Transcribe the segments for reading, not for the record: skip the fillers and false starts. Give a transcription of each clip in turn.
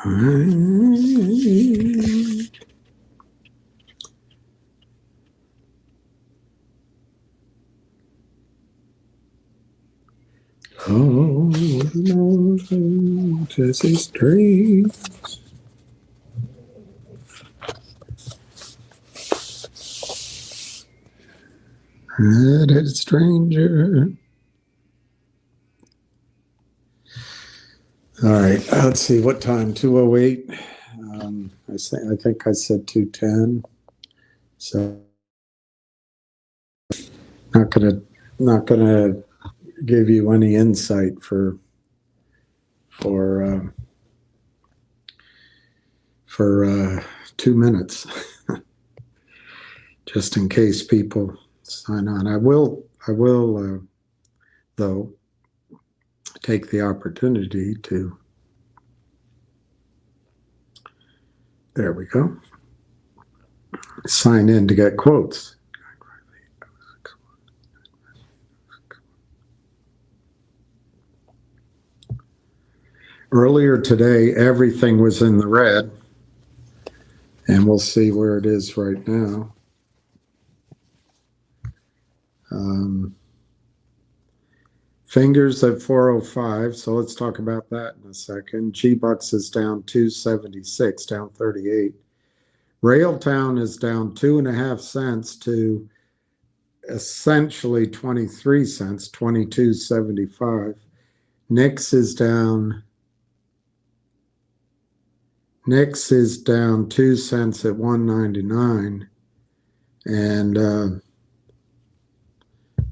Oh, no, Jesse's dreams. Red-headed stranger. All right, let's see what time. 2:08. I think I said 2:10. So not gonna give you any insight for 2 minutes, just in case people sign on. I will though take the opportunity to. There we go. Sign in to get quotes. Earlier today, everything was in the red, and we'll see where it is right now. Fingers at 405, so let's talk about that in a second. G-Bucks is down 276, down 38. Railtown is down 2.5 cents to essentially 23 cents, 22.75. NIXX is down 2 cents at 199, and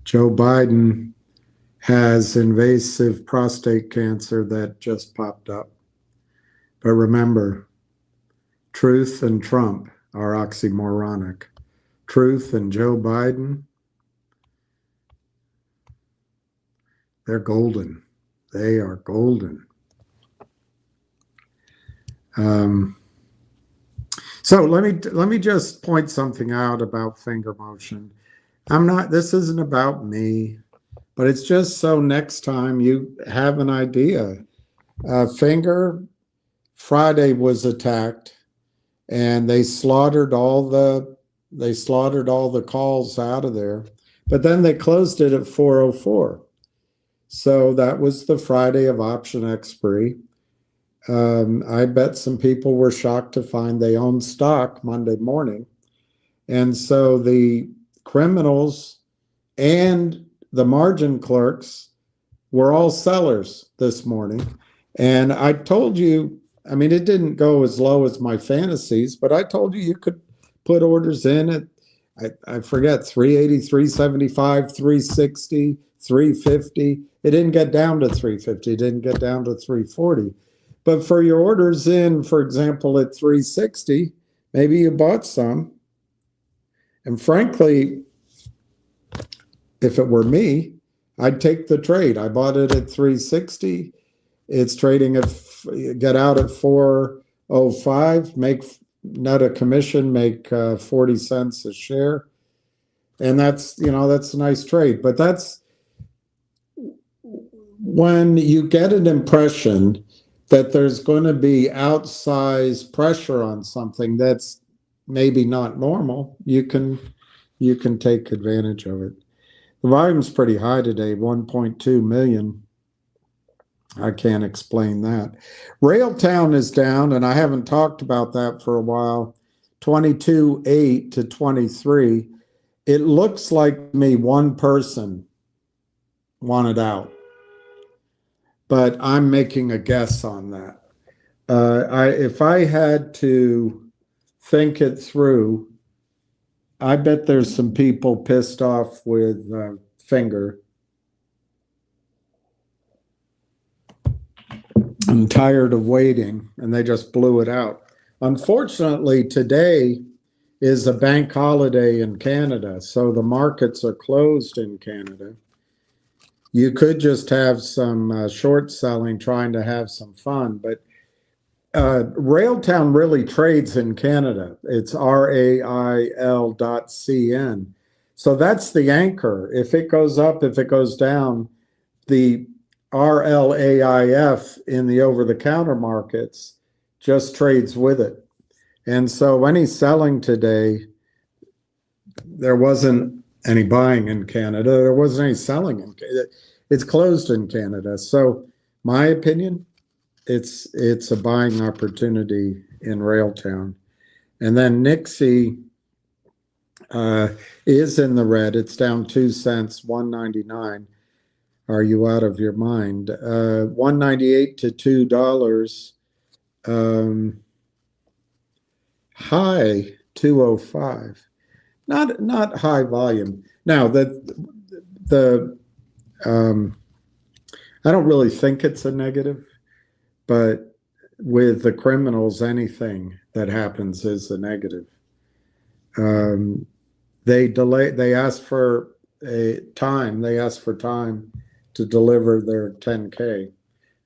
Joe Biden has invasive prostate cancer that just popped up. But remember, truth and Trump are oxymoronic. Truth and Joe Biden, they're golden. They are golden. So let me just point something out about finger motion. This isn't about me, but it's just so next time you have an idea. Finger Friday was attacked, and they slaughtered all the calls out of there, but then they closed it at 404. So that was the Friday of option expiry. I bet some people were shocked to find they owned stock Monday morning. And so the criminals and the margin clerks were all sellers this morning. And I told you, I mean, it didn't go as low as my fantasies, but I told you could put orders in at, I forget, 380, 375, 360, 350. It didn't get down to 350. It didn't get down to 340. But for your orders in, for example, at 360, maybe you bought some. And frankly, if it were me, I'd take the trade. I bought it at 360. It's trading at, get out at 405, make net a commission, make 40 cents a share. And that's, that's a nice trade. But that's when you get an impression that there's going to be outsized pressure on something that's maybe not normal, you can take advantage of it. The volume's pretty high today, 1.2 million. I can't explain that. Railtown is down, and I haven't talked about that for a while, 22.8 to 23. It looks like me one person wanted out, but I'm making a guess on that. If I had to think it through, I bet there's some people pissed off with Finger. I'm tired of waiting, and they just blew it out. Unfortunately, today is a bank holiday in Canada, so the markets are closed in Canada. You could just have some short selling trying to have some fun, but Railtown really trades in Canada. It's RAIL.CN. So that's the anchor. If it goes up, if it goes down, the RLAIF in the over-the-counter markets just trades with it. And so when he's selling today, there wasn't any buying in Canada. There wasn't any selling in Canada. It's closed in Canada. So my opinion, it's a buying opportunity in Railtown. And then Nixie is in the red. It's down 2 cents, 1.99. Are you out of your mind? 1.98 to $2. High 205. Not high volume. Now the I don't really think it's a negative, but with the criminals, anything that happens is a negative. They ask for time to deliver their 10K.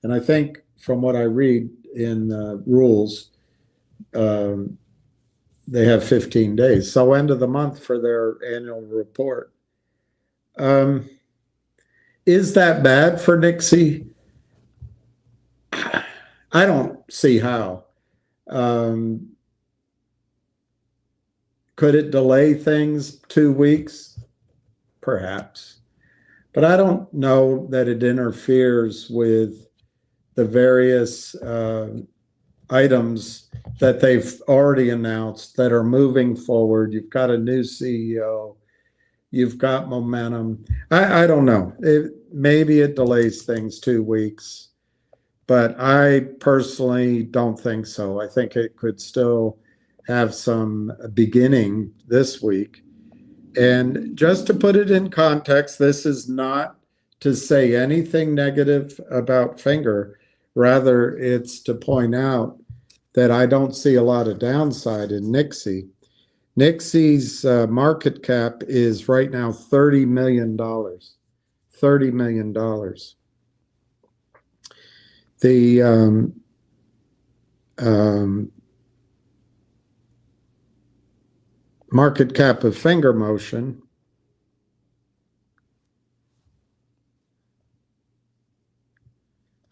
And I think from what I read in rules, they have 15 days. So end of the month for their annual report. Is that bad for Nixie? I don't see how. Could it delay things 2 weeks? Perhaps. But I don't know that it interferes with the various items that they've already announced that are moving forward. You've got a new CEO. You've got momentum. I don't know. Maybe it delays things 2 weeks, but I personally don't think so. I think it could still have some beginning this week. And just to put it in context, this is not to say anything negative about Finger. Rather, it's to point out that I don't see a lot of downside in Nixie. Nixie's market cap is right now $30 million. $30 million. The market cap of Finger Motion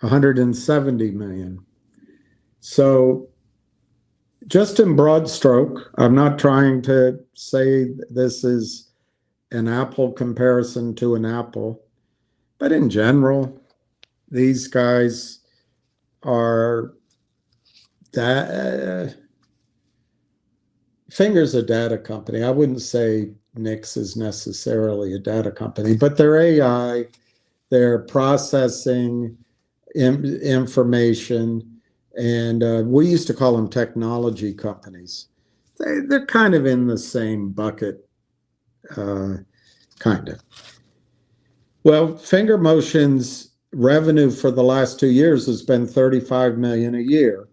$170 million. So just in broad stroke, I'm not trying to say this is an apple comparison to an apple, but in general, these guys are Finger's a data company. I wouldn't say NIXX is necessarily a data company, but they're AI, they're processing information, and we used to call them technology companies. They're kind of in the same bucket, kind of. Well, Finger Motion's revenue for the last 2 years has been $35 million a year.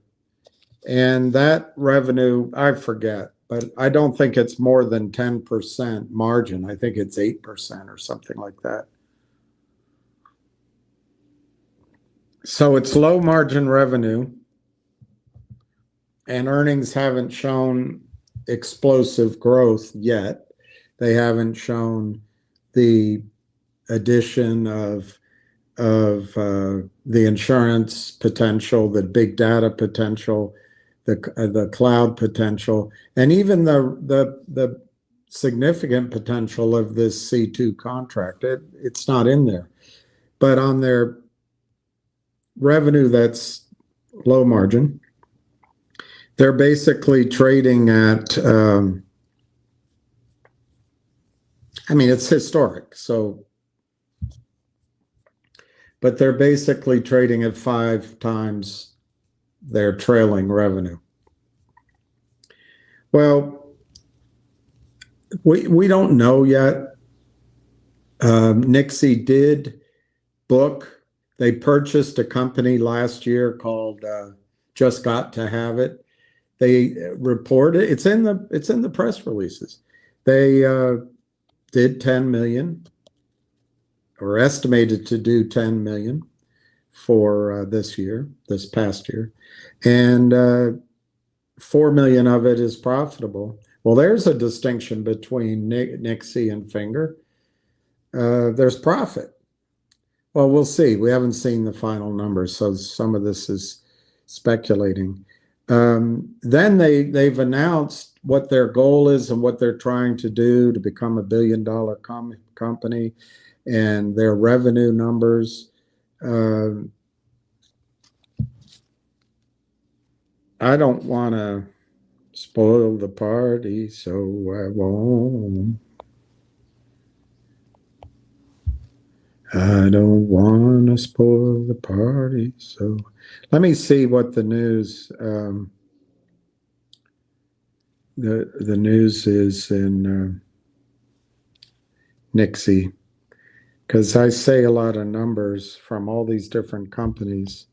And that revenue, I forget, but I don't think it's more than 10% margin. I think it's 8% or something like that. So it's low margin revenue, and earnings haven't shown explosive growth yet. They haven't shown the addition of the insurance potential, the big data potential, the cloud potential, and even the significant potential of this C2 contract. It's not in there. But on their revenue that's low margin, they're basically trading at, I mean, it's historic, so, but they're basically trading at 5 times their trailing revenue. Well, we don't know yet. Nixie did book. They purchased a company last year called Just Got to Have It. They reported, it's in the press releases. They did 10 million, or estimated to do 10 million for this past year, and 4 million of it is profitable. Well, there's a distinction between Nixie and Finger. There's profit. Well, we'll see. We haven't seen the final numbers, so some of this is speculating. Then they've announced what their goal is and what they're trying to do to become $1 billion company, and their revenue numbers. I don't want to spoil the party, so I won't. I don't want to spoil the party, so let me see what the news. The news is in Nixie, because I say a lot of numbers from all these different companies,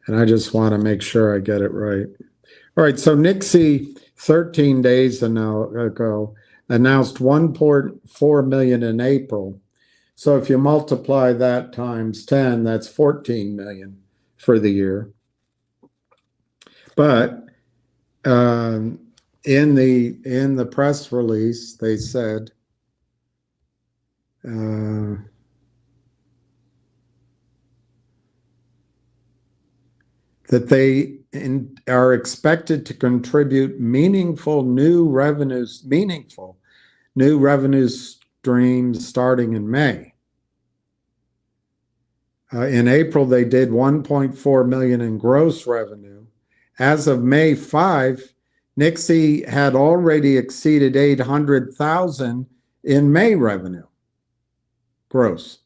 and I just want to make sure I get it right. All right, so Nixie 13 days ago announced 1.4 million in April. So if you multiply that times 10, that's 14 million for the year. But in the press release, they said that they are expected to contribute meaningful new revenue streams starting in May. In April, they did 1.4 million in gross revenue. As of May 5, Nixie had already exceeded 800,000 in May revenue, gross.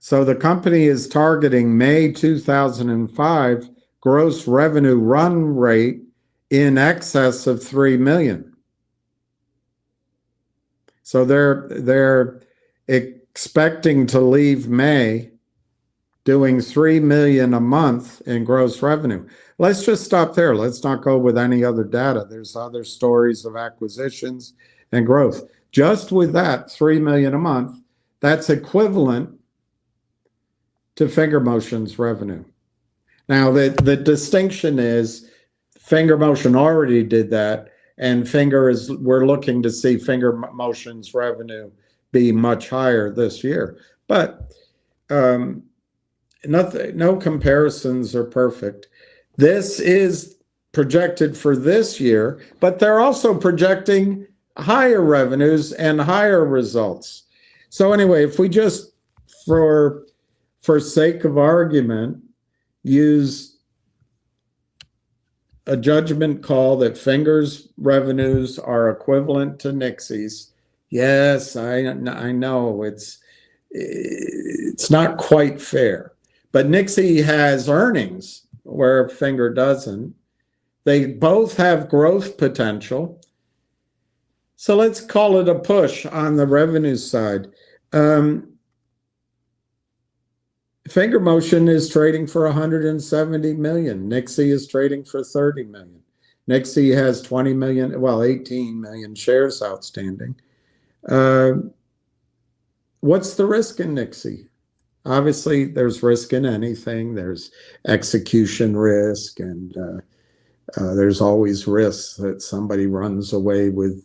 So the company is targeting May 2005 gross revenue run rate in excess of 3 million. So they're expecting to leave May doing 3 million a month in gross revenue. Let's just stop there. Let's not go with any other data. There's other stories of acquisitions and growth. Just with that 3 million a month, that's equivalent to Finger Motion's revenue. Now, the distinction is Finger Motion already did that, and we're looking to see Finger Motion's revenue be much higher this year. But no comparisons are perfect. This is projected for this year, but they're also projecting higher revenues and higher results. So anyway, if we just, for sake of argument, use a judgment call that Finger's revenues are equivalent to Nixie's. Yes, I know it's not quite fair, but Nixie has earnings where Finger doesn't. They both have growth potential. So let's call it a push on the revenue side. Finger Motion is trading for 170 million. Nixie is trading for 30 million. Nixie has 20 million, well, 18 million shares outstanding. What's the risk in Nixie? Obviously, there's risk in anything. There's execution risk, and there's always risks that somebody runs away with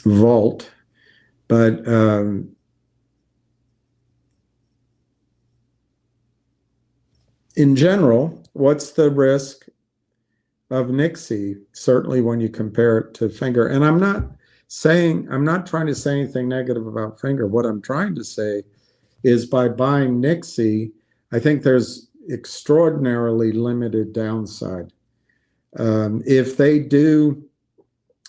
Vault. But in general, what's the risk of Nixie? Certainly when you compare it to Finger. And I'm not trying to say anything negative about Finger. What I'm trying to say is by buying Nixie, I think there's extraordinarily limited downside. If they do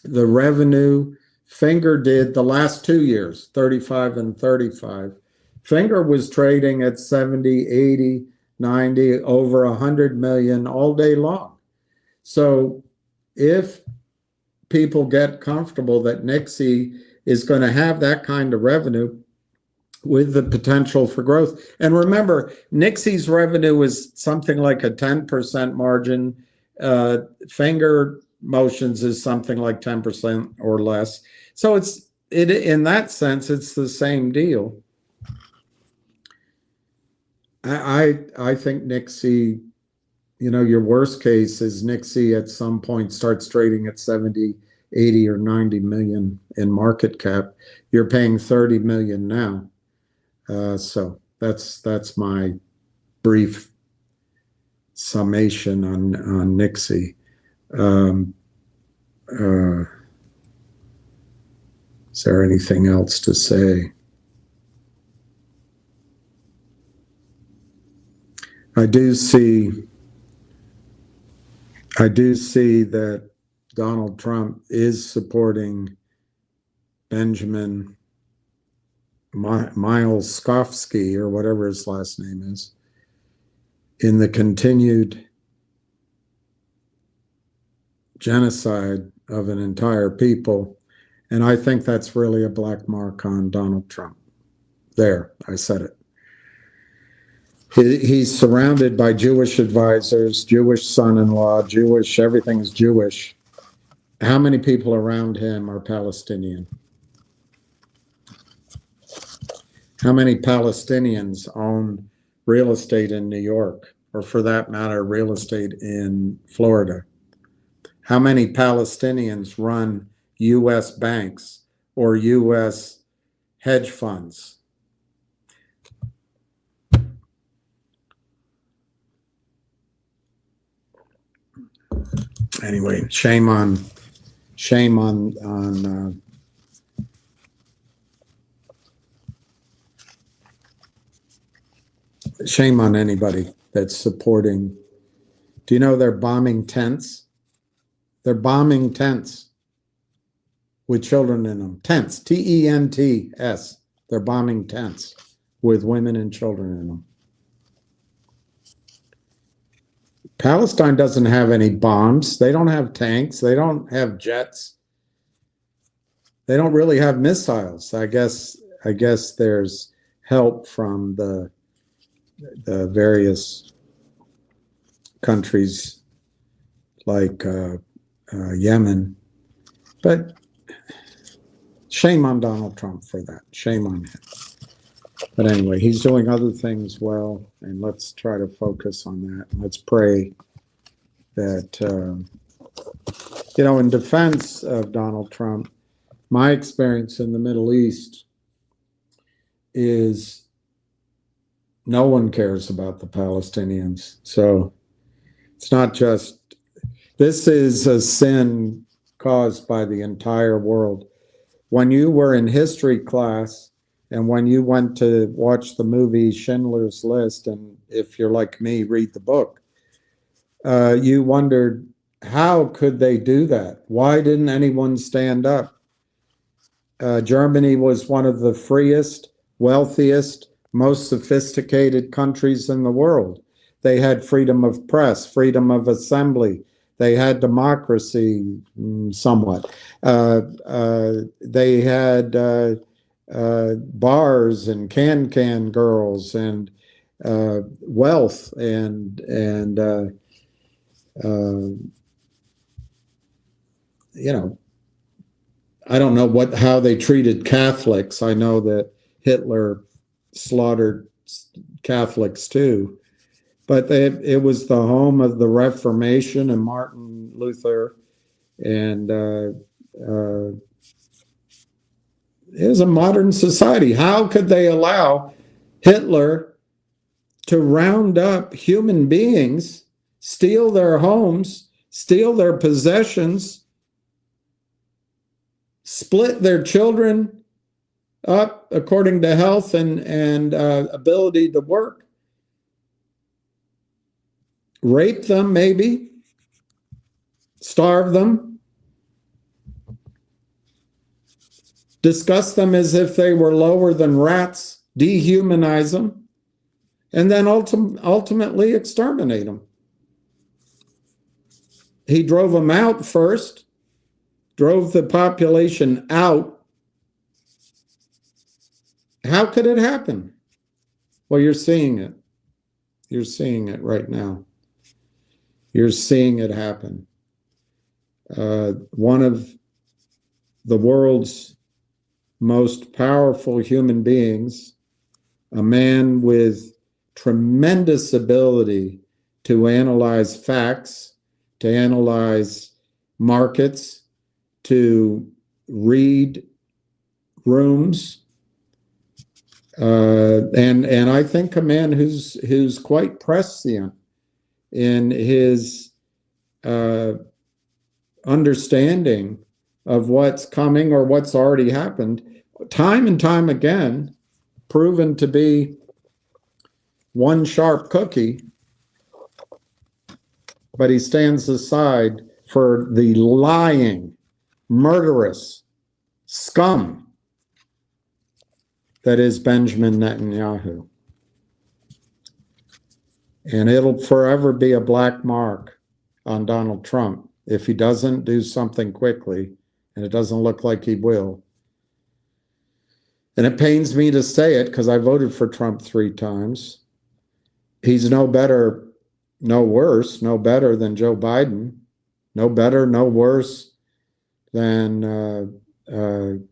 the revenue Finger did the last 2 years, 35 and 35, Finger was trading at 70, 80, 90, over 100 million all day long. So if people get comfortable that Nixie is going to have that kind of revenue with the potential for growth, and remember, Nixie's revenue was something like a 10% margin. Finger Motions is something like 10% or less. So in that sense, it's the same deal. I think Nixie, your worst case is Nixie at some point starts trading at 70, 80, or 90 million in market cap. You're paying 30 million now. So that's my brief summation on Nixie. Is there anything else to say? I do see that Donald Trump is supporting Benjamin Mileskowski, or whatever his last name is, in the continued genocide of an entire people. And I think that's really a black mark on Donald Trump. There, I said it. He's surrounded by Jewish advisors, Jewish son-in-law, Jewish, everything's Jewish. How many people around him are Palestinian? How many Palestinians own real estate in New York, or for that matter, real estate in Florida? How many Palestinians run U.S. banks or U.S. hedge funds? Anyway, shame on shame on anybody that's supporting. Do you know they're bombing tents? They're bombing tents with children in them. Tents, T-E-N-T-S. They're bombing tents with women and children in them. Palestine doesn't have any bombs. They don't have tanks. They don't have jets. They don't really have missiles. I guess there's help from the various countries like Yemen. But shame on Donald Trump for that. Shame on him. But anyway, he's doing other things well, and let's try to focus on that. Let's pray that, in defense of Donald Trump, my experience in the Middle East is no one cares about the Palestinians. So it's not just, this is a sin caused by the entire world. When you were in history class, and when you went to watch the movie Schindler's List, and if you're like me, read the book, you wondered, how could they do that? Why didn't anyone stand up? Germany was one of the freest, wealthiest, most sophisticated countries in the world. They had freedom of press, freedom of assembly. They had democracy, somewhat. They had bars and can girls and wealth and I don't know how they treated Catholics. I know that Hitler slaughtered Catholics too, but it was the home of the Reformation and Martin Luther, and it was a modern society. How could they allow Hitler to round up human beings, steal their homes, steal their possessions, split their children up according to health and ability to work, rape them maybe, starve them, discuss them as if they were lower than rats, dehumanize them, and then ultimately exterminate them. He drove them out first, drove the population out. How could it happen? Well, you're seeing it. You're seeing it right now. You're seeing it happen. One of the world's most powerful human beings, a man with tremendous ability to analyze facts, to analyze markets, to read rooms, and I think a man who's quite prescient in his understanding of what's coming or what's already happened, time and time again, proven to be one sharp cookie, but he stands aside for the lying, murderous scum that is Benjamin Netanyahu. And it'll forever be a black mark on Donald Trump if he doesn't do something quickly, and it doesn't look like he will. And it pains me to say it because I voted for Trump 3 times. He's no better, no worse, no better than Joe Biden. No better, no worse than the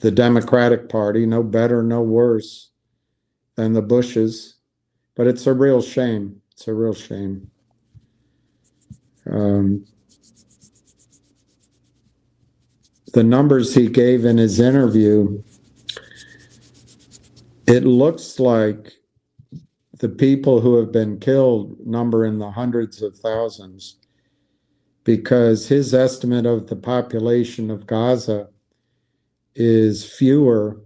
Democratic Party. No better, no worse than the Bushes. But it's a real shame. It's a real shame. The numbers he gave in his interview, it looks like the people who have been killed number in the hundreds of thousands, because his estimate of the population of Gaza is fewer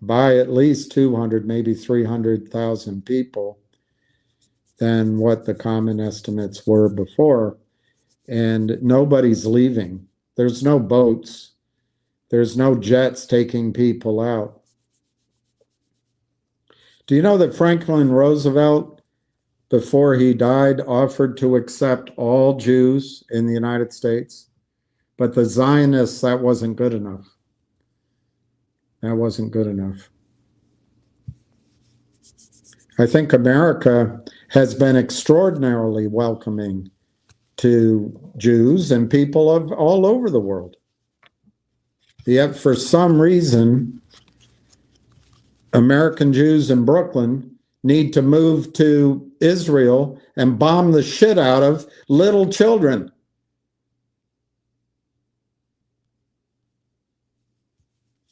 by at least 200, maybe 300,000 people than what the common estimates were before. And nobody's leaving. There's no boats. There's no jets taking people out. Do you know that Franklin Roosevelt, before he died, offered to accept all Jews in the United States? But the Zionists, that wasn't good enough. That wasn't good enough. I think America has been extraordinarily welcoming to Jews and people of all over the world. Yet for some reason, American Jews in Brooklyn need to move to Israel and bomb the shit out of little children.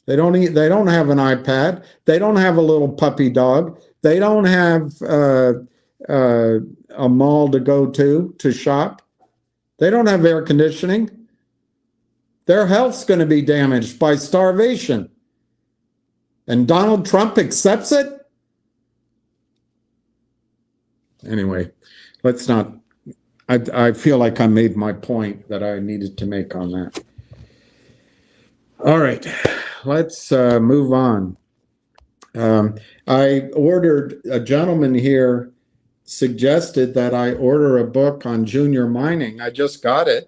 They don't have an iPad. They don't have a little puppy dog. They don't have a mall to go to shop. They don't have air conditioning. Their health's going to be damaged by starvation. And Donald Trump accepts it? Anyway, let's not. I feel like I made my point that I needed to make on that. All right, let's move on. I ordered, a gentleman here suggested that I order a book on junior mining. I just got it.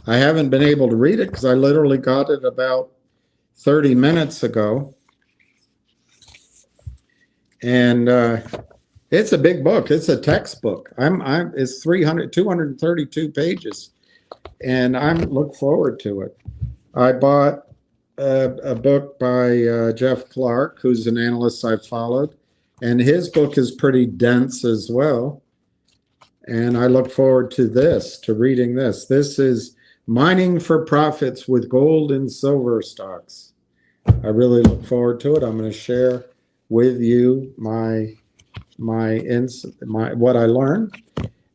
I haven't been able to read it because I literally got it about 30 minutes ago. And it's a big book. It's a textbook. It's 232 pages, and I look forward to it. I bought a book by Jeff Clark, who's an analyst I've followed, and his book is pretty dense as well. And I look forward to reading this. This is Mining for Profits with Gold and Silver Stocks. I really look forward to it. I'm going to share with you what I learned.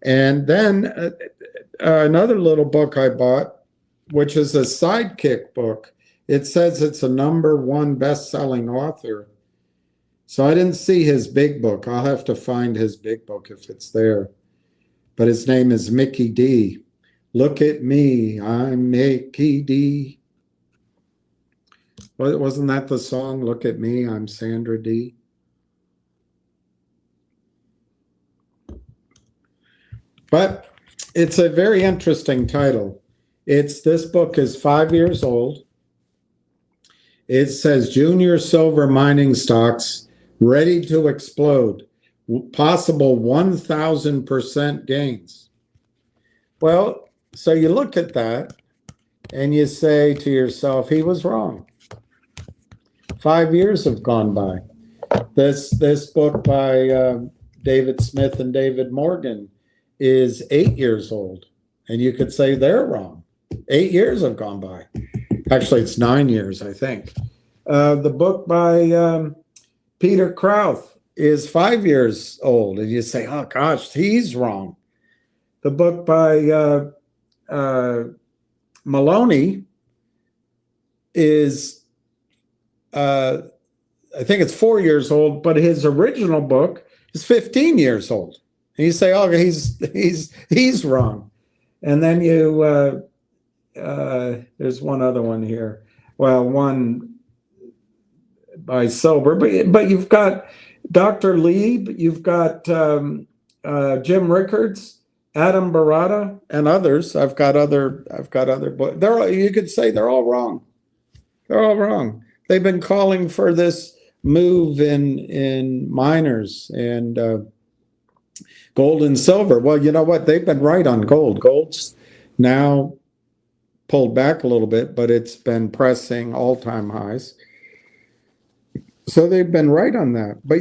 And then another little book I bought, which is a sidekick book. It says it's a #1 best-selling author. So I didn't see his big book. I'll have to find his big book if it's there. But his name is Mickey D. Look at me, I'm Mickey D. Wasn't that the song? Look at me, I'm Sandra D. But it's a very interesting title. This book is 5 years old. It says Junior Silver Mining Stocks Ready to Explode, Possible 1,000% Gains. Well, so you look at that and you say to yourself, he was wrong. 5 years have gone by. This book by David Smith and David Morgan is 8 years old, and you could say they're wrong. 8 years have gone by. Actually, it's 9 years, I think. The book by Peter Krauth is 5 years old, and you say, oh gosh, he's wrong. The book by Maloney is, I think it's 4 years old, but his original book is 15 years old. And you say, oh, he's wrong. And then there's one other one here. Well, one by Silber, but you've got Dr. Lieb, you've got Jim Rickards, Adam Barata, and others. I've got other books. You could say they're all wrong. They're all wrong. They've been calling for this move in miners and gold and silver. Well, you know what? They've been right on gold. Gold's now pulled back a little bit, but it's been pressing all-time highs. So they've been right on that. But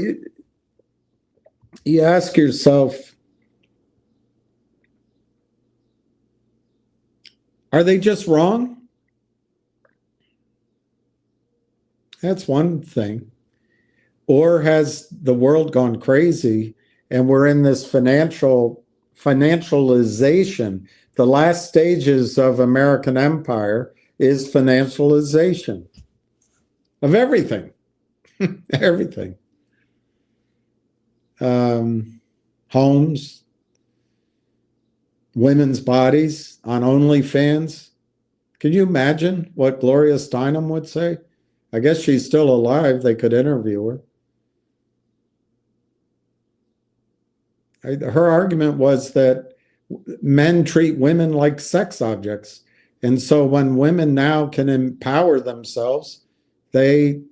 you ask yourself, are they just wrong? That's one thing. Or has the world gone crazy and we're in this financialization? The last stages of American empire is financialization of everything. Everything. Homes, women's bodies on OnlyFans. Can you imagine what Gloria Steinem would say? I guess she's still alive. They could interview her. Her argument was that men treat women like sex objects. And so when women now can empower themselves, they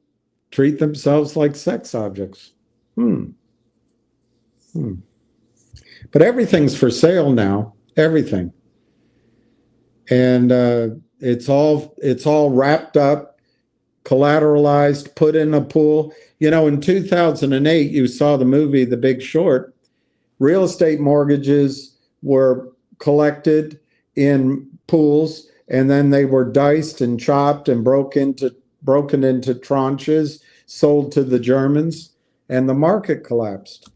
treat themselves like sex objects. But everything's for sale now. Everything. And it's all wrapped up, collateralized, put in a pool. You know, in 2008, you saw the movie The Big Short. Real estate mortgages were collected in pools, and then they were diced and chopped and broken into tranches, sold to the Germans, and the market collapsed.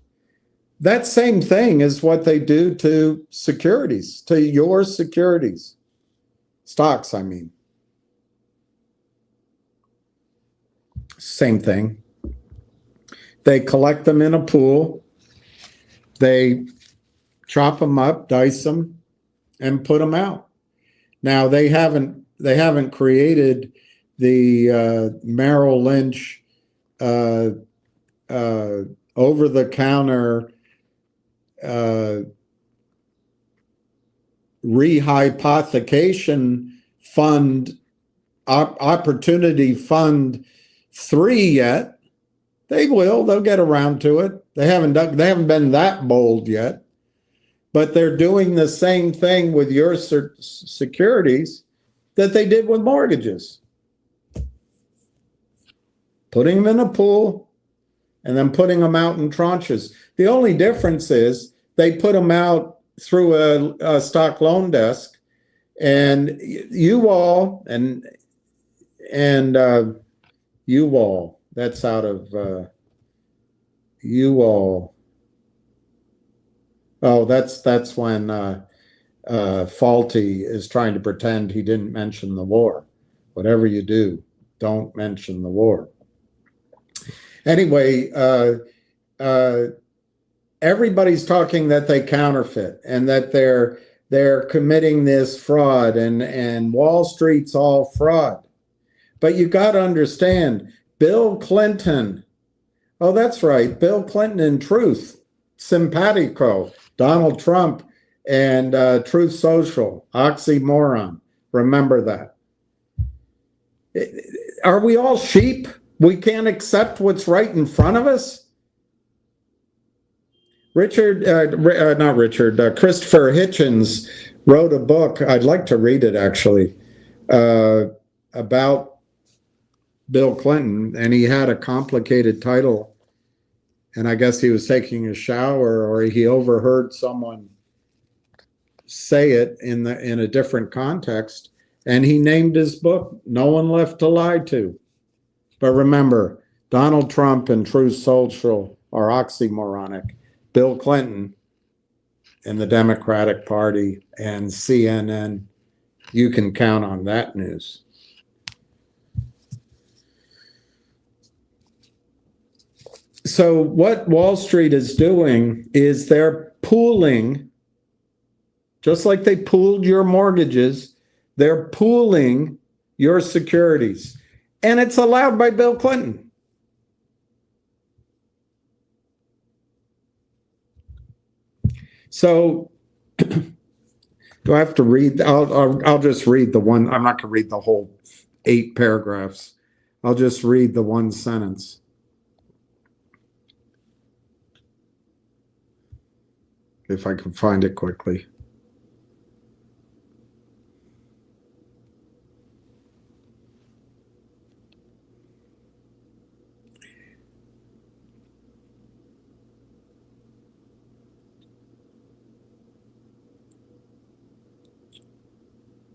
That same thing is what they do to securities, to your securities. Stocks, I mean. Same thing. They collect them in a pool. They chop them up, dice them, and put them out. Now they haven't created the Merrill Lynch over-the-counter rehypothecation fund, opportunity fund 3 yet. They will. They'll get around to it. They haven't been that bold yet, but they're doing the same thing with your securities that they did with mortgages. Putting them in a pool and then putting them out in tranches. The only difference is they put them out through a stock loan desk, and you all, that's out of you all. Oh, that's when Faulty is trying to pretend he didn't mention the war. Whatever you do, don't mention the war. Anyway, everybody's talking that they counterfeit and that they're committing this fraud, and Wall Street's all fraud. But you got to understand, Bill Clinton, oh, that's right, Bill Clinton and Truth, simpatico, Donald Trump and Truth Social, oxymoron. Remember that. Are we all sheep? We can't accept what's right in front of us? Christopher Hitchens wrote a book, I'd like to read it actually, about Bill Clinton, and he had a complicated title, and I guess he was taking a shower or he overheard someone say it in a different context, and he named his book No One Left to Lie To. But remember, Donald Trump and Truth Social are oxymoronic. Bill Clinton and the Democratic Party and CNN. You can count on that news. So what Wall Street is doing is they're pooling, just like they pooled your mortgages, they're pooling your securities. And it's allowed by Bill Clinton. So do I have to read? I'll just read the one. I'm not going to read the whole 8 paragraphs. I'll just read the one sentence. If I can find it quickly.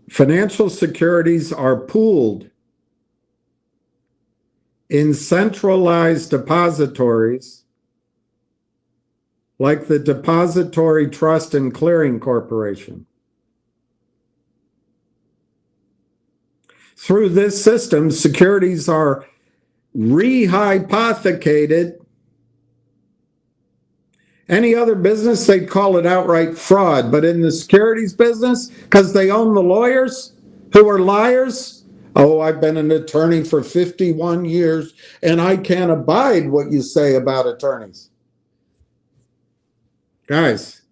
Financial securities are pooled in centralized depositories like the Depository Trust and Clearing Corporation. Through this system, securities are rehypothecated. Any other business, they'd call it outright fraud. But in the securities business, because they own the lawyers who are liars, oh, I've been an attorney for 51 years, and I can't abide what you say about attorneys. Guys,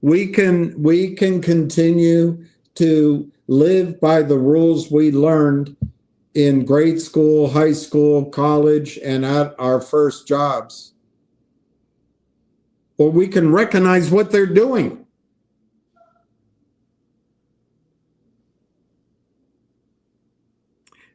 we can continue to live by the rules we learned in grade school, high school, college, and at our first jobs. Or we can recognize what they're doing.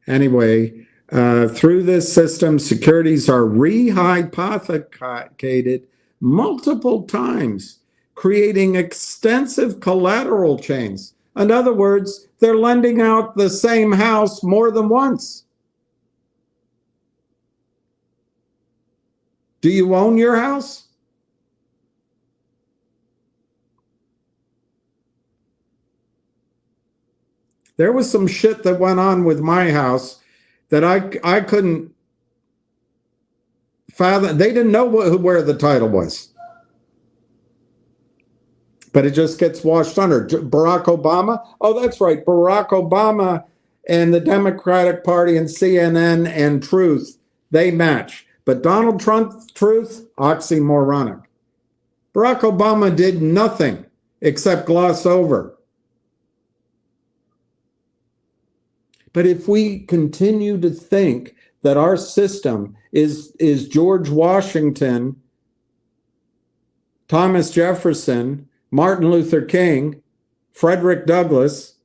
Anyway, through this system, securities are rehypothecated multiple times, creating extensive collateral chains. In other words, they're lending out the same house more than once. Do you own your house? There was some shit that went on with my house that I couldn't fathom. They didn't know where the title was. But it just gets washed under. Barack Obama, oh, that's right. Barack Obama and the Democratic Party and CNN and Truth, they match. But Donald Trump's Truth, oxymoronic. Barack Obama did nothing except gloss over. But if we continue to think that our system is George Washington, Thomas Jefferson, Martin Luther King, Frederick Douglass,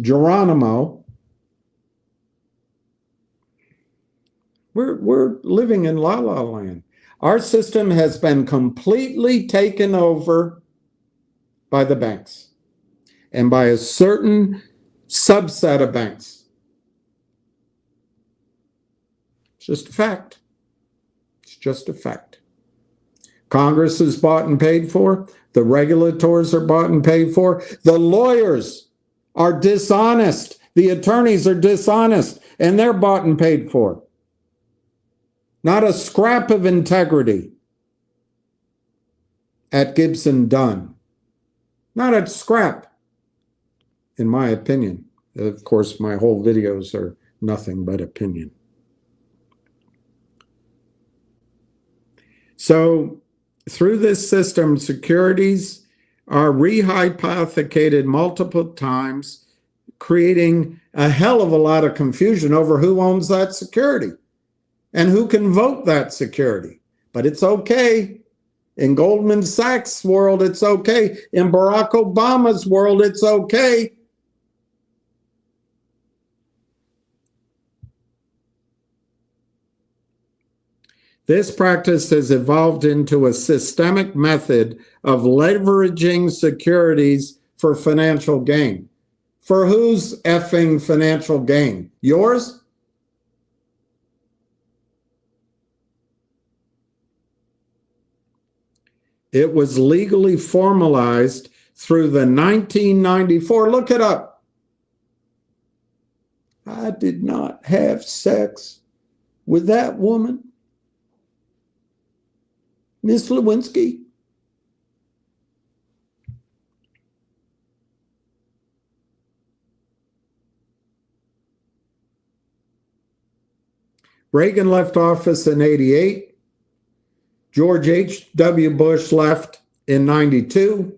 Geronimo, we're living in la la land. Our system has been completely taken over by the banks and by a certain subset of banks. It's just a fact. It's just a fact. Congress is bought and paid for. The regulators are bought and paid for. The lawyers are dishonest. The attorneys are dishonest, and they're bought and paid for. Not a scrap of integrity at Gibson Dunn. Not a scrap, in my opinion. Of course, my whole videos are nothing but opinion. So, through this system, securities are rehypothecated multiple times, creating a hell of a lot of confusion over who owns that security and who can vote that security. But it's okay. In Goldman Sachs' world, it's okay. In Barack Obama's world, it's okay. This practice has evolved into a systemic method of leveraging securities for financial gain. For whose effing financial gain? Yours? It was legally formalized through the 1994, look it up. I did not have sex with that woman, Miss Lewinsky. Reagan left office in 88. George H.W. Bush left in 92.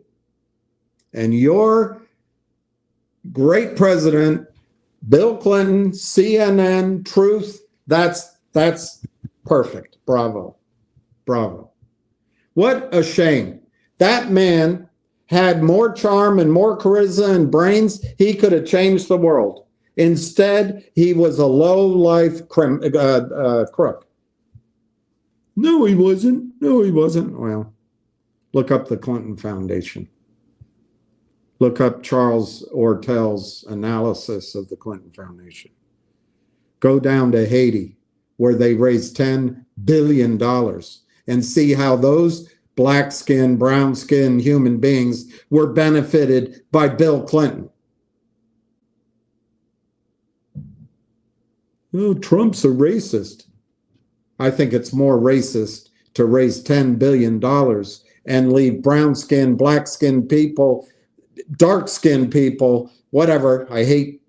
And your great president, Bill Clinton, CNN, Truth, that's perfect. Bravo. Bravo. What a shame. That man had more charm and more charisma and brains. He could have changed the world. Instead, he was a low-life crook. No, he wasn't. No, he wasn't. Well, look up the Clinton Foundation. Look up Charles Ortel's analysis of the Clinton Foundation. Go down to Haiti, where they raised $10 billion, and see how those black-skinned, brown-skinned human beings were benefited by Bill Clinton. Oh, Trump's a racist. I think it's more racist to raise $10 billion and leave brown-skinned, black-skinned people, dark-skinned people, whatever. I hate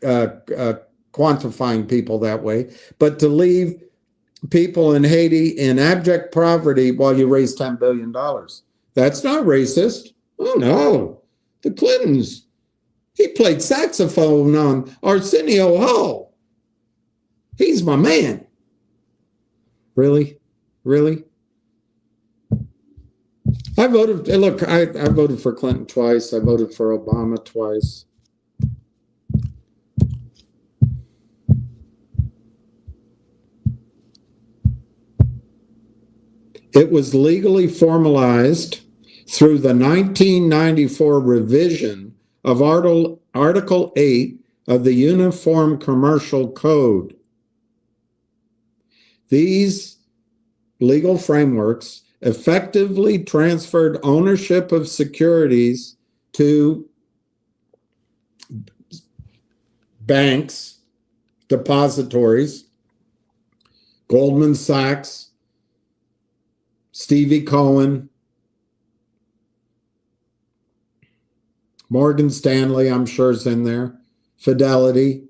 quantifying people that way, but to leave people in Haiti in abject poverty while you raise $10 billion. That's not racist. Oh, no. The Clintons. He played saxophone on Arsenio Hall. He's my man. Really? Really? I voted, look, I voted for Clinton twice. I voted for Obama twice. It was legally formalized through the 1994 revision of Article 8 of the Uniform Commercial Code. These legal frameworks effectively transferred ownership of securities to banks, depositories, Goldman Sachs, Stevie Cohen, Morgan Stanley, I'm sure is in there, Fidelity.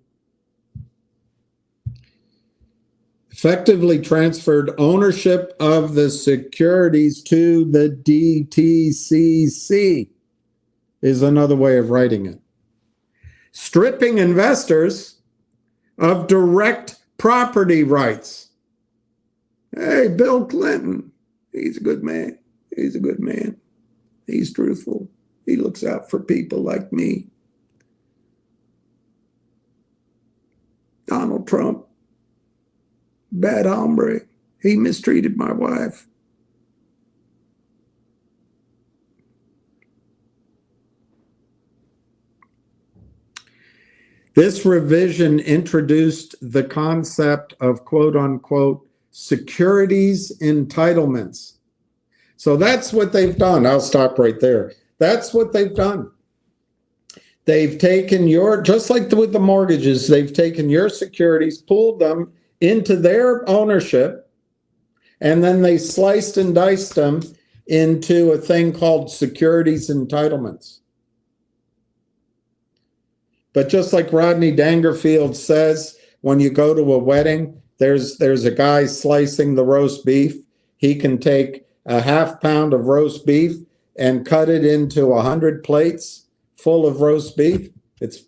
Effectively transferred ownership of the securities to the DTCC is another way of writing it. Stripping investors of direct property rights. Hey, Bill Clinton, he's a good man. He's a good man. He's truthful. He looks out for people like me. Donald Trump, bad hombre. He mistreated my wife. This revision introduced the concept of quote unquote securities entitlements. So that's what they've done. I'll stop right there. That's what they've done. They've taken your, just like with the mortgages, they've taken your securities, pulled them into their ownership, and then they sliced and diced them into a thing called securities entitlements. But just like Rodney Dangerfield says, when you go to a wedding, there's a guy slicing the roast beef. He can take a half pound of roast beef and cut it into 100 plates full of roast beef. It's,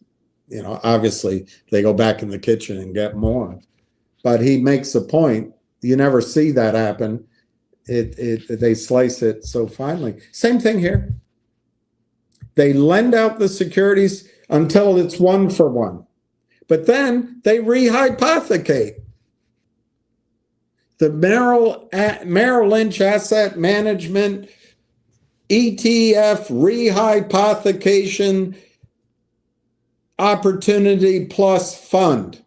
you know, obviously they go back in the kitchen and get more. But he makes a point. You never see that happen. They slice it so finely. Same thing here. They lend out the securities until it's 1-for-1. But then they rehypothecate. The Merrill Lynch Asset Management ETF rehypothecation opportunity plus fund.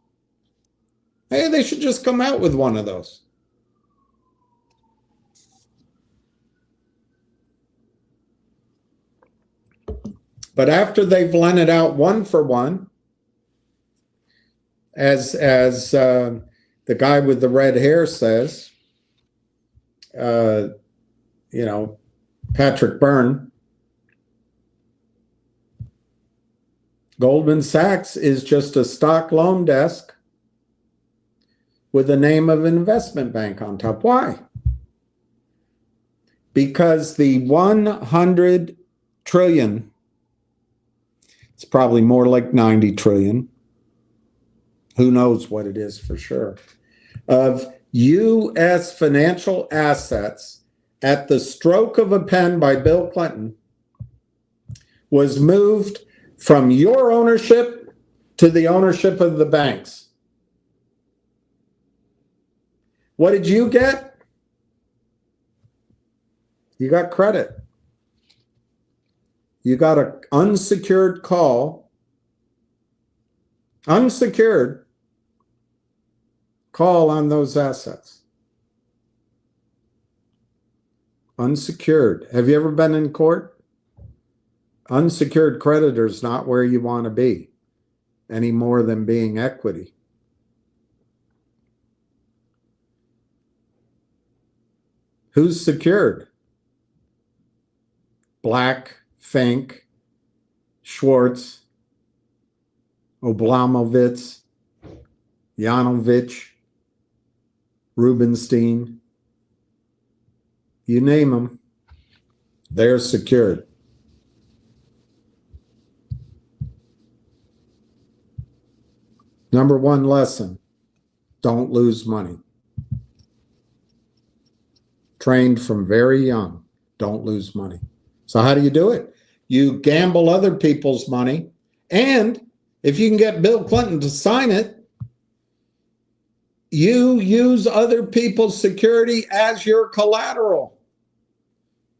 Hey, they should just come out with one of those. But after they've lent it out one for one, as the guy with the red hair says, Patrick Byrne, Goldman Sachs is just a stock loan desk with the name of an investment bank on top. Why? Because the 100 trillion, it's probably more like 90 trillion, who knows what it is for sure, of U.S. financial assets at the stroke of a pen by Bill Clinton was moved from your ownership to the ownership of the banks. What did you get? You got credit. You got an unsecured call, unsecured call on those assets. Unsecured. Have you ever been in court? Unsecured creditors not where you want to be any more than being equity. Who's secured? Black, Fink, Schwartz, Oblamovitz, Yanovich, Rubenstein, you name them, they're secured. Number one lesson, don't lose money. Trained from very young, don't lose money. So how do you do it? You gamble other people's money, and if you can get Bill Clinton to sign it, you use other people's security as your collateral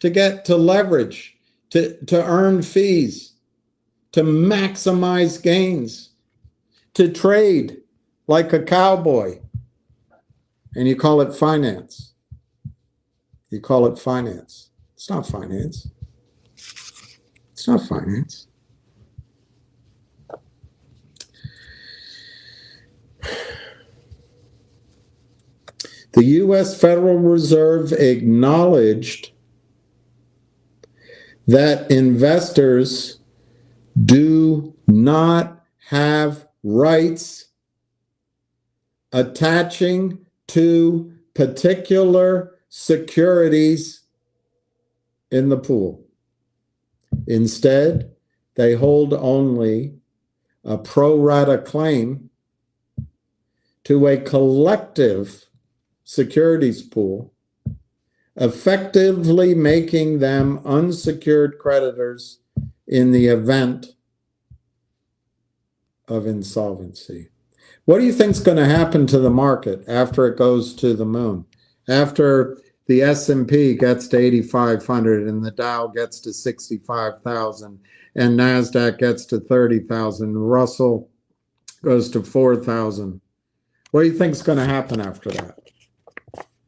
to get to leverage, to earn fees, to maximize gains, to trade like a cowboy. And you call it finance. You call it finance. It's not finance. It's not finance. The U.S. Federal Reserve acknowledged that investors do not have rights attaching to particular securities in the pool. Instead, they hold only a pro rata claim to a collective securities pool, effectively making them unsecured creditors in the event of insolvency. What do you think is going to happen to the market after it goes to the moon? After the S&P gets to 8,500 and the Dow gets to 65,000 and NASDAQ gets to 30,000, Russell goes to 4,000. What do you think is going to happen after that?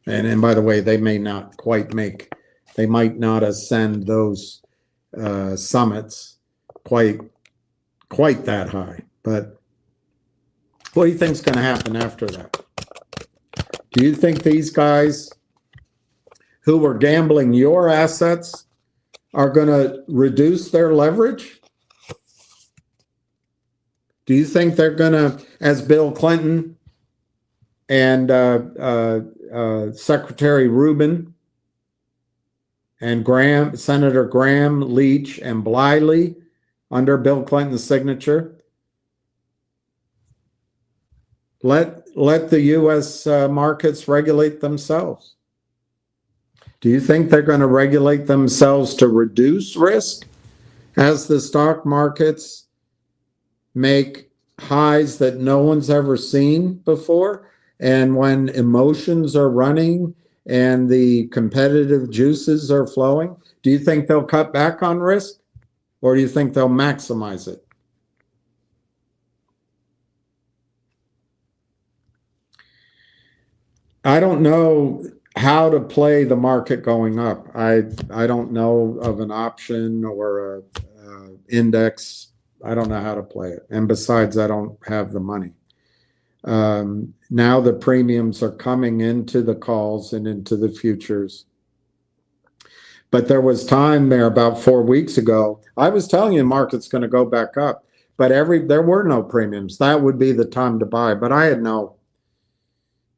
And by the way, they may not quite make, they might not ascend those summits quite that high. But what do you think is going to happen after that? Do you think these guys who were gambling your assets are going to reduce their leverage? Do you think they're going to, as Bill Clinton and Secretary Rubin and Graham, Senator Graham, Leach, and Bliley under Bill Clinton's signature, let the U.S. markets regulate themselves? Do you think they're going to regulate themselves to reduce risk as the stock markets make highs that no one's ever seen before? And when emotions are running and the competitive juices are flowing, do you think they'll cut back on risk, or do you think they'll maximize it? I don't know how to play the market going up. I don't know of an option or index. I don't know how to play it. And besides, I don't have the money. Now the premiums are coming into the calls and into the futures. But there was time there about 4 weeks ago. I was telling you the market's going to go back up, but there were no premiums. That would be the time to buy. But I had no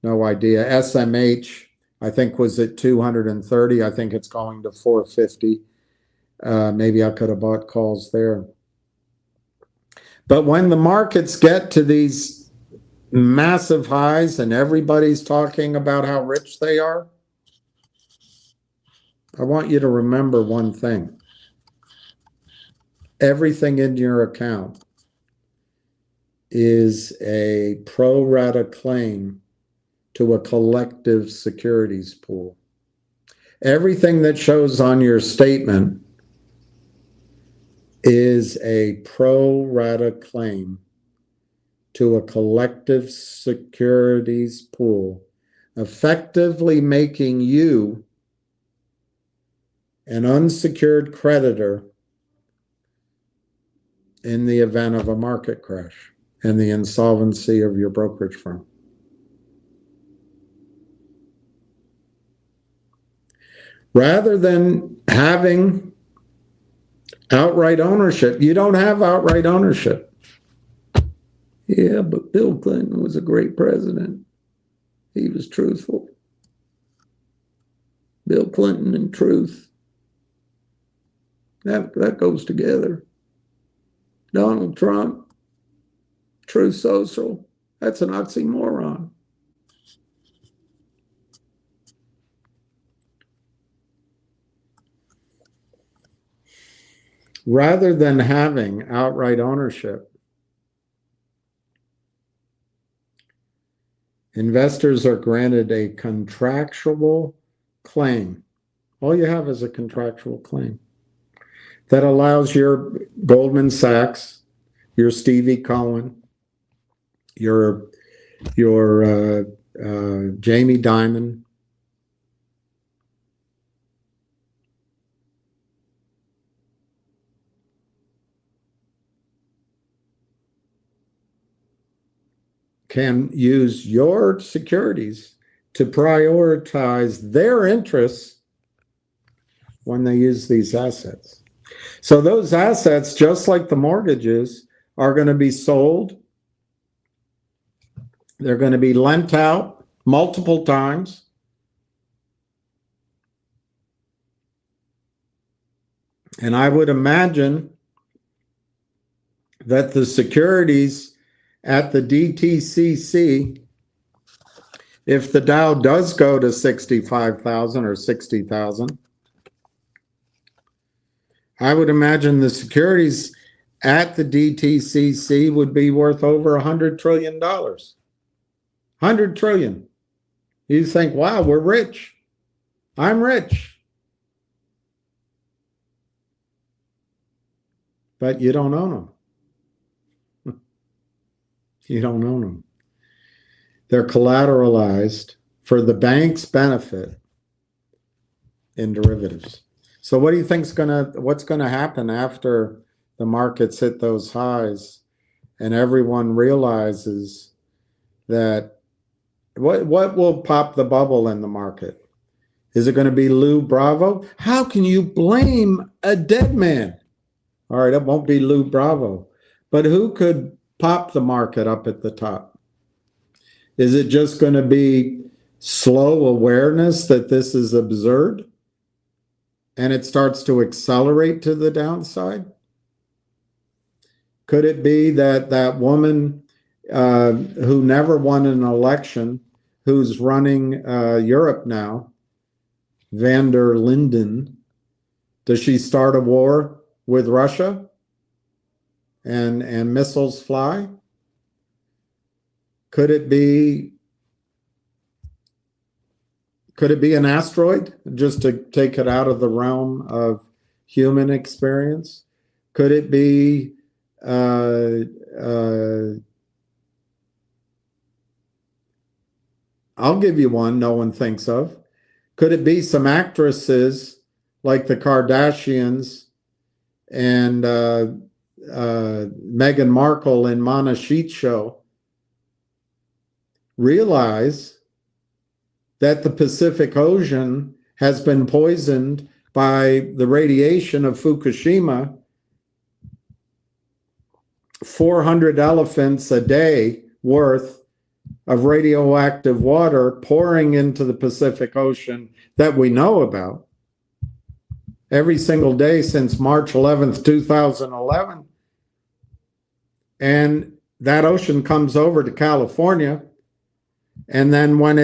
idea. SMH, I think, was at 230. I think it's going to 450. Maybe I could have bought calls there. But when the markets get to these massive highs and everybody's talking about how rich they are, I want you to remember one thing. Everything in your account is a pro rata claim to a collective securities pool. Everything that shows on your statement is a pro rata claim to a collective securities pool, effectively making you an unsecured creditor in the event of a market crash and the insolvency of your brokerage firm. Rather than having outright ownership, you don't have outright ownership. Yeah, but Bill Clinton was a great president. He was truthful. Bill Clinton and truth. That goes together. Donald Trump, Truth Social, that's an oxymoron. Rather than having outright ownership, investors are granted a contractual claim. All you have is a contractual claim that allows your Goldman Sachs, your Stevie Cohen, your Jamie Dimon, can use your securities to prioritize their interests when they use these assets. So those assets, just like the mortgages, are going to be sold. They're going to be lent out multiple times. And I would imagine that the securities at the DTCC, if the Dow does go to 65,000 or 60,000, I would imagine the securities at the DTCC would be worth over $100 trillion. 100 trillion. You think, wow, we're rich. I'm rich. But you don't own them. You don't own them. They're collateralized for the bank's benefit in derivatives. So what do you think's what's gonna happen after the markets hit those highs and everyone realizes that what will pop the bubble in the market? Is it going to be Lou Bravo? How can you blame a dead man? All right, it won't be Lou Bravo, but who could pop the market up at the top? Is it just going to be slow awareness that this is absurd and it starts to accelerate to the downside? Could it be that that woman who never won an election, who's running Europe now, van der Linden, does she start a war with Russia and missiles fly? Could it be an asteroid, just to take it out of the realm of human experience? Could it be I'll give you one no one thinks of. Could it be some actresses like the Kardashians and Meghan Markle in Mana Sheet Show realize that the Pacific Ocean has been poisoned by the radiation of Fukushima. 400 elephants a day worth of radioactive water pouring into the Pacific Ocean that we know about every single day since March 11th, 2011. And that ocean comes over to California. And then when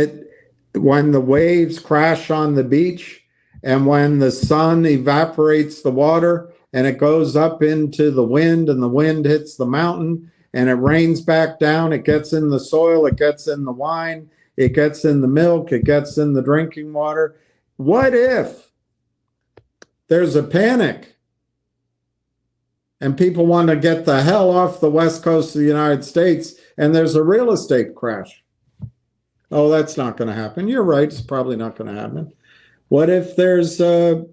the waves crash on the beach and when the sun evaporates the water and it goes up into the wind and the wind hits the mountain and it rains back down, it gets in the soil, it gets in the wine, it gets in the milk, it gets in the drinking water. What if there's a panic and people want to get the hell off the west coast of the United States and there's a real estate crash? Oh, that's not going to happen. You're right. It's probably not going to happen. What if there's a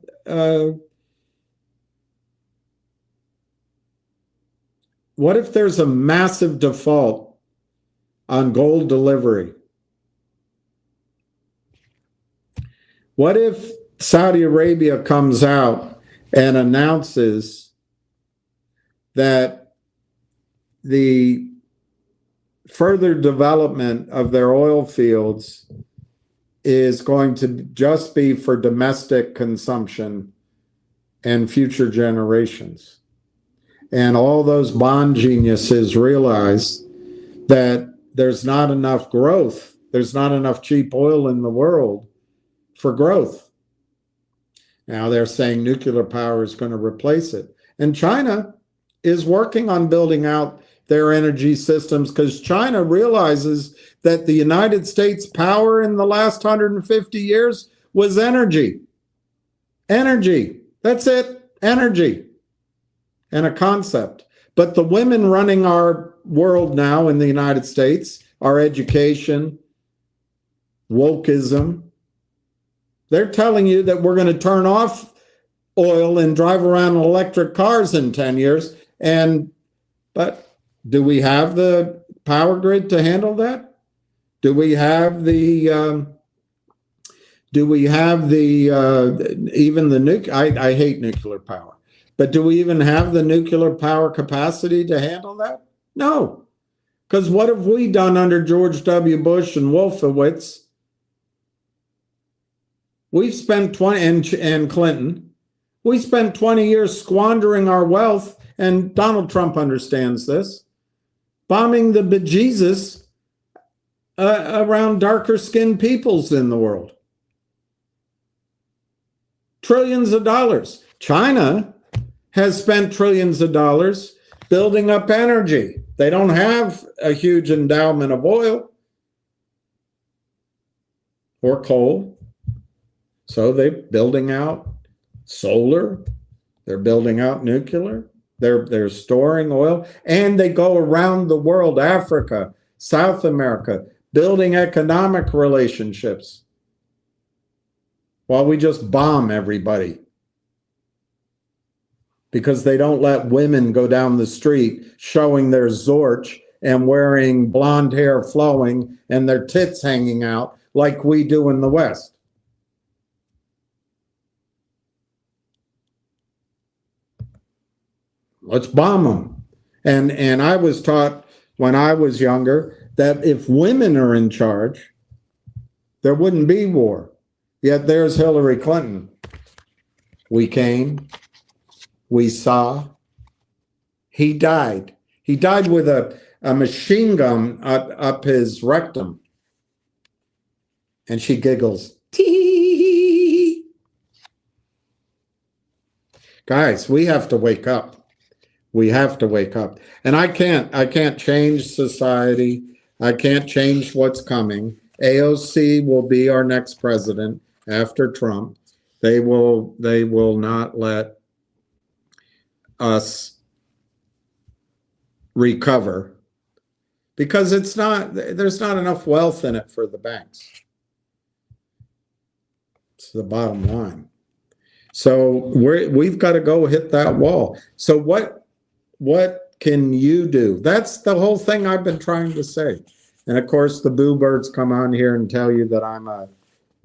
massive default on gold delivery? What if Saudi Arabia comes out and announces that the further development of their oil fields is going to just be for domestic consumption and future generations? And all those bond geniuses realize that there's not enough growth. There's not enough cheap oil in the world for growth. Now they're saying nuclear power is going to replace it. And China is working on building out their energy systems because China realizes that the United States' power in the last 150 years was energy. Energy. That's it. Energy. And a concept. But the women running our world now in the United States, our education, wokeism, they're telling you that we're going to turn off oil and drive around in electric cars in 10 years. But do we have the power grid to handle that? Do we have the even the nuclear? I hate nuclear power. But do we even have the nuclear power capacity to handle that? No. Because what have we done under George W. Bush and Wolfowitz? We've spent 20, and Clinton, we spent 20 years squandering our wealth, and Donald Trump understands this, bombing the bejesus around darker skinned peoples in the world. Trillions of dollars. China has spent trillions of dollars building up energy. They don't have a huge endowment of oil or coal. So they're building out solar. They're building out nuclear. They're storing oil. And they go around the world, Africa, South America, building economic relationships while we just bomb everybody. Because they don't let women go down the street showing their zorch and wearing blonde hair flowing and their tits hanging out like we do in the West. Let's bomb them. And I was taught when I was younger that if women are in charge, there wouldn't be war. Yet there's Hillary Clinton. We came. We saw. He died. He died with a machine gun up his rectum. And she giggles. Tee. Guys, we have to wake up. We have to wake up. And I can't change society. I can't change what's coming. AOC will be our next president after Trump. They will not let us recover because there's not enough wealth in it for the banks. It's the bottom line. So we've got to go hit that wall. So what can you do? That's the whole thing I've been trying to say. And of course, the boo birds come on here and tell you that I'm a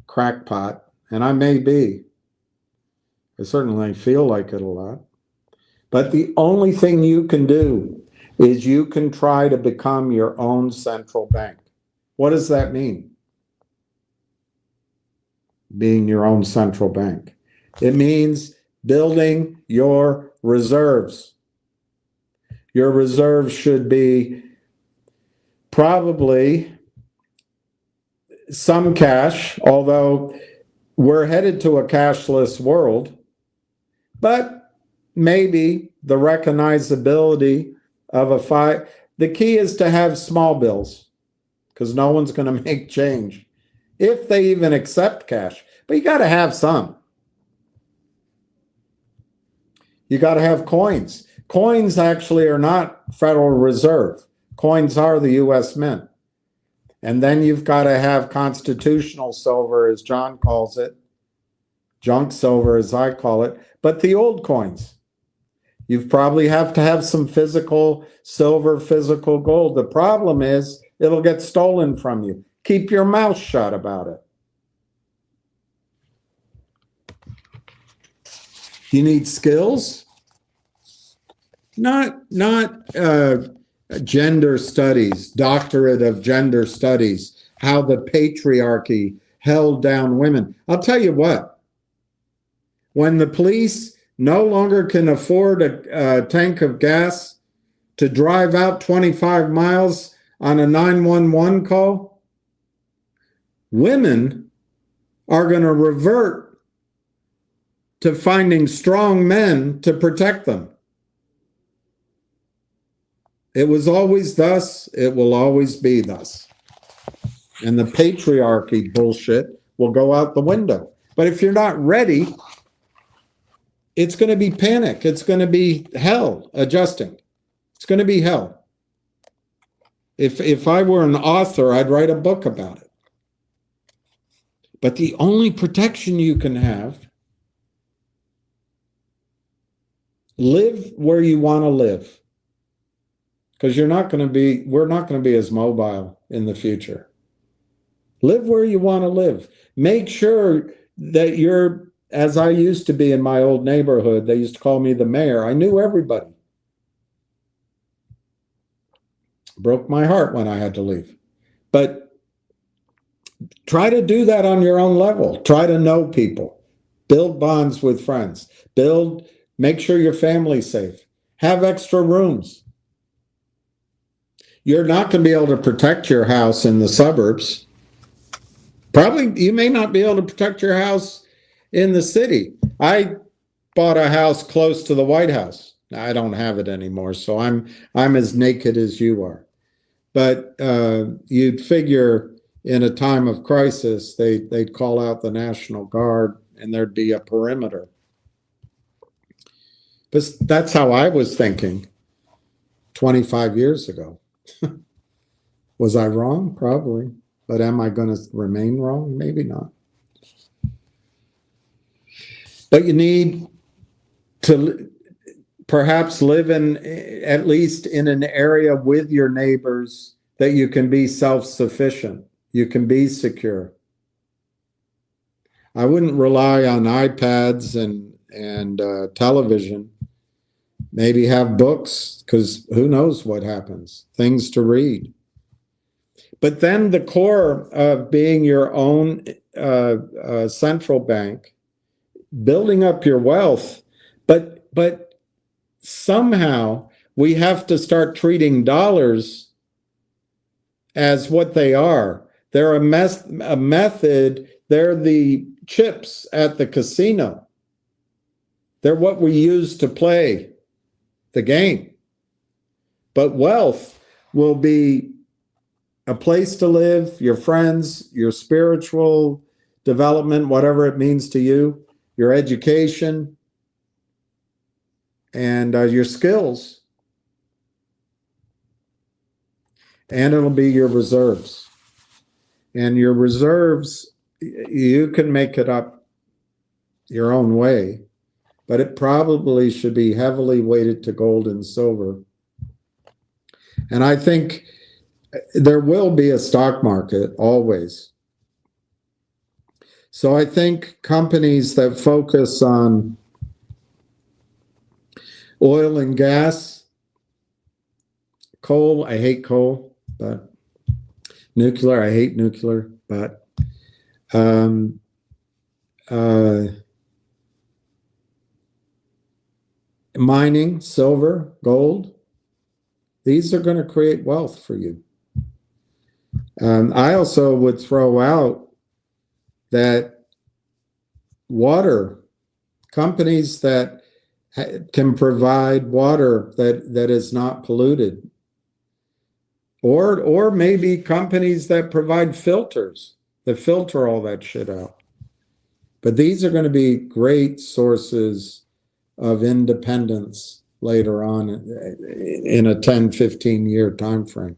crackpot, and I may be. I certainly feel like it a lot. But the only thing you can do is you can try to become your own central bank. What does that mean? Being your own central bank. It means building your reserves. Your reserves should be probably some cash, although we're headed to a cashless world, but maybe the recognizability of the key is to have small bills, because no one's going to make change if they even accept cash. But you got to have some. You got to have coins. Coins actually are not Federal Reserve. Coins are the U.S. Mint. And then you've got to have constitutional silver, as John calls it, junk silver, as I call it, but the old coins. You probably have to have some physical silver, physical gold. The problem is it'll get stolen from you. Keep your mouth shut about it. You need skills, not gender studies, doctorate of gender studies, how the patriarchy held down women. I'll tell you what, when the police no longer can afford a tank of gas to drive out 25 miles on a 911 call, women are going to revert to finding strong men to protect them. It was always thus, it will always be thus. And the patriarchy bullshit will go out the window. But if you're not ready, it's going to be panic. It's going to be hell adjusting. It's going to be hell. If I were an author, I'd write a book about it. But the only protection you can have, live where you want to live. Because we're not going to be as mobile in the future. Live where you want to live. Make sure that you're, as I used to be in my old neighborhood, they used to call me the mayor. I knew everybody. Broke my heart when I had to leave. But try to do that on your own level. Try to know people. Build bonds with friends. Make sure your family's safe. Have extra rooms. You're not going to be able to protect your house in the suburbs. Probably you may not be able to protect your house in the city. I bought a house close to the White House. I don't have it anymore, so I'm as naked as you are. But you'd figure in a time of crisis, they'd call out the National Guard and there'd be a perimeter. But that's how I was thinking 25 years ago. Was I wrong? Probably. But am I going to remain wrong? Maybe not. But you need to perhaps live at least in an area with your neighbors that you can be self-sufficient. You can be secure. I wouldn't rely on iPads and television. Maybe have books, because who knows what happens. Things to read. But then the core of being your own central bank, building up your wealth, but somehow we have to start treating dollars as what they are. They're a method. They're the chips at the casino. They're what we use to play the game. But wealth will be a place to live, your friends, your spiritual development, whatever it means to you, your education, and your skills. And it'll be your reserves. And your reserves, you can make it up. your own way, but it probably should be heavily weighted to gold and silver. And I think there will be a stock market always. So I think companies that focus on oil and gas, coal, I hate coal, but nuclear, I hate nuclear, but mining, silver, gold, these are going to create wealth for you. I also would throw out that water, companies that can provide water that is not polluted, or maybe companies that provide filters that filter all that shit out. But these are going to be great sources of independence later on in a 10, 15-year time frame.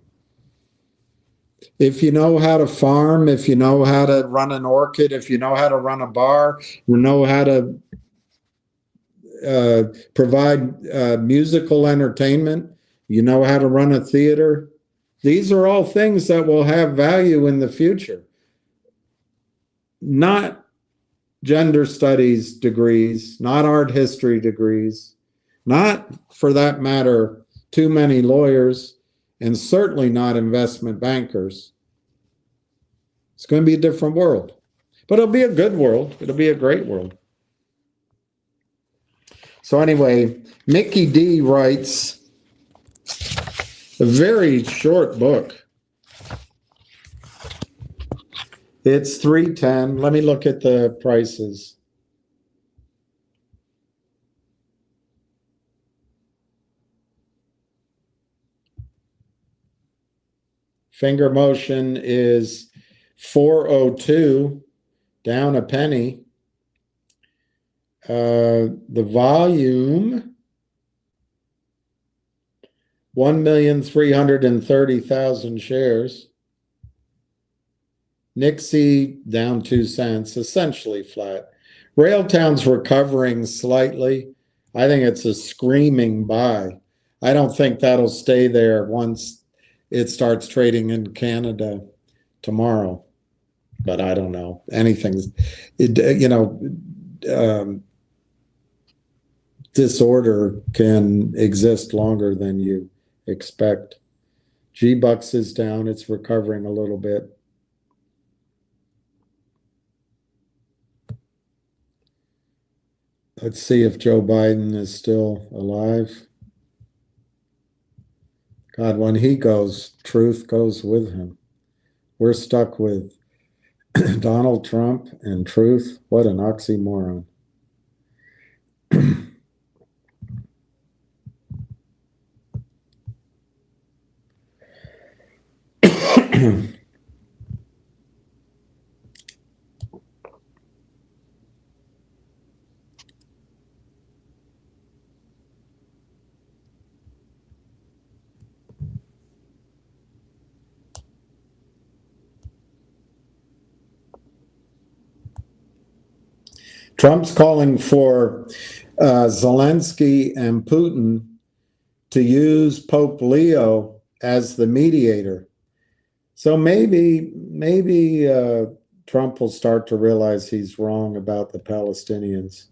If you know how to farm, if you know how to run an orchid, if you know how to run a bar, you know how to provide musical entertainment, you know how to run a theater, these are all things that will have value in the future. Not gender studies degrees, not art history degrees, not, for that matter, too many lawyers, and certainly not investment bankers. It's going to be a different world. But it'll be a good world. It'll be a great world. So anyway, Mickey D writes a very short book. It's $310. Let me look at the prices. Finger motion is $402, down a penny. The volume, 1,330,000 shares. Nixie down 2 cents, essentially flat. Railtown's recovering slightly. I think it's a screaming buy. I don't think that'll stay there once it starts trading in Canada tomorrow. But I don't know. Anything's, disorder can exist longer than you expect. G-Bucks is down. It's recovering a little bit. Let's see if Joe Biden is still alive. God, when he goes, truth goes with him. We're stuck with Donald Trump and truth. What an oxymoron. Trump's calling for Zelensky and Putin to use Pope Leo as the mediator. So maybe Trump will start to realize he's wrong about the Palestinians.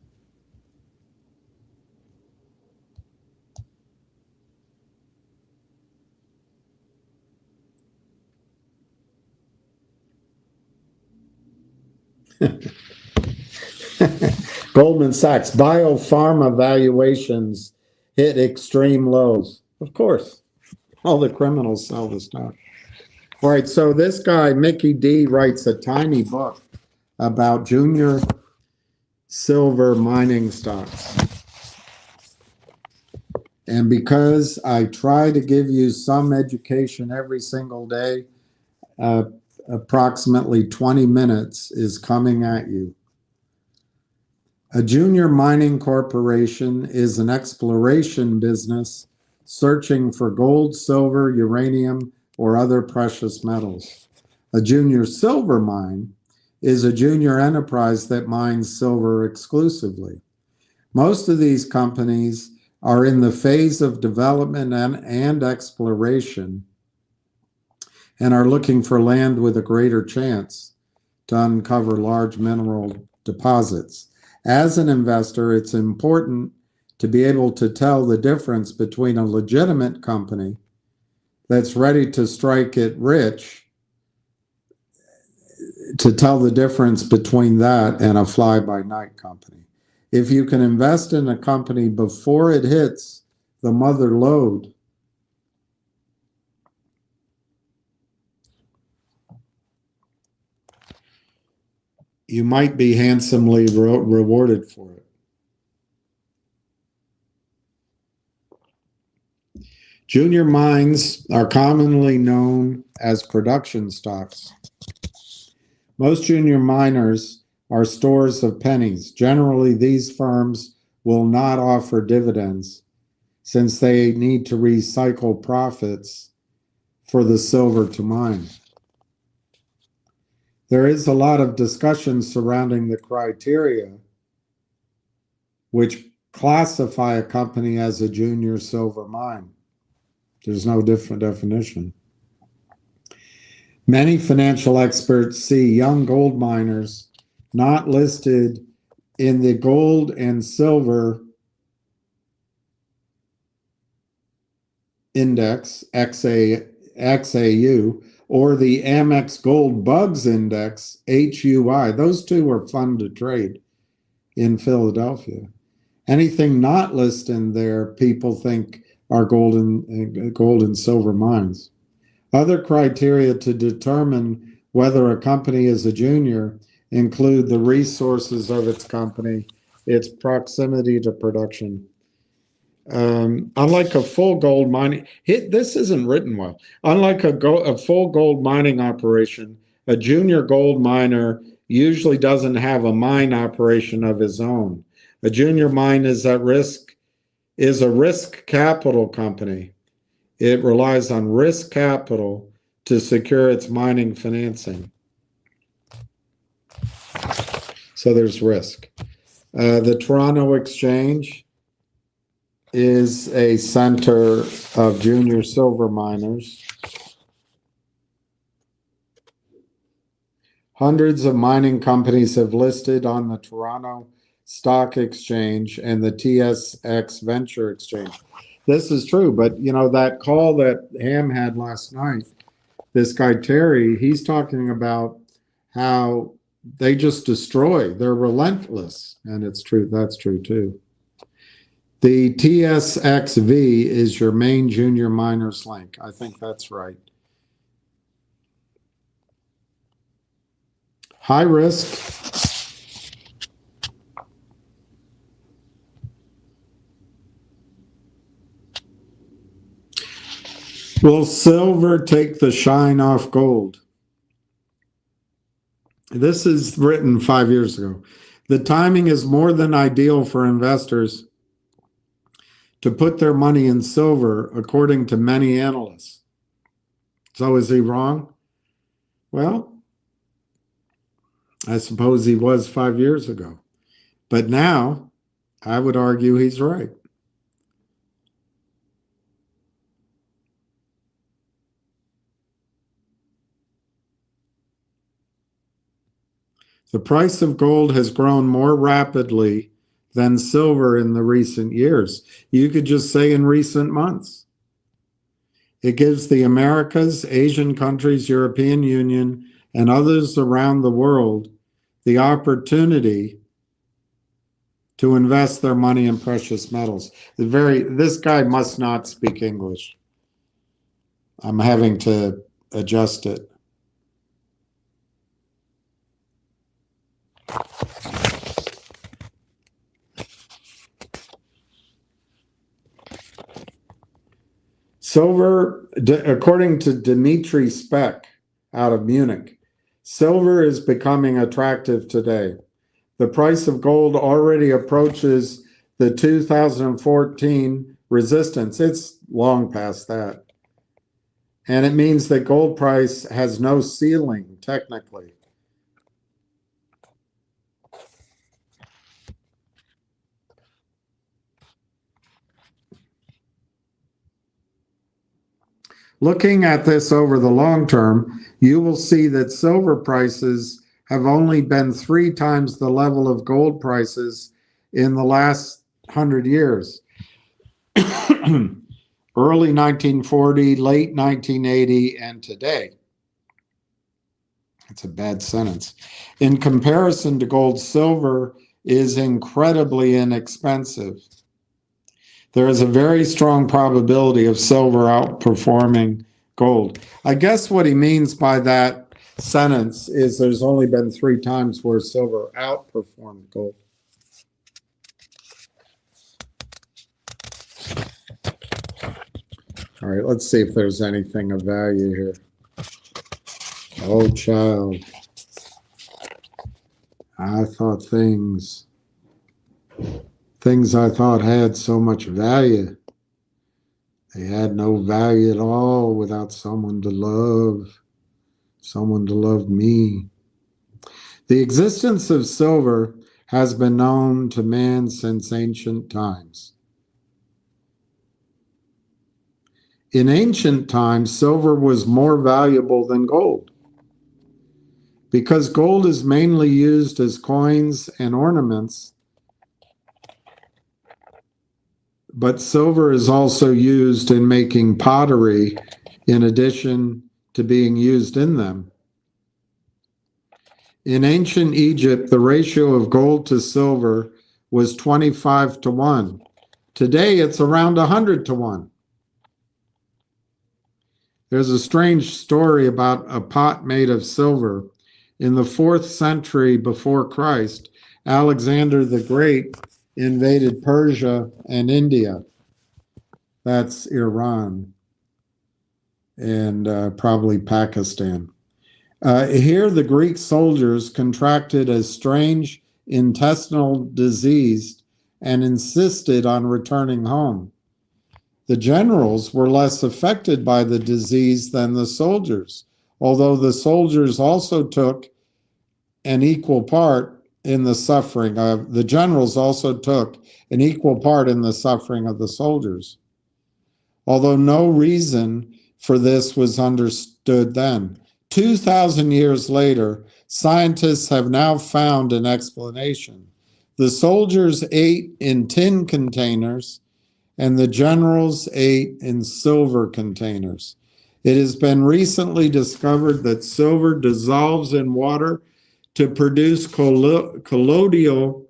Goldman Sachs, biopharma valuations hit extreme lows. Of course, all the criminals sell the stock. All right, so this guy, Mickey D, writes a tiny book about junior silver mining stocks. And because I try to give you some education every single day, approximately 20 minutes is coming at you. A junior mining corporation is an exploration business searching for gold, silver, uranium, or other precious metals. A junior silver mine is a junior enterprise that mines silver exclusively. Most of these companies are in the phase of development and exploration and are looking for land with a greater chance to uncover large mineral deposits. As an investor, it's important to be able to tell the difference between a legitimate company that's ready to strike it rich, to tell the difference between that and a fly-by-night company. If you can invest in a company before it hits the mother lode, you might be handsomely rewarded for it. Junior mines are commonly known as production stocks. Most junior miners are stores of pennies. Generally, these firms will not offer dividends since they need to recycle profits for the silver to mine. There is a lot of discussion surrounding the criteria which classify a company as a junior silver mine. There's no different definition. Many financial experts see young gold miners not listed in the gold and silver index, XAU, or the Amex Gold Bugs Index, HUI. Those two are fun to trade in Philadelphia. Anything not listed in there, people think are gold and silver mines. Other criteria to determine whether a company is a junior include the resources of its company, its proximity to production. Unlike a full gold mining, this isn't written well. Unlike a full gold mining operation, a junior gold miner usually doesn't have a mine operation of his own. A junior mine is a risk capital company. It relies on risk capital to secure its mining financing. So there's risk. The Toronto Exchange is a center of junior silver miners. Hundreds of mining companies have listed on the Toronto Stock Exchange and the TSX Venture Exchange. This is true, but you know, that call that Ham had last night, this guy Terry, he's talking about how they just destroy, they're relentless, and it's true, that's true too. The TSXV is your main junior miners link. I think that's right. High risk. Will silver take the shine off gold? This is written 5 years ago. The timing is more than ideal for investors to put their money in silver, according to many analysts. So is he wrong? Well, I suppose he was 5 years ago. But now, I would argue he's right. The price of gold has grown more rapidly than silver in the recent years. You could just say in recent months. It gives the Americas, Asian countries, European Union, and others around the world the opportunity to invest their money in precious metals. This guy must not speak English. I'm having to adjust it. Silver, according to Dimitri Speck out of Munich, silver is becoming attractive today. The price of gold already approaches the 2014 resistance. It's long past that. And it means that gold price has no ceiling, technically. Looking at this over the long term, you will see that silver prices have only been 3 times the level of gold prices in the last 100 years. Early 1940, late 1980, and today. It's a bad sentence. In comparison to gold, silver is incredibly inexpensive. There is a very strong probability of silver outperforming gold. I guess what he means by that sentence is there's only been 3 times where silver outperformed gold. All right, let's see if there's anything of value here. Oh, child. I thought things I thought had so much value. They had no value at all without someone to love me. The existence of silver has been known to man since ancient times. In ancient times, silver was more valuable than gold. Because gold is mainly used as coins and ornaments, but silver is also used in making pottery in addition to being used in them. In ancient Egypt, the ratio of gold to silver was 25 to 1. Today, it's around 100 to 1. There's a strange story about a pot made of silver. In the 4th century before Christ, Alexander the Great invaded Persia and India. That's Iran and probably Pakistan. Here, the Greek soldiers contracted a strange intestinal disease and insisted on returning home. The generals were less affected by the disease than the soldiers, although the soldiers also took an equal part in the suffering of the generals also took an equal part in the suffering of the soldiers. Although no reason for this was understood then. 2,000 years later, scientists have now found an explanation. The soldiers ate in tin containers and the generals ate in silver containers. It has been recently discovered that silver dissolves in water to produce colloidal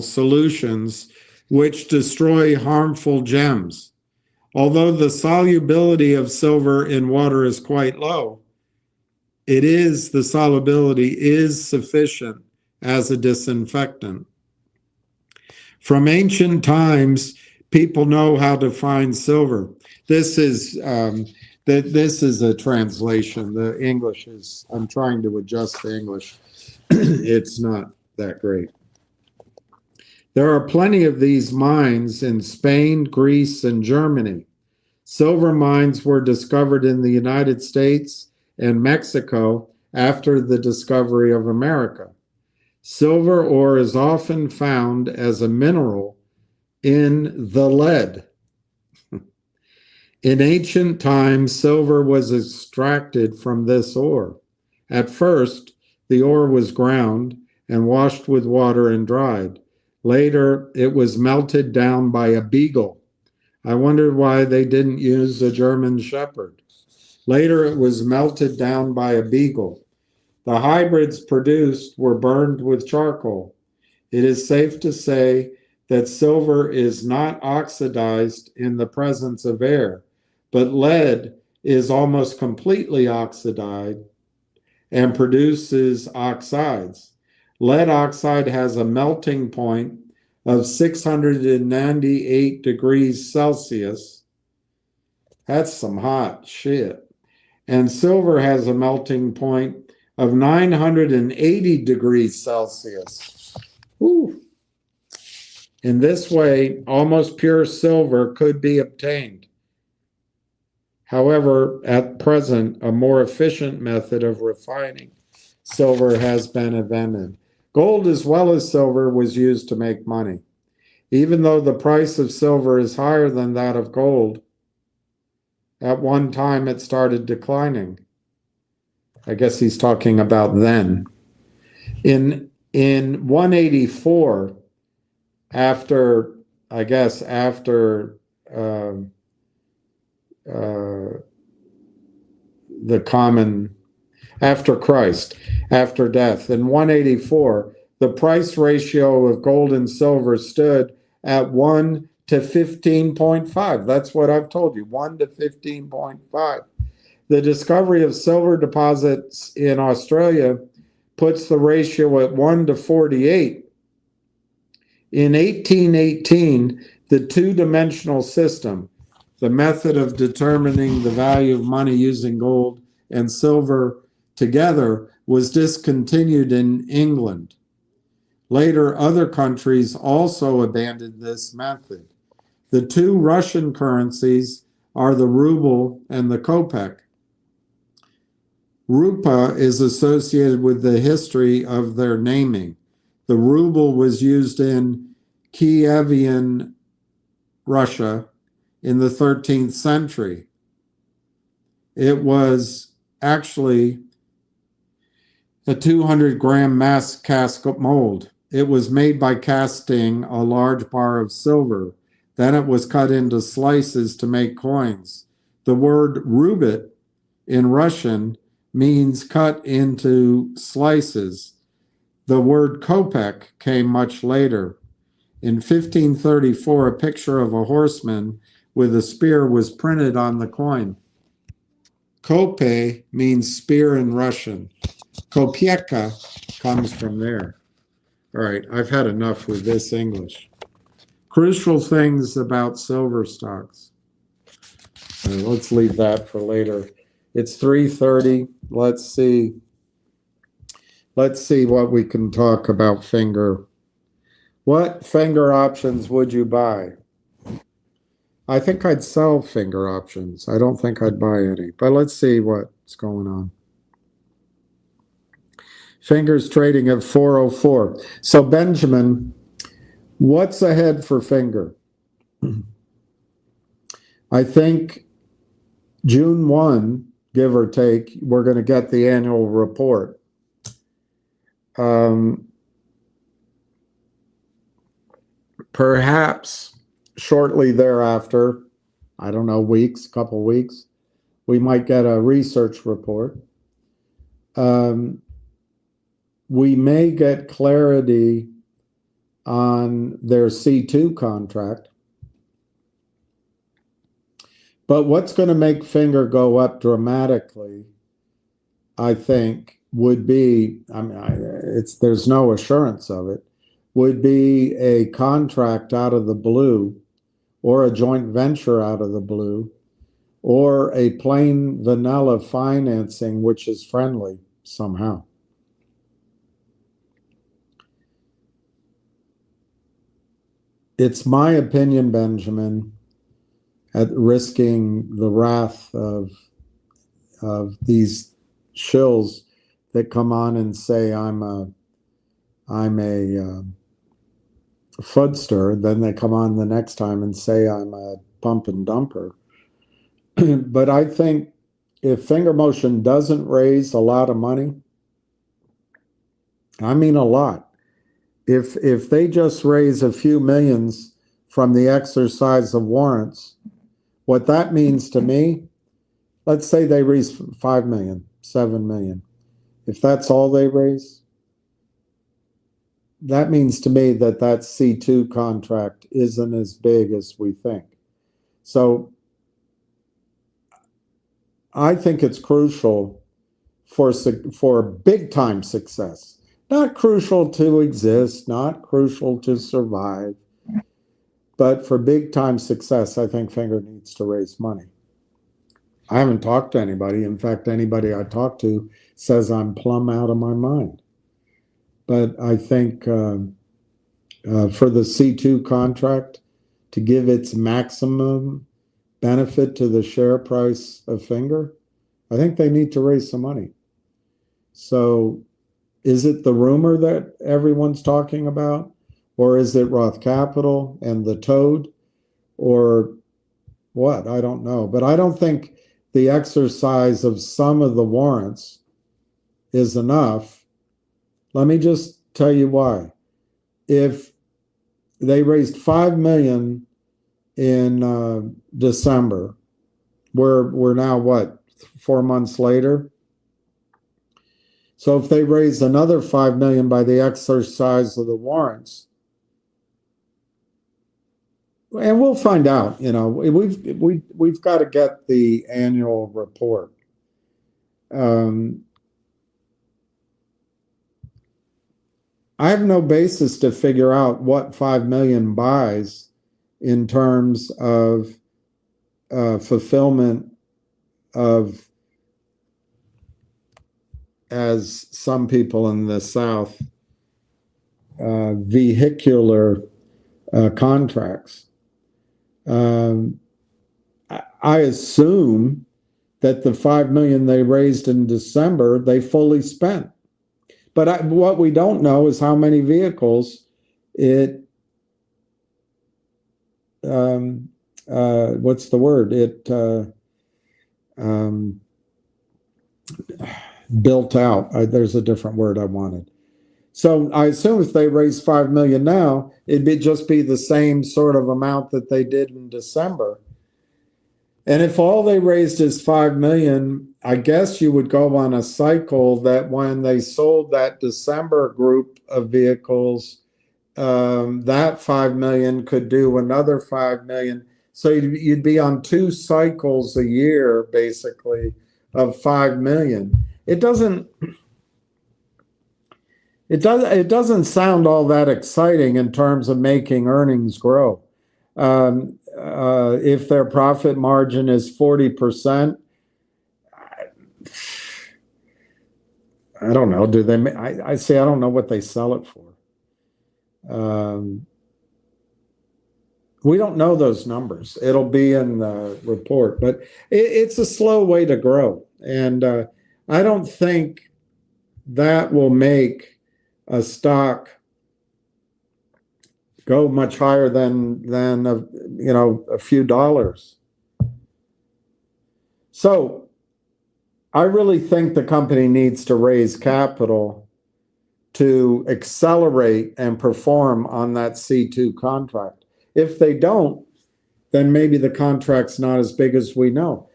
solutions which destroy harmful gems. Although the solubility of silver in water is quite low, the solubility is sufficient as a disinfectant. From ancient times, people know how to find silver. This is a translation. The English is, I'm trying to adjust the English. It's not that great. There are plenty of these mines in Spain, Greece, and Germany. Silver mines were discovered in the United States and Mexico after the discovery of America. Silver ore is often found as a mineral in the lead. In ancient times, silver was extracted from this ore. At first, the ore was ground and washed with water and dried. Later, it was melted down by a beagle. I wondered why they didn't use a German shepherd. Later, it was melted down by a beagle. The hybrids produced were burned with charcoal. It is safe to say that silver is not oxidized in the presence of air, but lead is almost completely oxidized and produces oxides. Lead oxide has a melting point of 698 degrees Celsius. That's some hot shit. And silver has a melting point of 980 degrees Celsius. Ooh. In this way, almost pure silver could be obtained. However, at present, a more efficient method of refining silver has been invented. Gold as well as silver was used to make money. Even though the price of silver is higher than that of gold, at one time it started declining. I guess he's talking about then. In 184, after Christ, after death, in 184, the price ratio of gold and silver stood at 1 to 15.5. That's what I've told you, 1 to 15.5. The discovery of silver deposits in Australia puts the ratio at 1 to 48. In 1818, the two-dimensional system, the method of determining the value of money using gold and silver together, was discontinued in England. Later, other countries also abandoned this method. The two Russian currencies are the ruble and the kopek. Rupa is associated with the history of their naming. The ruble was used in Kievan, Russia, in the 13th century. It was actually a 200-gram mass cast mold. It was made by casting a large bar of silver. Then it was cut into slices to make coins. The word rubit in Russian means cut into slices. The word kopek came much later. In 1534, a picture of a horseman with a spear was printed on the coin. Kope means spear in Russian. Kopieka comes from there. All right, I've had enough with this English. Crucial things about silver stocks. Let's leave that for later. It's 3:30. Let's see what we can talk about FNGR. What FNGR options would you buy? I think I'd sell FNGR options. I don't think I'd buy any, but let's see what's going on. FNGR's trading at 404. So Benjamin, what's ahead for FNGR? I think June 1, give or take, we're going to get the annual report. Perhaps shortly thereafter, I don't know, couple weeks, we might get a research report. We may get clarity on their C2 contract. But what's going to make FNGR go up dramatically, I think, would be, there's no assurance of it, would be a contract out of the blue, or a joint venture out of the blue, or a plain vanilla financing which is friendly somehow. It's my opinion, Benjamin, at risking the wrath of these shills that come on and say I'm a fudster, then they come on the next time and say I'm a pump and dumper. But I think if FNGR Motion doesn't raise a lot of money, I mean a lot, if they just raise a few millions from the exercise of warrants, what that means to me, let's say they raise 5 million, 7 million. If that's all they raise, that means to me that that C2 contract isn't as big as we think. So I think it's crucial for big time success, not crucial to exist, not crucial to survive, but for big time success, I think FNGR needs to raise money. I haven't talked to anybody. In fact, anybody I talk to says I'm plumb out of my mind. But I think for the C2 contract to give its maximum benefit to the share price of FNGR, I think they need to raise some money. So Is it the rumor that everyone's talking about? Or is it Roth Capital and the Toad? Or what? I don't know. But I don't think the exercise of some of the warrants is enough. Let me just tell you why. If they raised $5 million in December, we're now what, 4 months later? So if they raise another $5 million by the exercise of the warrants, and we'll find out, we've got to get the annual report. I have no basis to figure out what 5 million buys in terms of fulfillment of, as some people in the South, vehicular contracts. I assume that the 5 million they raised in December, they fully spent. But what we don't know is how many vehicles it, what's the word? It built out. There's a different word I wanted. So I assume if they raise 5 million now, it'd just be the same sort of amount that they did in December. And if all they raised is 5 million, I guess you would go on a cycle that when they sold that December group of vehicles, that 5 million could do another 5 million. So you'd be on 2 cycles a year, basically, of 5 million. It doesn't sound all that exciting in terms of making earnings grow. If their profit margin is 40%, I don't know. Do they? I say I don't know what they sell it for. We don't know those numbers. It'll be in the report, but it's a slow way to grow, and I don't think that will make a stock go much higher than a few dollars. So I really think the company needs to raise capital to accelerate and perform on that C2 contract. If they don't, then maybe the contract's not as big as we know.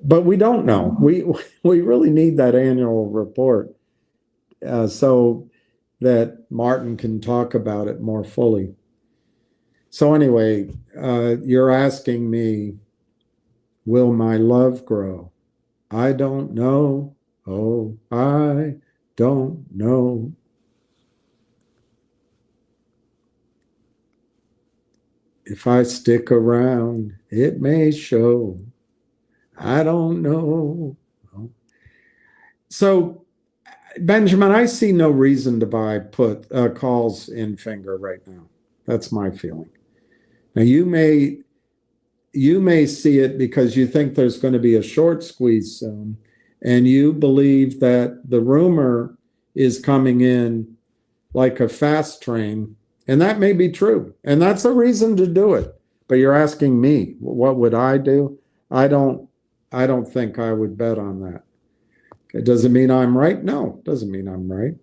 But we don't know. We really need that annual report so that Martin can talk about it more fully. So anyway, you're asking me, will my love grow? I don't know. Oh, I don't know. If I stick around, it may show. I don't know. So, Benjamin, I see no reason to buy put calls in Finger right now. That's my feeling. Now you may see it because you think there's going to be a short squeeze soon, and you believe that the rumor is coming in like a fast train, and that may be true, and that's a reason to do it. But you're asking me, what would I do? I don't think I would bet on that. It doesn't mean I'm right. No, it doesn't mean I'm right.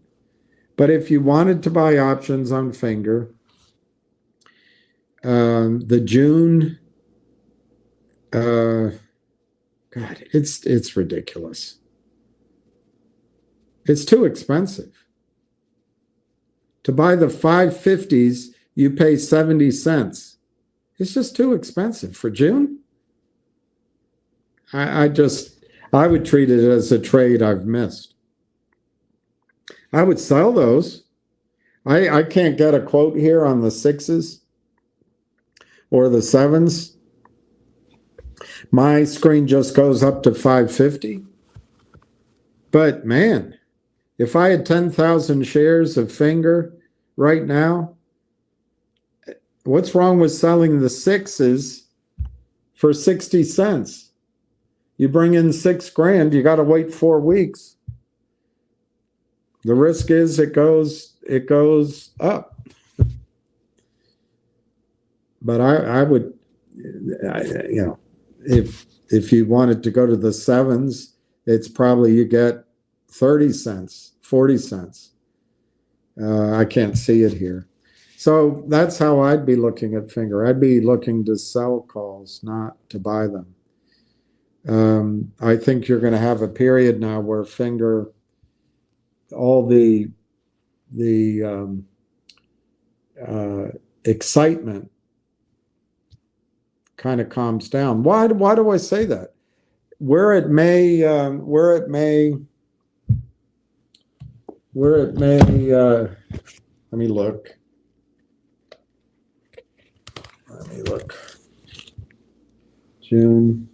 But if you wanted to buy options on Finger, the June, God, it's ridiculous. It's too expensive. To buy the 550s, you pay 70 cents. It's just too expensive for June. I would treat it as a trade I've missed. I would sell those. I can't get a quote here on the 6s or the 7s. My screen just goes up to 550. But man, if I had 10,000 shares of Finger right now, what's wrong with selling the 6s for 60 cents? You bring in $6 grand, you got to wait 4 weeks. The risk is it goes up. But I would, if you wanted to go to the sevens, it's probably you get 30 cents, 40 cents. I can't see it here. So that's how I'd be looking at Finger. I'd be looking to sell calls, not to buy them. I think you're going to have a period now where Finger, all the excitement kind of calms down. Why do I say that? Let me look. June.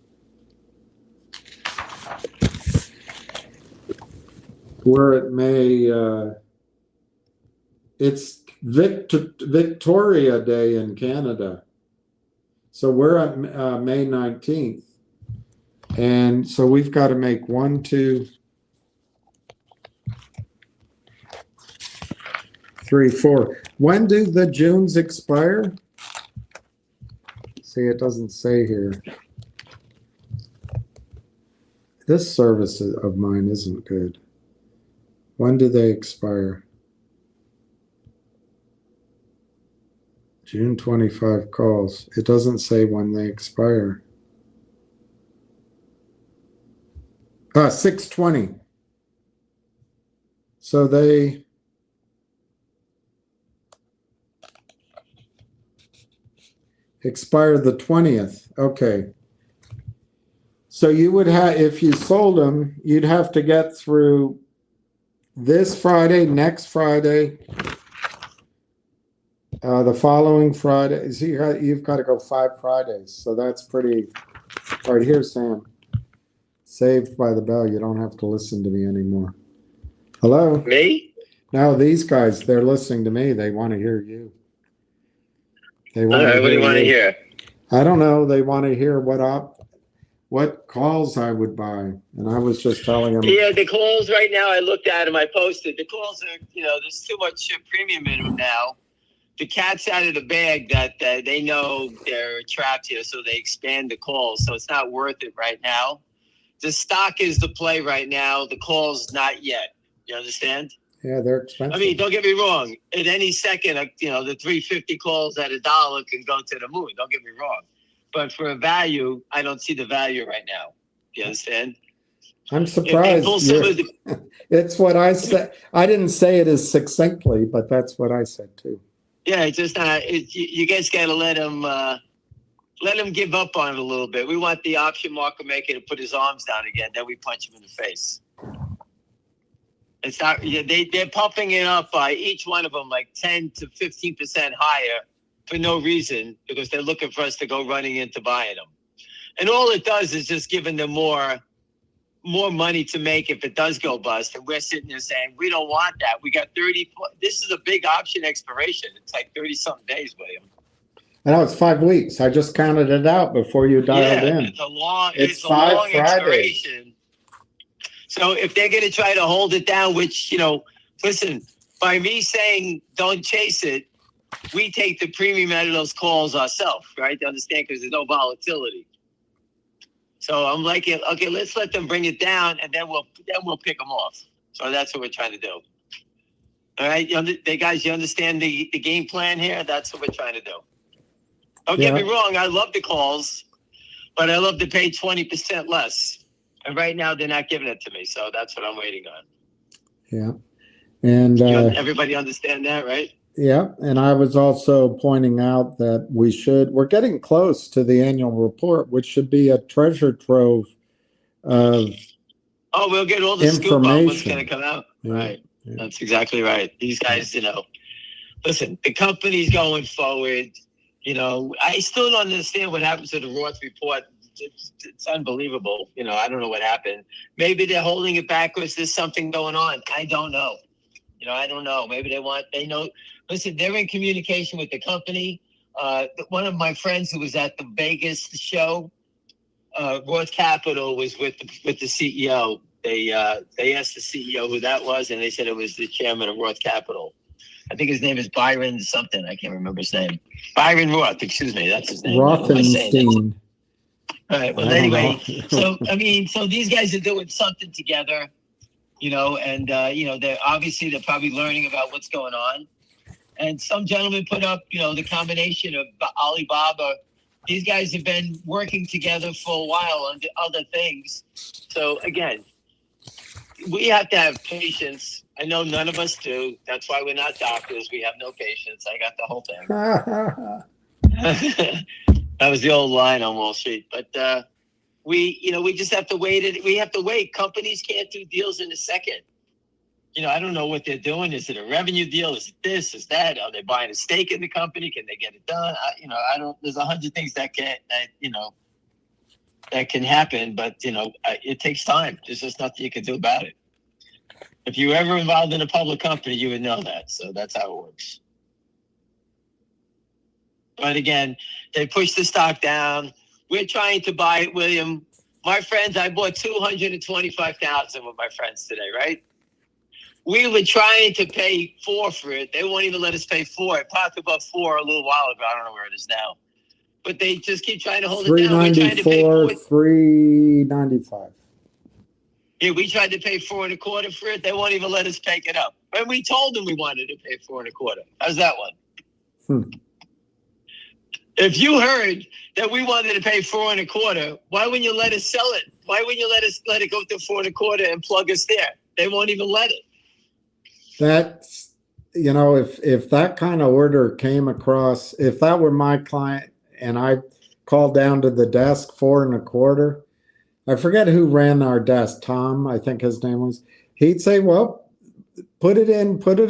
Where it may, it's Victoria Day in Canada. So we're at May 19th. And so we've got to make 1, 2, 3, 4. When do the Junes expire? See, it doesn't say here. This service of mine isn't good. When do they expire? June 25 calls. It doesn't say when they expire. 6/20. So they expire the 20th. Okay. So you would have, if you sold them, you'd have to get through this Friday, next Friday, the following Friday. So you've got to go 5 Fridays. So that's pretty. All right, here's Sam. Saved by the bell. You don't have to listen to me anymore. Hello? Me? No, these guys, they're listening to me. They want to hear you. All right, what do you want to hear? I don't know. They want to hear what calls I would buy. And I was just telling them. Yeah, the calls right now, I looked at them, I posted. The calls are, there's too much premium in them now. The cat's out of the bag that they know they're trapped here, so they expand the calls. So it's not worth it right now. The stock is the play right now. The calls, not yet. You understand? Yeah, they're expensive. I mean, don't get me wrong. At any second, the 350 calls at $1 can go to the moon. Don't get me wrong. But for a value, I don't see the value right now. You understand? I'm surprised. It's what I said. I didn't say it as succinctly, but that's what I said too. Yeah, it's just not. You guys got to let him give up on it a little bit. We want the option market maker to put his arms down again. Then we punch him in the face. It's not. They're pumping it up by each one of them like 10 to 15% higher for no reason, because they're looking for us to go running into buying them. And all it does is just giving them more money to make if it does go bust. And we're sitting there saying, we don't want that. We got 30. This is a big option expiration. It's like 30-something days, William. I know, it's 5 weeks. I just counted it out before you dialed in. It's a long expiration. So if they're going to try to hold it down, which, listen, by me saying don't chase it, we take the premium out of those calls ourselves, right? To understand, because there's no volatility. So I'm like, okay, let's let them bring it down, and then we'll pick them off. So that's what we're trying to do. All right, guys, you understand the game plan here? That's what we're trying to do. Don't get me wrong. I love the calls, but I love to pay 20% less. And right now, they're not giving it to me. So that's what I'm waiting on. Yeah. And everybody understand that, right? Yeah. And I was also pointing out that we're getting close to the annual report, which should be a treasure trove of we'll get all the scoop on what's going to come out. Yeah. Right. Yeah. That's exactly right. These guys, listen, the company's going forward. I still don't understand what happens to the Roth report. It's unbelievable. I don't know what happened. Maybe they're holding it back because there's something going on. I don't know. I don't know. Maybe they know. Listen, they're in communication with the company. One of my friends who was at the Vegas show, Roth Capital, was with the CEO. they asked the CEO who that was, and they said it was the chairman of Roth Capital. I think his name is Byron something. I can't remember his name. Byron Roth, excuse me. That's his name. Rothenstein. All right. Well, anyway, so these guys are doing something together, and they're probably learning about what's going on. And some gentleman put up, the combination of Alibaba. These guys have been working together for a while on other things. So again, we have to have patience. I know none of us do. That's why we're not doctors. We have no patience. I got the whole thing. That was the old line on Wall Street. But we just have to wait. We have to wait. Companies can't do deals in a second. I don't know what they're doing. Is it a revenue deal? Is it this? Is that? Are they buying a stake in the company? Can they get it done? I don't. There's 100 things that can happen, but it takes time. There's just nothing you can do about it. If you were ever involved in a public company, you would know that. So that's how it works. But again, they push the stock down. We're trying to buy it, William. My friends, I bought 225,000 with my friends today, right? We were trying to pay $4 for it. They won't even let us pay $4. It popped above $4 a little while ago. I don't know where it is now. But they just keep trying to hold it down. We're trying to pay $3.95. Yeah, we tried to pay $4.25 for it. They won't even let us take it up. And we told them we wanted to pay $4.25. How's that one? If you heard that we wanted to pay $4.25, why wouldn't you let us sell it? Why wouldn't you let it go to $4.25 and plug us there? They won't even let it. That's, if that kind of order came across, if that were my client and I called down to the desk $4.25, I forget who ran our desk, Tom, I think his name was, he'd say, well, put it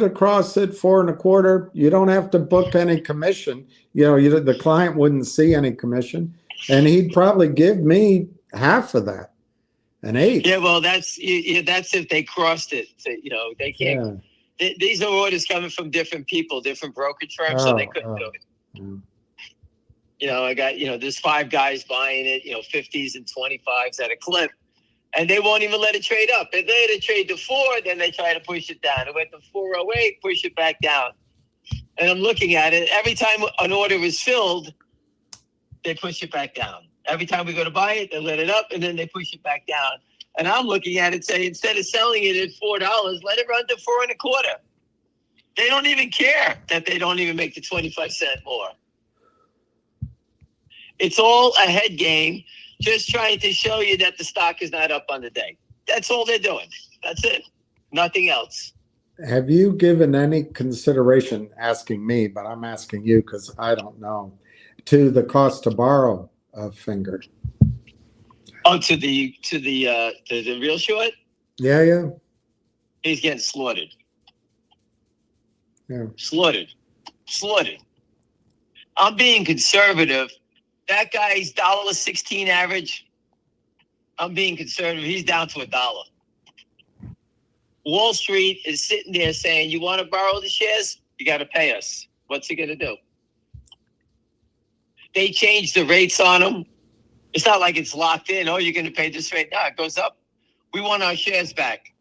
across at $4.25. You don't have to book any commission. The client wouldn't see any commission, and he'd probably give me half of that, an eighth. Yeah, well, that's if they crossed it. So, they can't. Yeah. These are orders coming from different people, different brokerage firms, so they couldn't do it. Yeah. I got, there's 5 guys buying it, 50s and 25s at a clip, and they won't even let it trade up. If they let it trade to 4, then they try to push it down. It went to 408, push it back down. And I'm looking at it. Every time an order is filled, they push it back down. Every time we go to buy it, they let it up, and then they push it back down. And I'm looking at it, say, instead of selling it at $4, let it run to $4.25. They don't even care that they don't even make the 25-cent more. It's all a head game, just trying to show you that the stock is not up on the day. That's all they're doing. That's it. Nothing else. Have you given any consideration, asking me, but I'm asking you because I don't know, to the cost to borrow of Finger? Oh, to the real short? Yeah. He's getting slaughtered. Yeah. Slaughtered. I'm being conservative. That guy's $1.16 average. I'm being conservative. He's down to $1. Wall Street is sitting there saying, you want to borrow the shares? You got to pay us. What's he going to do? They changed the rates on them. It's not like it's locked in. Oh, you're going to pay this rate. No, it goes up. We want our shares back.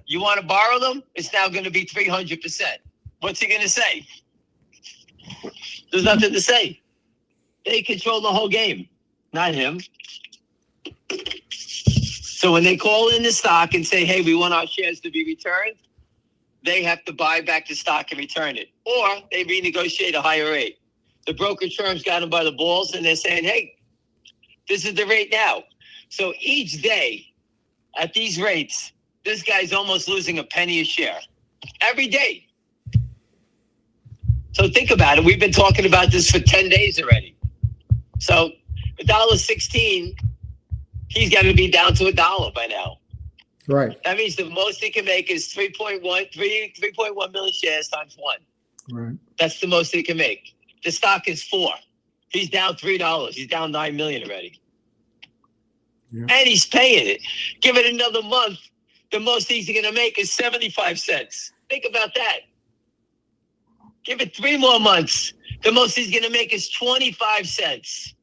You want to borrow them? It's now going to be 300%. What's he going to say? There's nothing to say. They control the whole game, not him. So when they call in the stock and say, hey, we want our shares to be returned, they have to buy back the stock and return it. Or they renegotiate a higher rate. The brokerage firms got them by the balls, and they're saying, hey, this is the rate now. So each day at these rates, this guy's almost losing a penny a share. Every day. So think about it. We've been talking about this for 10 days already. So $1.16, he's got to be down to $1 by now. Right. That means the most he can make is 3.1 million shares times 1. Right. That's the most he can make. The stock is 4. He's down $3. He's down 9 million already. Yeah. And he's paying it. Give it another month. The most he's going to make is 75 cents. Think about that. Give it 3 more months. The most he's going to make is 25 cents.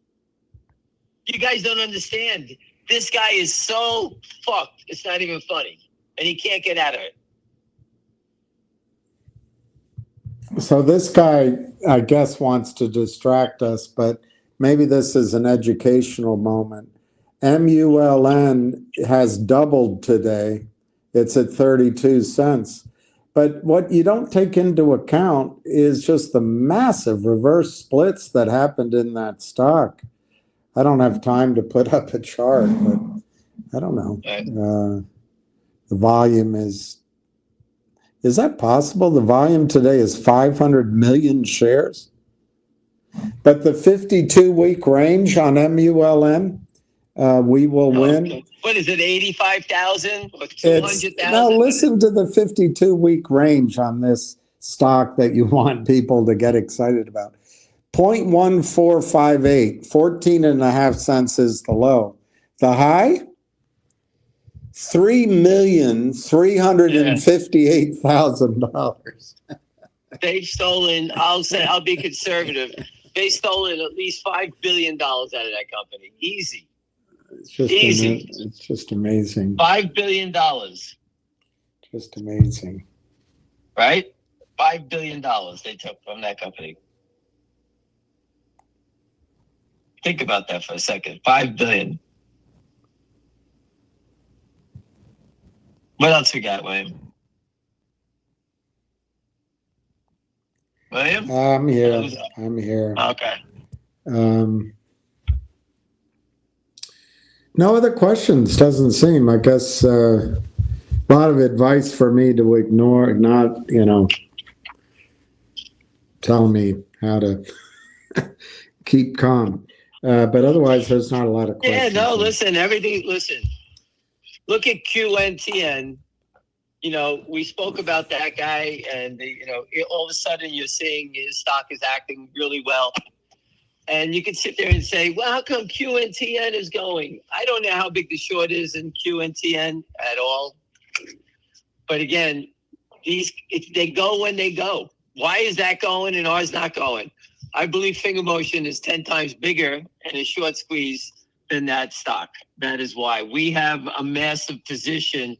You guys don't understand. This guy is so fucked. It's not even funny. And he can't get out of it. So this guy, I guess, wants to distract us, but maybe this is an educational moment. MULN has doubled today. It's at 32 cents. But what you don't take into account is just the massive reverse splits that happened in that stock. I don't have time to put up a chart, but I don't know. The volume is that possible? The volume today is 500 million shares. But the 52-week range on MULN, we will win. What is it, 85,000 or 200,000? Now listen to the 52-week range on this stock that you want people to get excited about. 0.1458, 14.5 cents is the low. The high, $3,358,000. They've stolen, I'll be conservative. They've stolen at least $5 billion out of that company. Easy. It's just easy. It's just amazing. $5 billion. Just amazing. Right? $5 billion they took from that company. Think about that for a second. $5 billion. What else we got, William? William? I'm here. Okay. No other questions, doesn't seem. I guess a lot of advice for me to ignore, not, tell me how to keep calm. But otherwise, there's not a lot of questions. Yeah, no, listen, look at QNTN. We spoke about that guy, and all of a sudden you're seeing his stock is acting really well. And you can sit there and say, well, how come QNTN is going? I don't know how big the short is in QNTN at all. But again, they go when they go. Why is that going and ours not going? I believe finger motion is 10 times bigger and a short squeeze than that stock. That is why we have a massive position,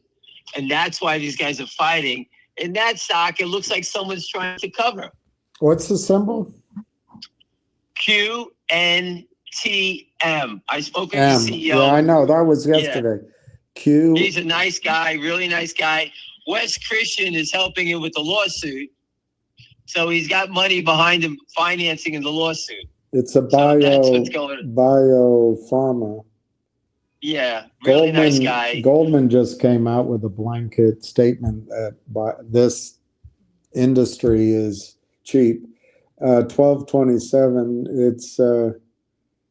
and that's why these guys are fighting. In that stock, it looks like someone's trying to cover. What's the symbol? QNTM. I spoke with the CEO. Yeah, I know. That was yesterday. Yeah. He's a nice guy, really nice guy. Wes Christian is helping him with the lawsuit. So he's got money behind him financing in the lawsuit. It's a biopharma. Yeah, really nice guy. Goldman just came out with a blanket statement that this industry is cheap. 1227. It's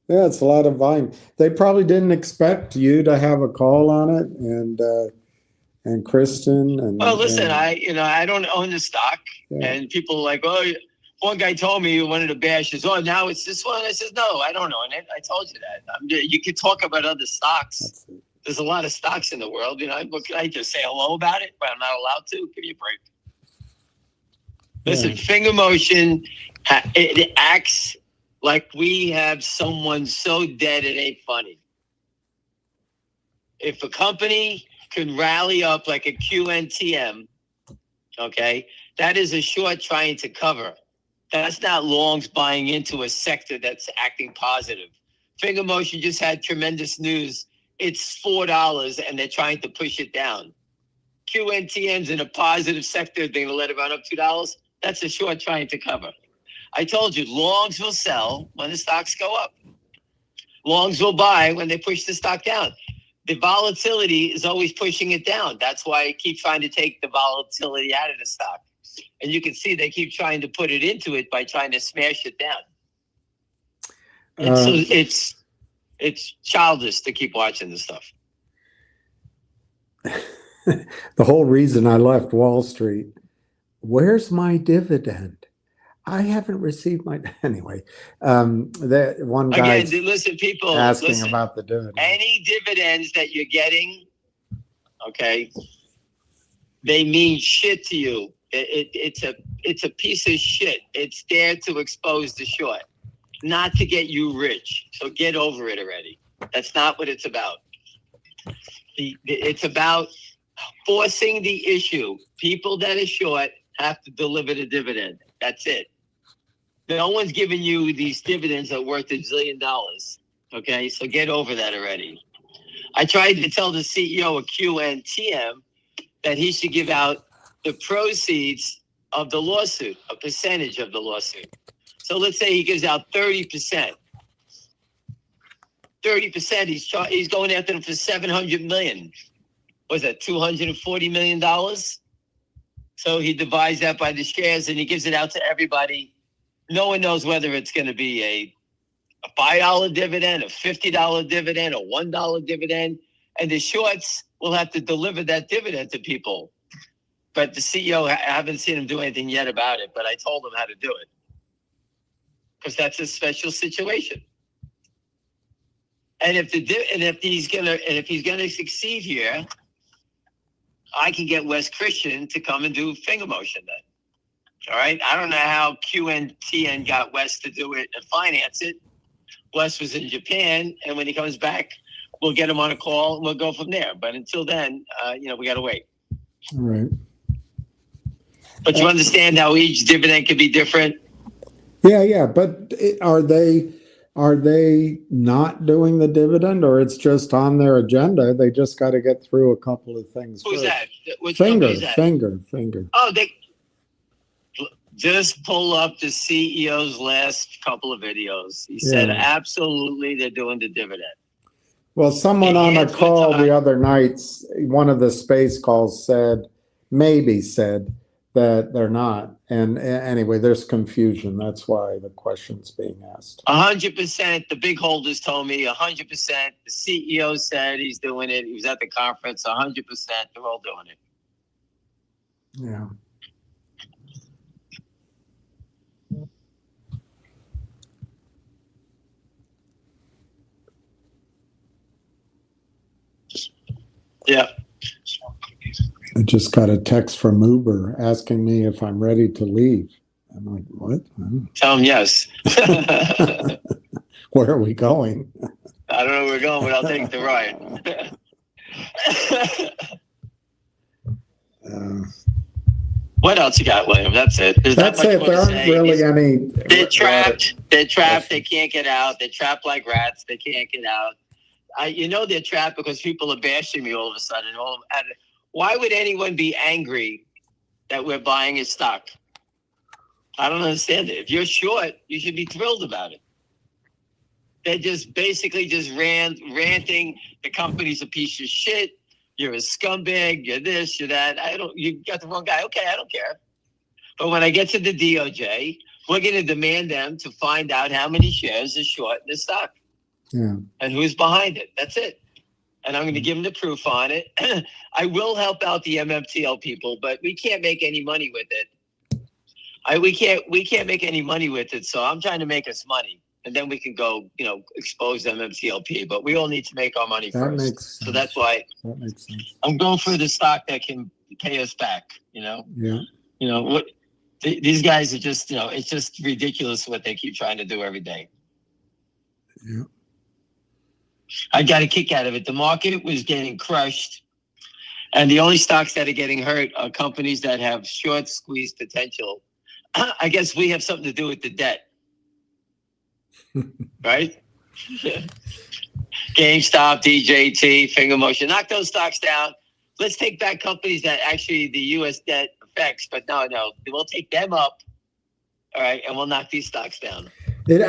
it's a lot of volume. They probably didn't expect you to have a call on it, and Kristen. Well, listen, I don't own the stock, and people are like, oh, one guy told me he wanted to bash his. Oh, now it's this one. I says, no, I don't own it. I told you that. You can talk about other stocks. There's a lot of stocks in the world. What can I just say hello about it? But I'm not allowed to. Give me a break. Listen, finger motion, it acts like we have someone so dead it ain't funny. If a company can rally up like a QNTM, okay, that is a short trying to cover. That's not longs buying into a sector that's acting positive. Finger motion just had tremendous news. It's $4 and they're trying to push it down. QNTM's in a positive sector. They're going to let it run up $2. That's a short trying to cover. I told you, longs will sell when the stocks go up. Longs will buy when they push the stock down. The volatility is always pushing it down. That's why I keep trying to take the volatility out of the stock. And you can see they keep trying to put it into it by trying to smash it down. And so it's childish to keep watching this stuff. The whole reason I left Wall Street. Where's my dividend? I haven't received my anyway. That one guy listen, people asking about the dividend. Any dividends that you're getting, okay, they mean shit to you. It's a piece of shit. It's there to expose the short, not to get you rich. So get over it already. That's not what it's about. It's about forcing the issue. People that are short have to deliver the dividend. That's it. No one's giving you these dividends that are worth $1 zillion. Okay, so get over that already. I tried to tell the CEO of QNTM that he should give out the proceeds of the lawsuit, a percentage of the lawsuit. So let's say he gives out 30%. 30%, he's going after them for $700 million. Was that $240 million? So he divides that by the shares and he gives it out to everybody. No one knows whether it's going to be a $5 dividend, a $50 dividend, a $1 dividend. And the shorts will have to deliver that dividend to people. But the CEO, I haven't seen him do anything yet about it, but I told him how to do it. Because that's a special situation. And if he's gonna succeed here, I can get Wes Christian to come and do finger motion then. All right. I don't know how QNTN got Wes to do it and finance it. Wes was in Japan, and when he comes back, we'll get him on a call and we'll go from there. But until then, we got to wait. All right. But you understand how each dividend could be different? Yeah. But are they not doing the dividend, or it's just on their agenda? They just got to get through a couple of things. Who's first. that? Which Finger. Oh, they just pull up the CEO's last couple of videos. He said absolutely they're doing the dividend. Well, someone on a call the other night, one of the space calls said that they're not. And anyway, there's confusion. That's why the question's being asked. 100%. The big holders told me 100%. The CEO said he's doing it. He was at the conference. 100%. They're all doing it. Yeah. Yeah. I just got a text from Uber asking me if I'm ready to leave. I'm like, what? Tell them yes. Where are we going? I don't know where we're going, but I'll take the ride. What else you got, William? That's it. That's it. There aren't really any. They're trapped. They're trapped. They can't get out. They're trapped like rats. They can't get out. They're trapped because people are bashing me all of a sudden. Why would anyone be angry that we're buying a stock? I don't understand it. If you're short, you should be thrilled about it. They're just basically ranting. The company's a piece of shit. You're a scumbag. You're this, you're that. You got the wrong guy. Okay, I don't care. But when I get to the DOJ, we're going to demand them to find out how many shares are short in the stock. Yeah. And who's behind it. That's it. And I'm going to give them the proof on it. I will help out the MMTL people, but we can't make any money with it. We can't make any money with it. So I'm trying to make us money, and then we can go, expose MMTLP. But we all need to make our money first. So that's why that makes sense. I'm going for the stock that can pay us back. Yeah. What these guys are just, it's just ridiculous what they keep trying to do every day. Yeah. I got a kick out of it. The market was getting crushed, and the only stocks that are getting hurt are companies that have short squeeze potential. I guess we have something to do with the debt, right? GameStop, DJT, Finger Motion, knock those stocks down. Let's take back companies that actually the U.S. debt affects, but no, we'll take them up, all right, and we'll knock these stocks down. It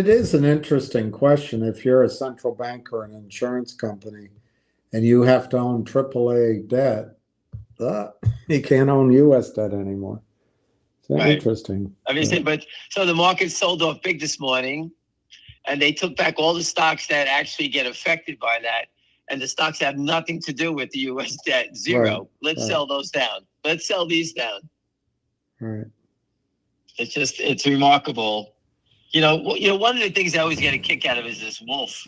is an interesting question. If you're a central bank or an insurance company and you have to own AAA debt, you can't own U.S. debt anymore. It's interesting. So the market sold off big this morning, and they took back all the stocks that actually get affected by that. And the stocks have nothing to do with the U.S. debt, zero. Right. Let's sell those down. Let's sell these down. Right. It's remarkable. One of the things I always get a kick out of is this wolf.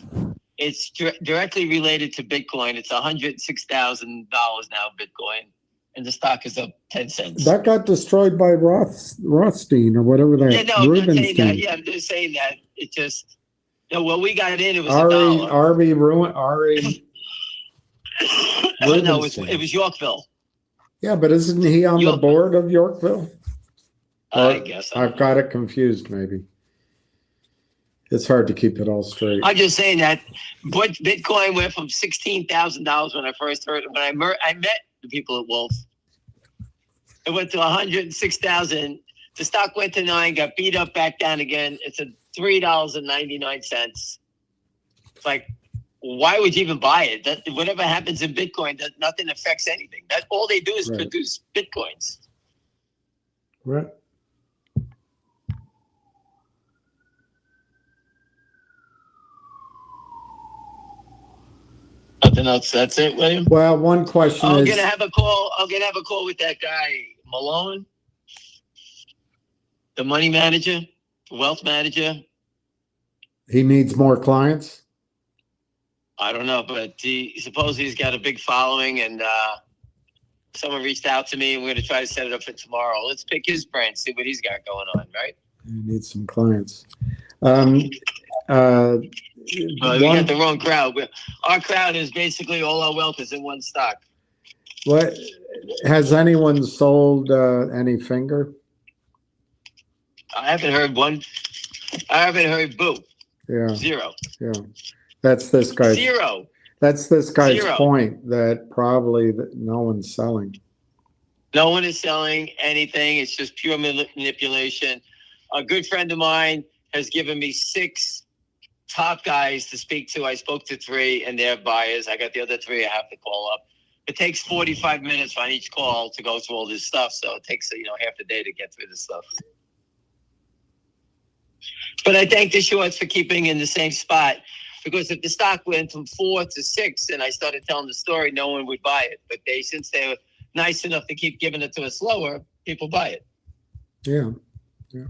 It's directly related to Bitcoin. It's $106,000 now, Bitcoin, and the stock is up 10 cents. That got destroyed by Rothstein or whatever that. Yeah, no, I'm not saying that. Yeah, I'm just saying that. It just, when we got it in, it was $1. Ari No, it was Yorkville. Yeah, but isn't he on the board of Yorkville? I guess. I've got it confused, maybe. It's hard to keep it all straight. I'm just saying that Bitcoin went from $16,000 when I first heard it. When I met the people at Wolf, it went to 106,000. The stock went to 9, got beat up back down again. It's at $3.99. It's like, why would you even buy it? That whatever happens in Bitcoin, that nothing affects anything. That all they do is produce Bitcoins. Right. Nothing else. That's it, William. Well, one question is. I'm gonna have a call with that guy Malone, the money manager, the wealth manager. He needs more clients. I don't know, but supposedly he's got a big following, and someone reached out to me, and we're going to try to set it up for tomorrow. Let's pick his brain, see what he's got going on, right? He needs some clients. We got the wrong crowd. Our crowd is basically all our wealth is in one stock. What has anyone sold any finger? I haven't heard one. I haven't heard boo. Yeah. Zero. Yeah. That's this guy's zero. That's this guy's Zero. point that probably no one's selling. No one is selling anything. It's just pure manipulation. A good friend of mine has given me 6 top guys to speak to. I spoke to 3 and they're buyers. I got the other 3 I have to call up. It takes 45 minutes on each call to go through all this stuff. So it takes, half a day to get through this stuff. But I thank the shorts for keeping in the same spot, because if the stock went from 4 to 6 and I started telling the story, no one would buy it. But since they were nice enough to keep giving it to us slower, people buy it. Yeah. Yeah.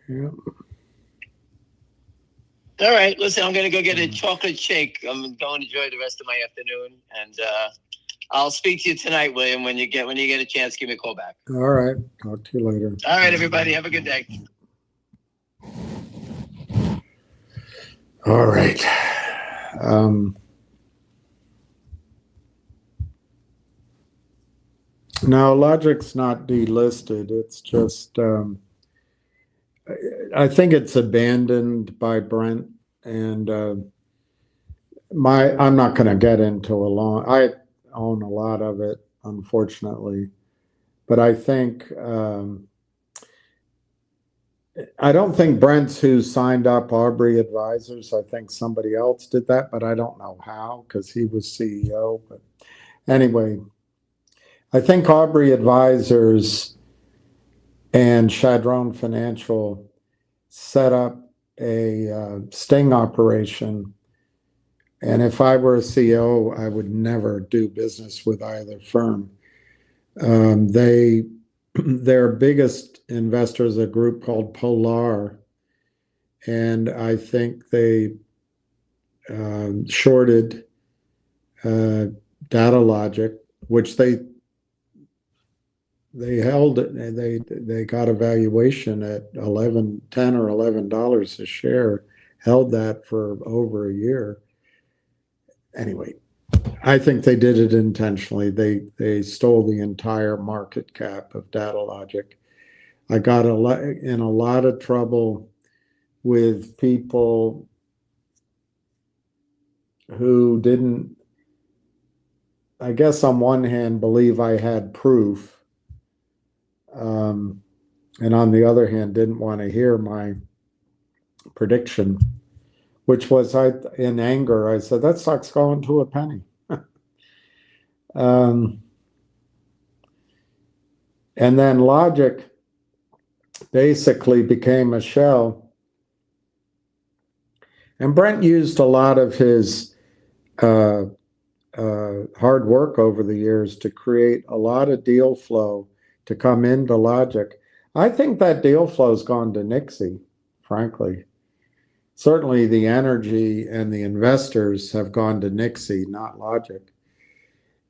Yeah. All right, listen, I'm going to go get a chocolate shake. I'm going to enjoy the rest of my afternoon, and I'll speak to you tonight, William. When you get a chance, give me a call back. All right. Talk to you later. All right, everybody. Have a good day. All right. No, Logic's not delisted. It's just, I think it's abandoned by Brent, and I'm not going to get into I own a lot of it, unfortunately, but I think, I don't think Brent's who signed up Aubrey Advisors. I think somebody else did that, but I don't know how, because he was CEO. But anyway, I think Aubrey Advisors and Chadron Financial set up a sting operation. And if I were a CEO, I would never do business with either firm. Their biggest investor is a group called Polar, and I think they shorted Data Logic, which they held it. They got a valuation at $10 or $11 a share, held that for over a year. Anyway, I think they did it intentionally. They stole the entire market cap of Data Logic. I got in a lot of trouble with people who didn't, I guess on one hand, believe I had proof, and on the other hand, didn't want to hear my prediction, which was, in anger, I said, that stock's going to a penny. And then Logic basically became a shell. And Brent used a lot of his hard work over the years to create a lot of deal flow to come into Logic. I think that deal flow's gone to Nixie, frankly. Certainly the energy and the investors have gone to Nixie, not Logic.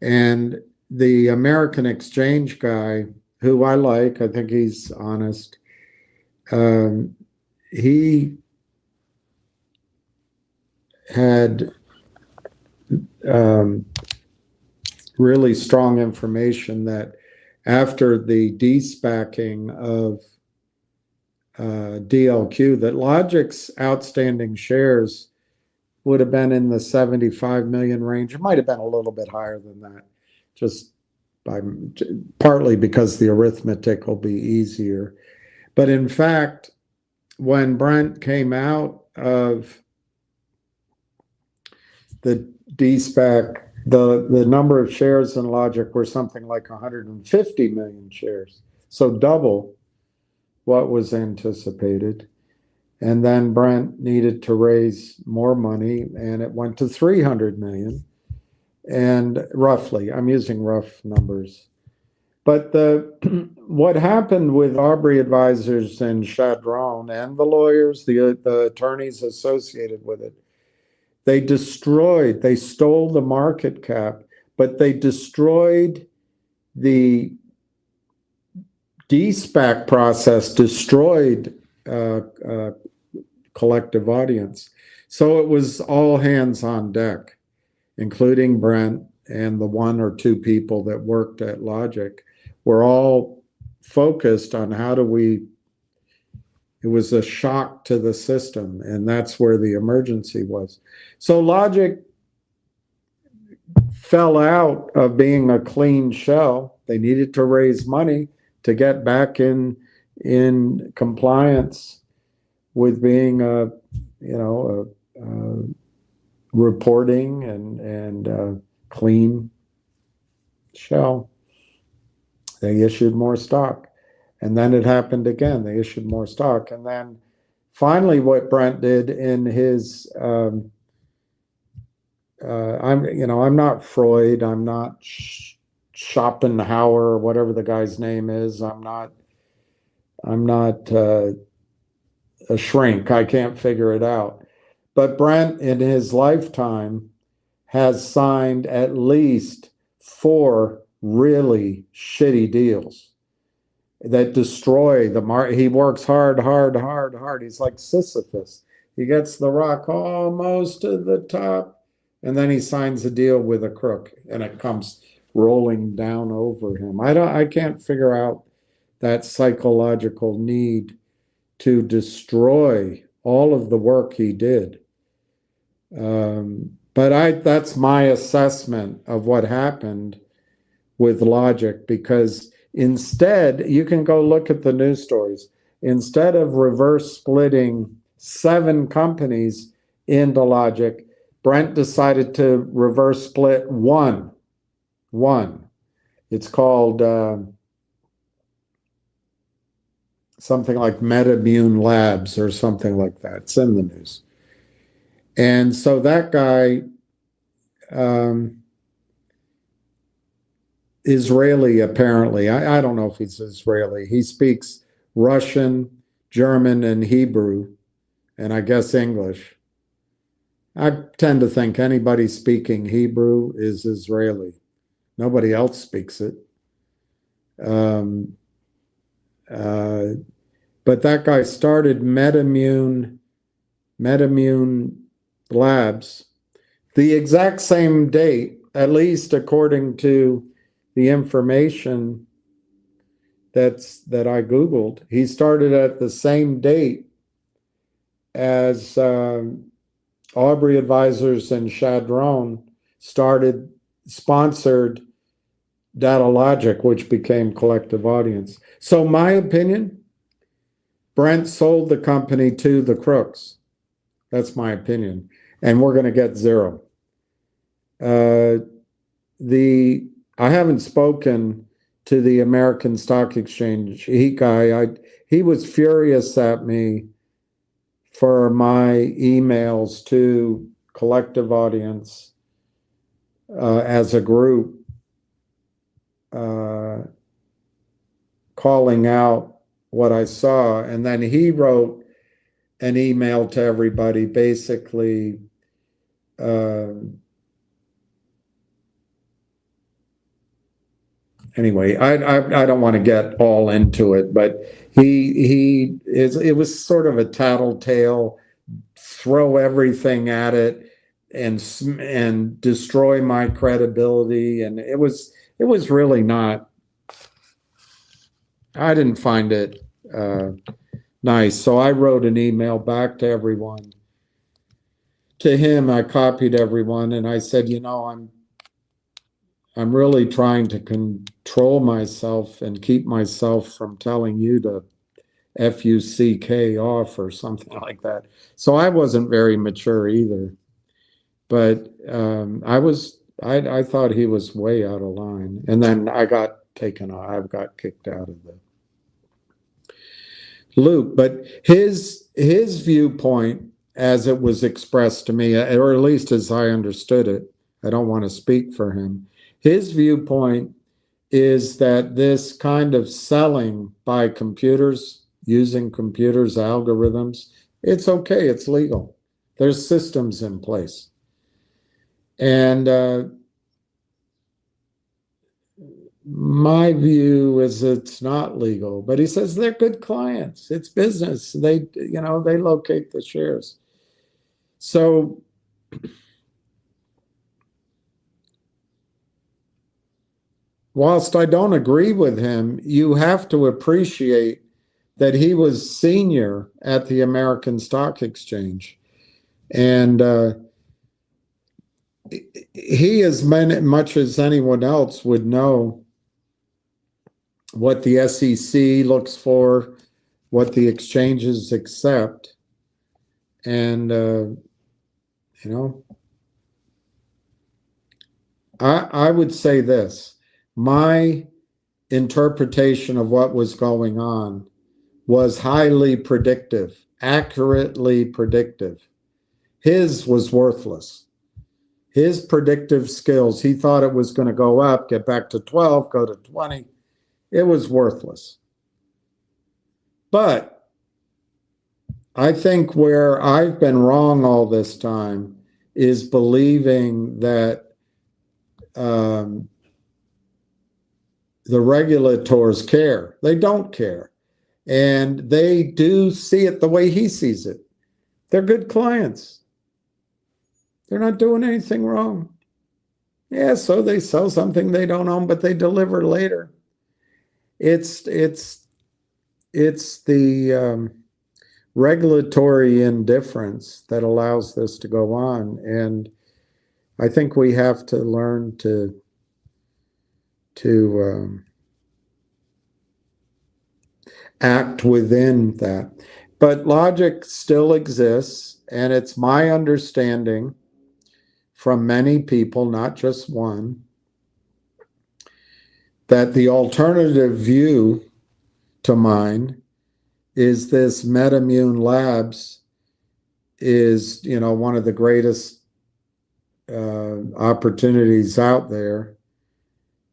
And the American Exchange guy, who I like, I think he's honest, he had really strong information that after the de-SPACing of DLQ, that Logic's outstanding shares would have been in the 75 million range. It might have been a little bit higher than that, just partly because the arithmetic will be easier. But in fact, when Brent came out of the de-SPAC, the number of shares in Logic were something like 150 million shares, so double what was anticipated. And then Brent needed to raise more money, and it went to 300 million. And roughly, I'm using rough numbers. But what happened with Aubrey Advisors and Chadron and the lawyers, the attorneys associated with it, they stole the market cap, but they destroyed the de-SPAC process, destroyed collective audience. So it was all hands on deck, including Brent and the one or two people that worked at Logic. Were all focused on it was a shock to the system, and that's where the emergency was. So Logic fell out of being a clean shell. They needed to raise money to get back in compliance with being a reporting and clean shell. They issued more stock, and then it happened again. They issued more stock, and then finally, what Brent did in his, I'm not Freud, I'm not Schopenhauer, whatever the guy's name is. I'm not a shrink. I can't figure it out. But Brent, in his lifetime, has signed at least 4 really shitty deals that destroy the market. He works hard. He's like Sisyphus. He gets the rock almost to the top, and then he signs a deal with a crook, and it comes rolling down over him. I can't figure out that psychological need to destroy all of the work he did. But that's my assessment of what happened with Logic, because instead, you can go look at the news stories. Instead of reverse splitting 7 companies into Logic, Brent decided to reverse split one. It's called something like MedImmune Labs or something like that. It's in the news. And so that guy, Israeli apparently, I don't know if he's Israeli. He speaks Russian, German, and Hebrew, and I guess English. I tend to think anybody speaking Hebrew is Israeli. Nobody else speaks it. But that guy started MedImmune Labs the exact same date, at least according to the information that I Googled. He started at the same date as Aubrey Advisors and Chadron sponsored Data Logic, which became Collective Audience. So my opinion, Brent sold the company to the crooks. That's my opinion. And we're going to get zero. I haven't spoken to the American Stock Exchange he was furious at me for my emails to Collective Audience as a group, calling out what I saw. And then he wrote an email to everybody, basically anyway, I don't want to get all into it, but it was sort of a tattletale, throw everything at it, and destroy my credibility. And it was really not, I didn't find it nice. So I wrote an email back to everyone. To him, I copied everyone, and I said, I'm really trying to control myself and keep myself from telling you to FUCK off or something like that. So I wasn't very mature either, but I thought he was way out of line, and then I got kicked out of the loop. But his viewpoint, as it was expressed to me, or at least as I understood it, I don't want to speak for him. His viewpoint is that this kind of selling by computers, using computers, algorithms, it's okay, it's legal. There's systems in place. And my view is it's not legal, but he says they're good clients. It's business. They locate the shares. So whilst I don't agree with him, you have to appreciate that he was senior at the American Stock Exchange. And he, as much as anyone else, would know what the SEC looks for, what the exchanges accept. And, I would say this. My interpretation of what was going on was highly predictive, accurately predictive. His was worthless. His predictive skills, he thought it was going to go up, get back to 12, go to 20. It was worthless. But I think where I've been wrong all this time is believing that the regulators care. They don't care. And they do see it the way he sees it. They're good clients. They're not doing anything wrong. Yeah, so they sell something they don't own, but they deliver later. It's the regulatory indifference that allows this to go on. And I think we have to learn to act within that. But logic still exists, and it's my understanding from many people, not just one, that the alternative view to mine is this MedImmune Labs is, one of the greatest opportunities out there,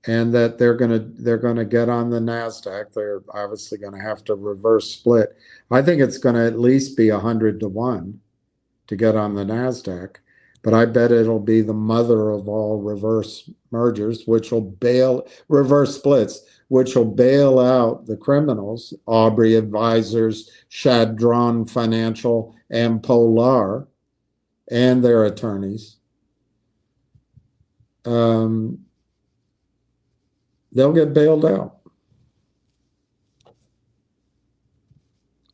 and that they're gonna get on the NASDAQ. They're obviously gonna have to reverse split. I think it's gonna at least be 100-to-1 to get on the NASDAQ, but I bet it'll be the mother of all reverse mergers, reverse splits, which will bail out the criminals, Aubrey Advisors, Shadron Financial, and Polar, and their attorneys. They'll get bailed out.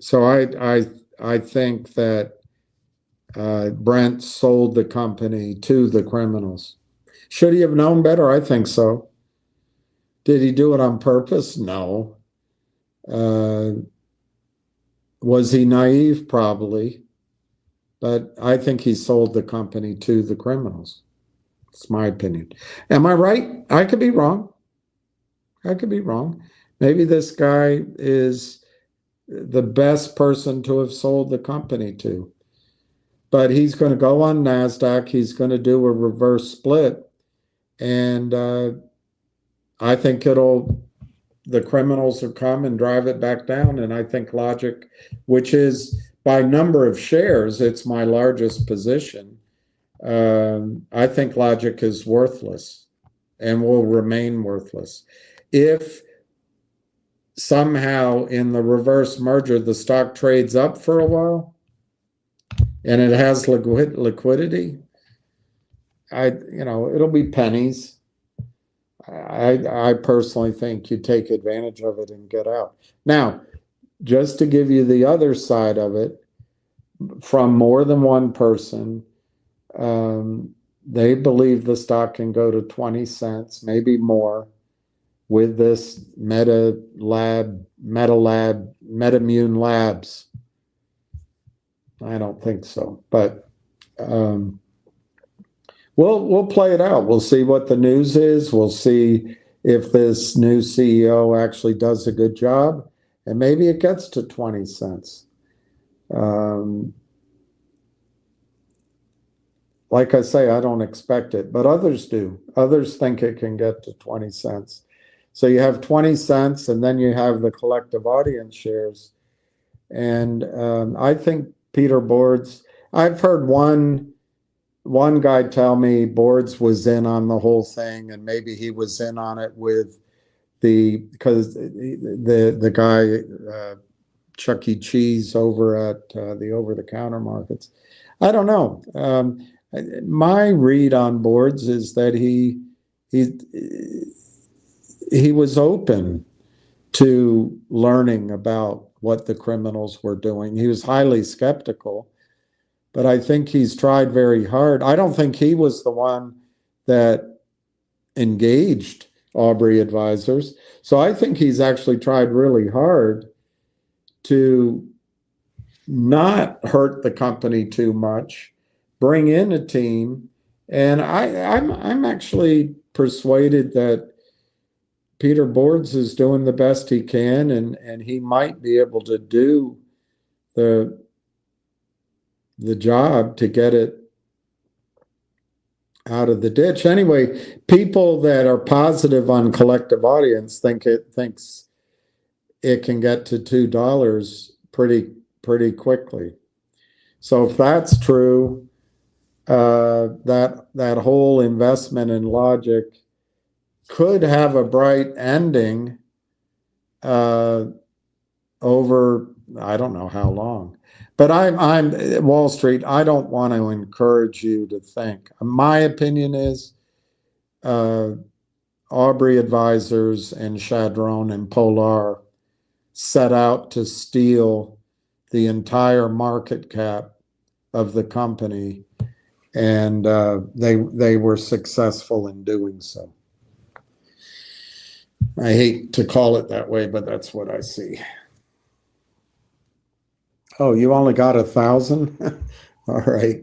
So I think that Brent sold the company to the criminals. Should he have known better? I think so. Did he do it on purpose? No. Was he naive? Probably. But I think he sold the company to the criminals. It's my opinion. Am I right? I could be wrong. Maybe this guy is the best person to have sold the company to. But he's going to go on NASDAQ. He's going to do a reverse split. And I think the criminals will come and drive it back down. And I think Logic, which is by number of shares, it's my largest position. I think Logic is worthless and will remain worthless. If somehow in the reverse merger, the stock trades up for a while and it has liquidity, it'll be pennies. I personally think you take advantage of it and get out. Now, just to give you the other side of it, from more than one person, they believe the stock can go to 20 cents, maybe more, with this MetaMune Labs. I don't think so, but we'll play it out. We'll see what the news is. We'll see if this new CEO actually does a good job, and maybe it gets to 20 cents. Like I say, I don't expect it, but others do. Others think it can get to 20 cents. So you have 20 cents, and then you have the collective audience shares. And I think Peter Boards, I've heard one guy tell me Boards was in on the whole thing, and maybe he was in on it with because the guy, Chuck E. Cheese over at the over-the-counter markets. I don't know. My read on Boards is that he was open to learning about what the criminals were doing. He was highly skeptical, but I think he's tried very hard. I don't think he was the one that engaged Aubrey Advisors. So I think he's actually tried really hard to not hurt the company too much, bring in a team. And I'm actually persuaded that Peter Boards is doing the best he can, and he might be able to do the job to get it out of the ditch. Anyway, people that are positive on collective audience thinks it can get to $2 pretty quickly. So if that's true, that whole investment in Logic could have a bright ending over I don't know how long. But I'm Wall Street. I don't want to encourage you to think. My opinion is Aubrey Advisors and Chadron and Polar set out to steal the entire market cap of the company, and they were successful in doing so. I hate to call it that way, but that's what I see. Oh, you only got 1,000? All right.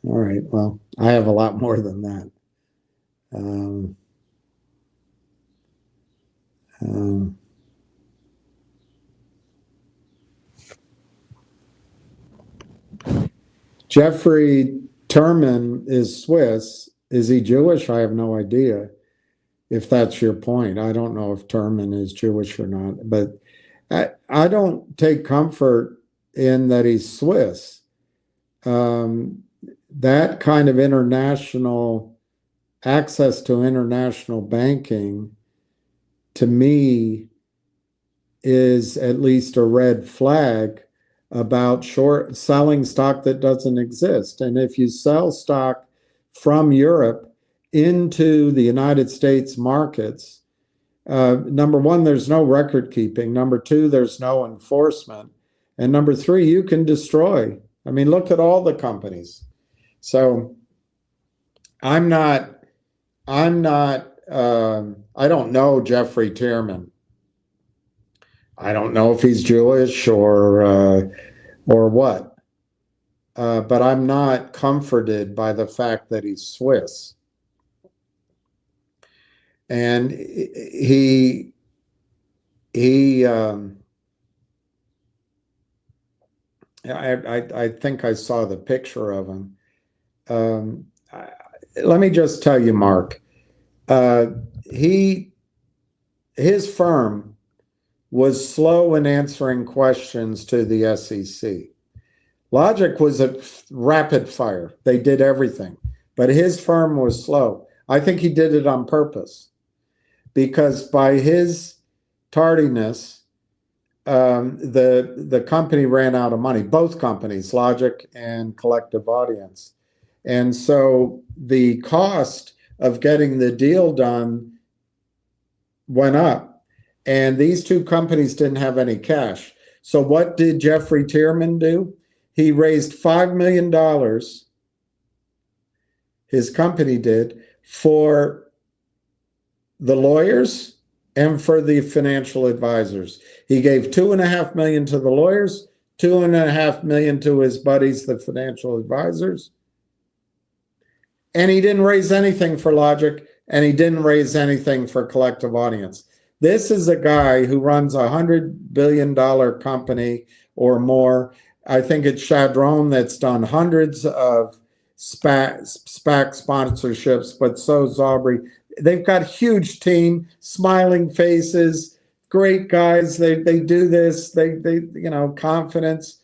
All right. Well, I have a lot more than that. Jeffrey Terman is Swiss. Is he Jewish? I have no idea. If that's your point, I don't know if Terman is Jewish or not, but I don't take comfort in that he's Swiss. That kind of international access to international banking, to me, is at least a red flag about selling stock that doesn't exist. And if you sell stock from Europe into the United States markets, number one, there's no record keeping. Number two, there's no enforcement. And number three, you can destroy. I mean, look at all the companies. So I don't know Jeffrey Tierman. I don't know if he's Jewish or what. But I'm not comforted by the fact that he's Swiss. And I think I saw the picture of him. Let me just tell you, Mark, his firm was slow in answering questions to the SEC. Logic was a rapid fire. They did everything, but his firm was slow. I think he did it on purpose, because by his tardiness, the company ran out of money. Both companies, Logic and Collective Audience. And so the cost of getting the deal done went up. And these two companies didn't have any cash. So what did Jeffrey Tierman do? He raised $5 million, his company did, for the lawyers and for the financial advisors. He gave $2.5 million to the lawyers, $2.5 million to his buddies, the financial advisors. And he didn't raise anything for Logic, and he didn't raise anything for Collective Audience. This is a guy who runs a $100 billion company or more. I think it's Chadron that's done hundreds of SPAC sponsorships, but so's Aubrey. They've got huge team, smiling faces, great guys. They do this. They confidence.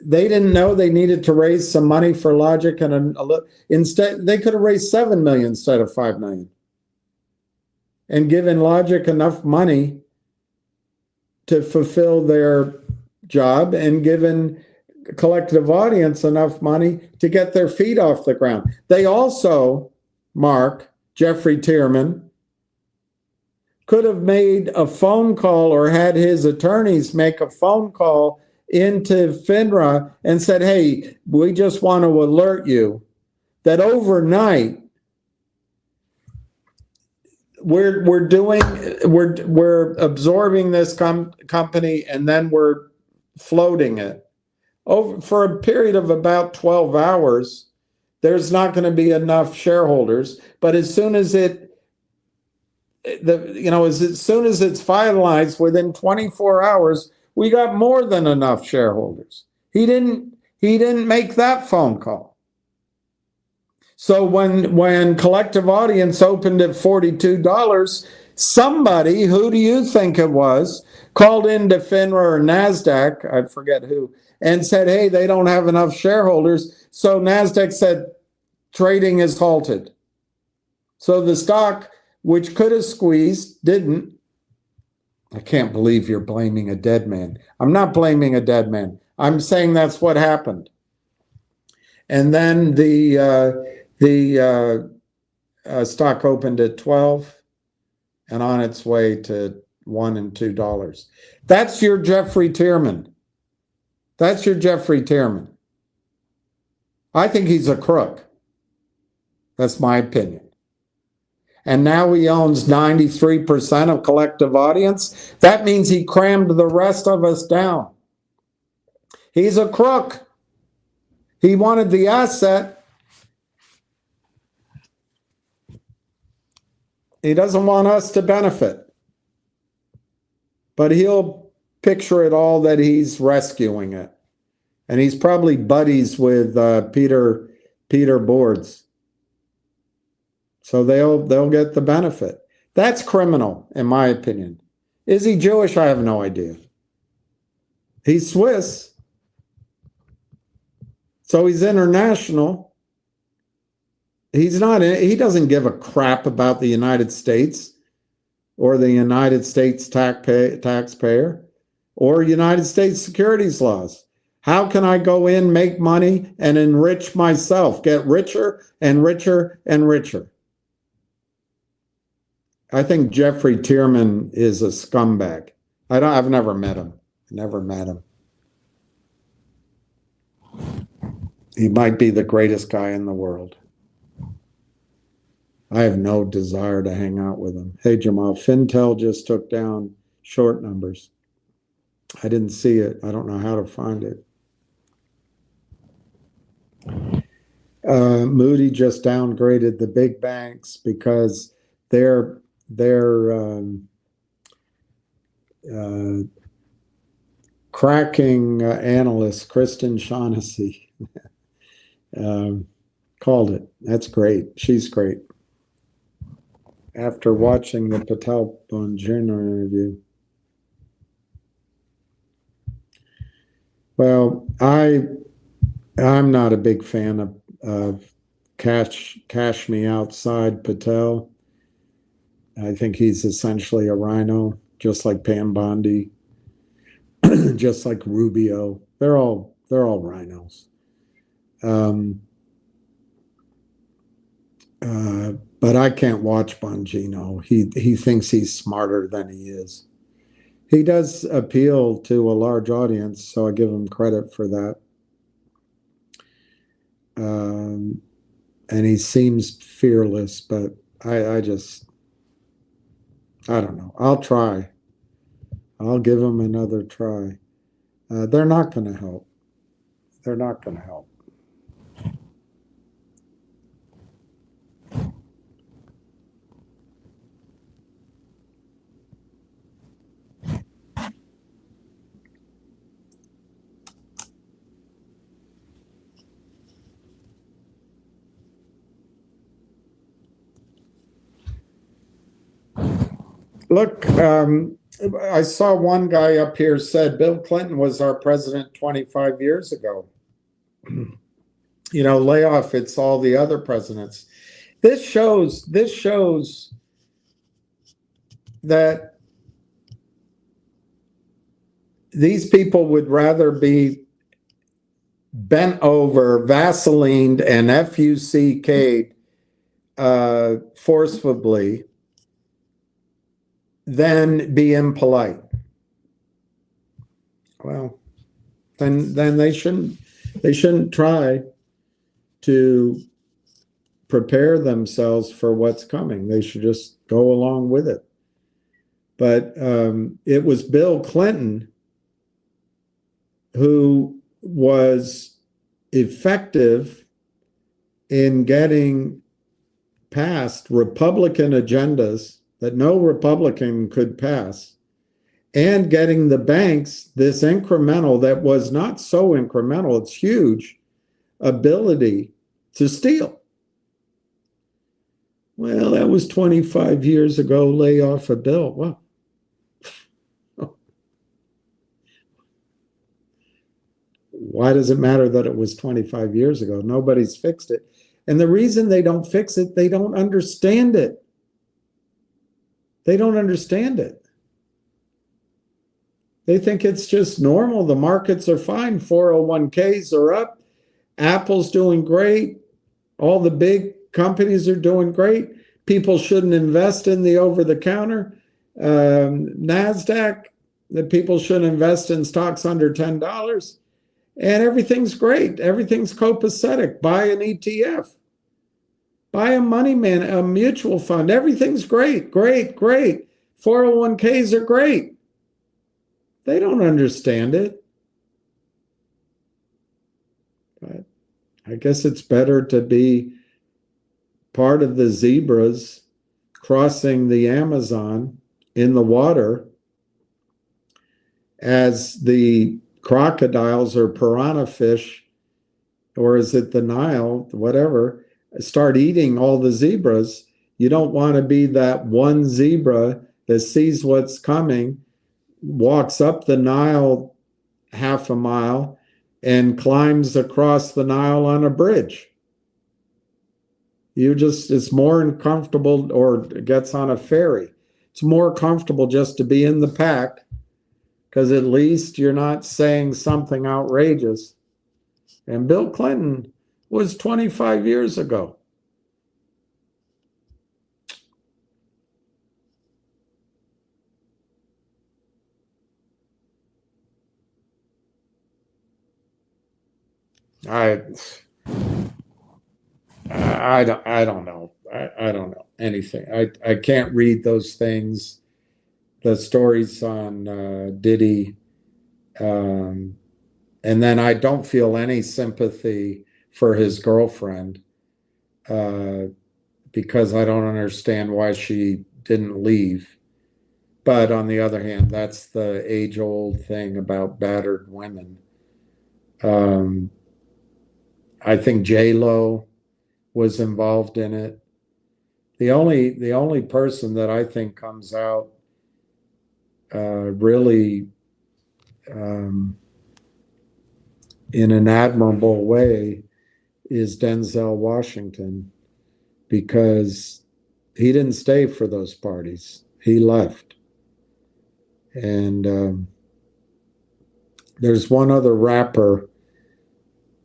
They didn't know they needed to raise some money for Logic, and instead they could have raised $7 million instead of $5 million, and given Logic enough money to fulfill their job, and given Collective Audience enough money to get their feet off the ground. They also, Jeffrey Tierman, could have made a phone call or had his attorneys make a phone call into FINRA and said, hey, we just want to alert you that overnight we're absorbing this company, and then we're floating it over for a period of about 12 hours. There's not going to be enough shareholders, but as soon as it's finalized, within 24 hours, we got more than enough shareholders. He didn't make that phone call. So when Collective Audience opened at $42, somebody, who do you think it was, called into FINRA or NASDAQ, I forget who, and said, hey, they don't have enough shareholders. So NASDAQ said, trading is halted. So the stock, which could have squeezed, didn't. I can't believe you're blaming a dead man. I'm not blaming a dead man. I'm saying that's what happened. And then the stock opened at 12 and on its way to $1 and $2. That's your Jeffrey Tierman. That's your Jeffrey Tierman. I think he's a crook. That's my opinion. And now he owns 93% of Collective Audience. That means he crammed the rest of us down. He's a crook. He wanted the asset. He doesn't want us to benefit. But he'll picture it all that he's rescuing it. And he's probably buddies with Peter Boards. So they'll get the benefit. That's criminal, in my opinion. Is he Jewish? I have no idea. He's Swiss. So he's international. He doesn't give a crap about the United States or the United States taxpayer or United States securities laws. How can I go in, make money, and enrich myself, get richer and richer and richer? I think Jeffrey Tierman is a scumbag. I've never met him. Never met him. He might be the greatest guy in the world. I have no desire to hang out with him. Hey, Jamal, Fintel just took down short numbers. I didn't see it. I don't know how to find it. Moody just downgraded the big banks because their cracking analyst, Kristen Shaughnessy, called it. That's great. She's great. After watching the Patel Bongiorno interview. Well, I'm not a big fan of cash me outside Patel. I think he's essentially a rhino, just like Pam Bondi, just like Rubio. They're all rhinos. But I can't watch Bongino. He thinks he's smarter than he is. He does appeal to a large audience, so I give him credit for that. And he seems fearless, but I don't know. I'll try. I'll give him another try. They're not going to help. They're not going to help. Look, I saw one guy up here said Bill Clinton was our president 25 years ago. You know, lay off, it's all the other presidents. This shows that these people would rather be bent over, Vaselined, and FUCK'd forcefully than be impolite. Well, then they shouldn't try to prepare themselves for what's coming. They should just go along with it. But it was Bill Clinton who was effective in getting past Republican agendas that no Republican could pass, and getting the banks this incremental that was not so incremental, it's huge, ability to steal. Well, that was 25 years ago, lay off a bill. Well, why does it matter that it was 25 years ago? Nobody's fixed it. And the reason they don't fix it, they don't understand it. They don't understand it. They think it's just normal. The markets are fine. 401ks are up. Apple's doing great. All the big companies are doing great. People shouldn't invest in the over-the-counter. NASDAQ, that people shouldn't invest in stocks under $10. And everything's great. Everything's copacetic. Buy an ETF. Buy a a mutual fund. Everything's great, great, great. 401ks are great. They don't understand it. But I guess it's better to be part of the zebras crossing the Amazon in the water as the crocodiles or piranha fish, or is it the Nile, whatever, start eating all the zebras. You don't want to be that one zebra that sees what's coming, walks up the Nile half a mile, and climbs across the Nile on a bridge. It's more uncomfortable, or gets on a ferry. It's more comfortable just to be in the pack, because at least you're not saying something outrageous. And Bill Clinton was 25 years ago. I don't know. I don't know anything. I can't read those things. The stories on Diddy. And then I don't feel any sympathy for his girlfriend because I don't understand why she didn't leave. But on the other hand, that's the age-old thing about battered women. I think J-Lo was involved in it. The only person that I think comes out really in an admirable way is Denzel Washington, because he didn't stay for those parties. He left. And there's one other rapper,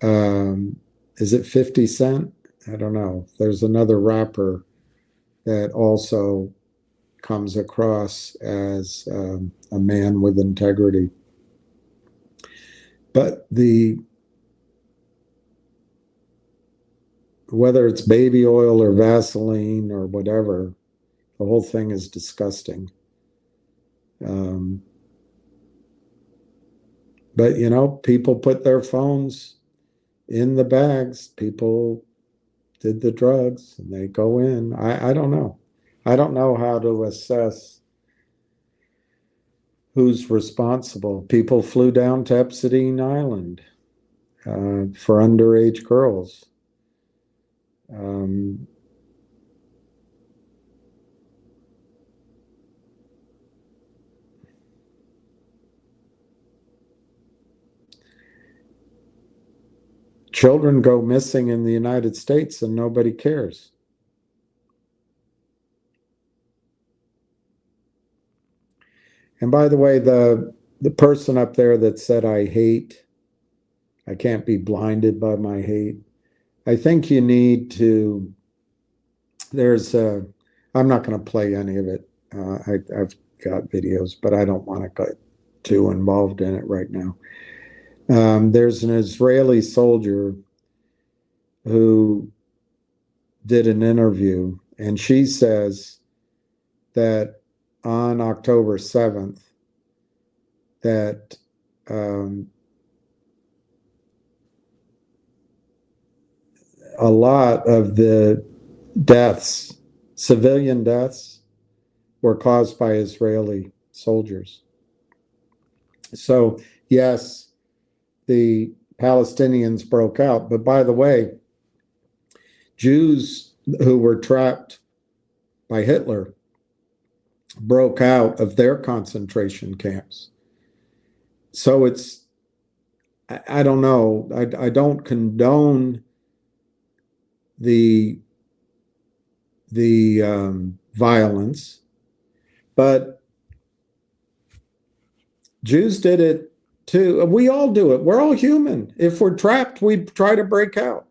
is it 50 Cent? I don't know. There's another rapper that also comes across as a man with integrity. But whether it's baby oil or Vaseline or whatever, the whole thing is disgusting. But, you know, people put their phones in the bags. People did the drugs and they go in. I don't know. I don't know how to assess who's responsible. People flew down to Epstein Island for underage girls. Children go missing in the United States and nobody cares. And by the way, the person up there that said, I can't be blinded by my hate. I think you need to, I'm not going to play any of it. I've got videos, but I don't want to get too involved in it right now. There's an Israeli soldier who did an interview, and she says that on October 7th, that a lot of the deaths, civilian deaths, were caused by Israeli soldiers. So, yes, the Palestinians broke out. But by the way, Jews who were trapped by Hitler broke out of their concentration camps. So it's, I don't know, I don't condone the violence, but Jews did it too. We all do it. We're all human. If we're trapped, we try to break out.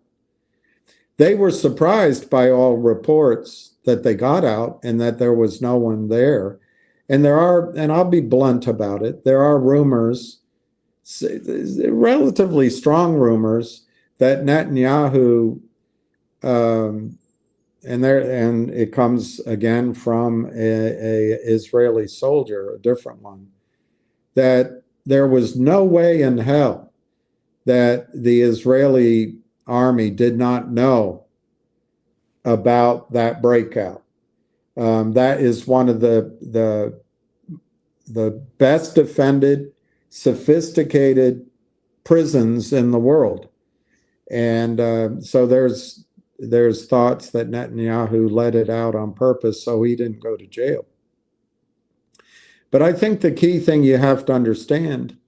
They were surprised by all reports that they got out and that there was no one there. And and I'll be blunt about it, there are rumors, relatively strong rumors, that Netanyahu, and it comes again from a Israeli soldier, a different one, that there was no way in hell that the Israeli army did not know about that breakout. That is one of the best defended, sophisticated prisons in the world. And so there's thoughts that Netanyahu let it out on purpose so he didn't go to jail. But I think the key thing you have to understand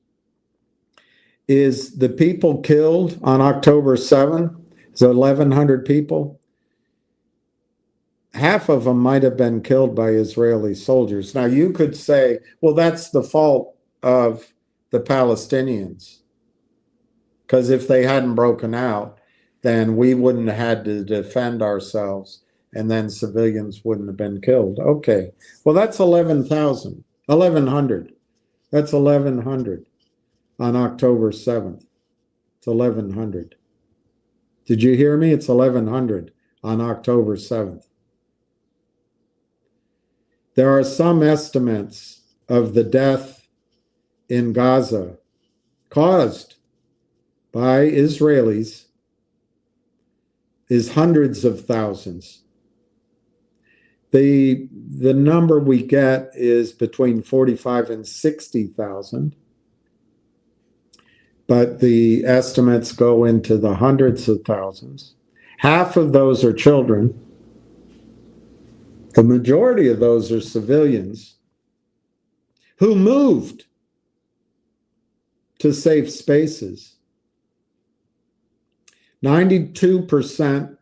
is the people killed on October 7th, so 1,100 people, half of them might have been killed by Israeli soldiers. Now, you could say, well, that's the fault of the Palestinians, because if they hadn't broken out, then we wouldn't have had to defend ourselves, and then civilians wouldn't have been killed. Okay, well, that's 1,100. That's 1,100 on October 7th. It's 1,100. Did you hear me? It's 1,100 on October 7th. There are some estimates of the death in Gaza caused by Israelis is hundreds of thousands. The number we get is between 45 and 60,000, but the estimates go into the hundreds of thousands. Half of those are children. The majority of those are civilians who moved to safe spaces. 92%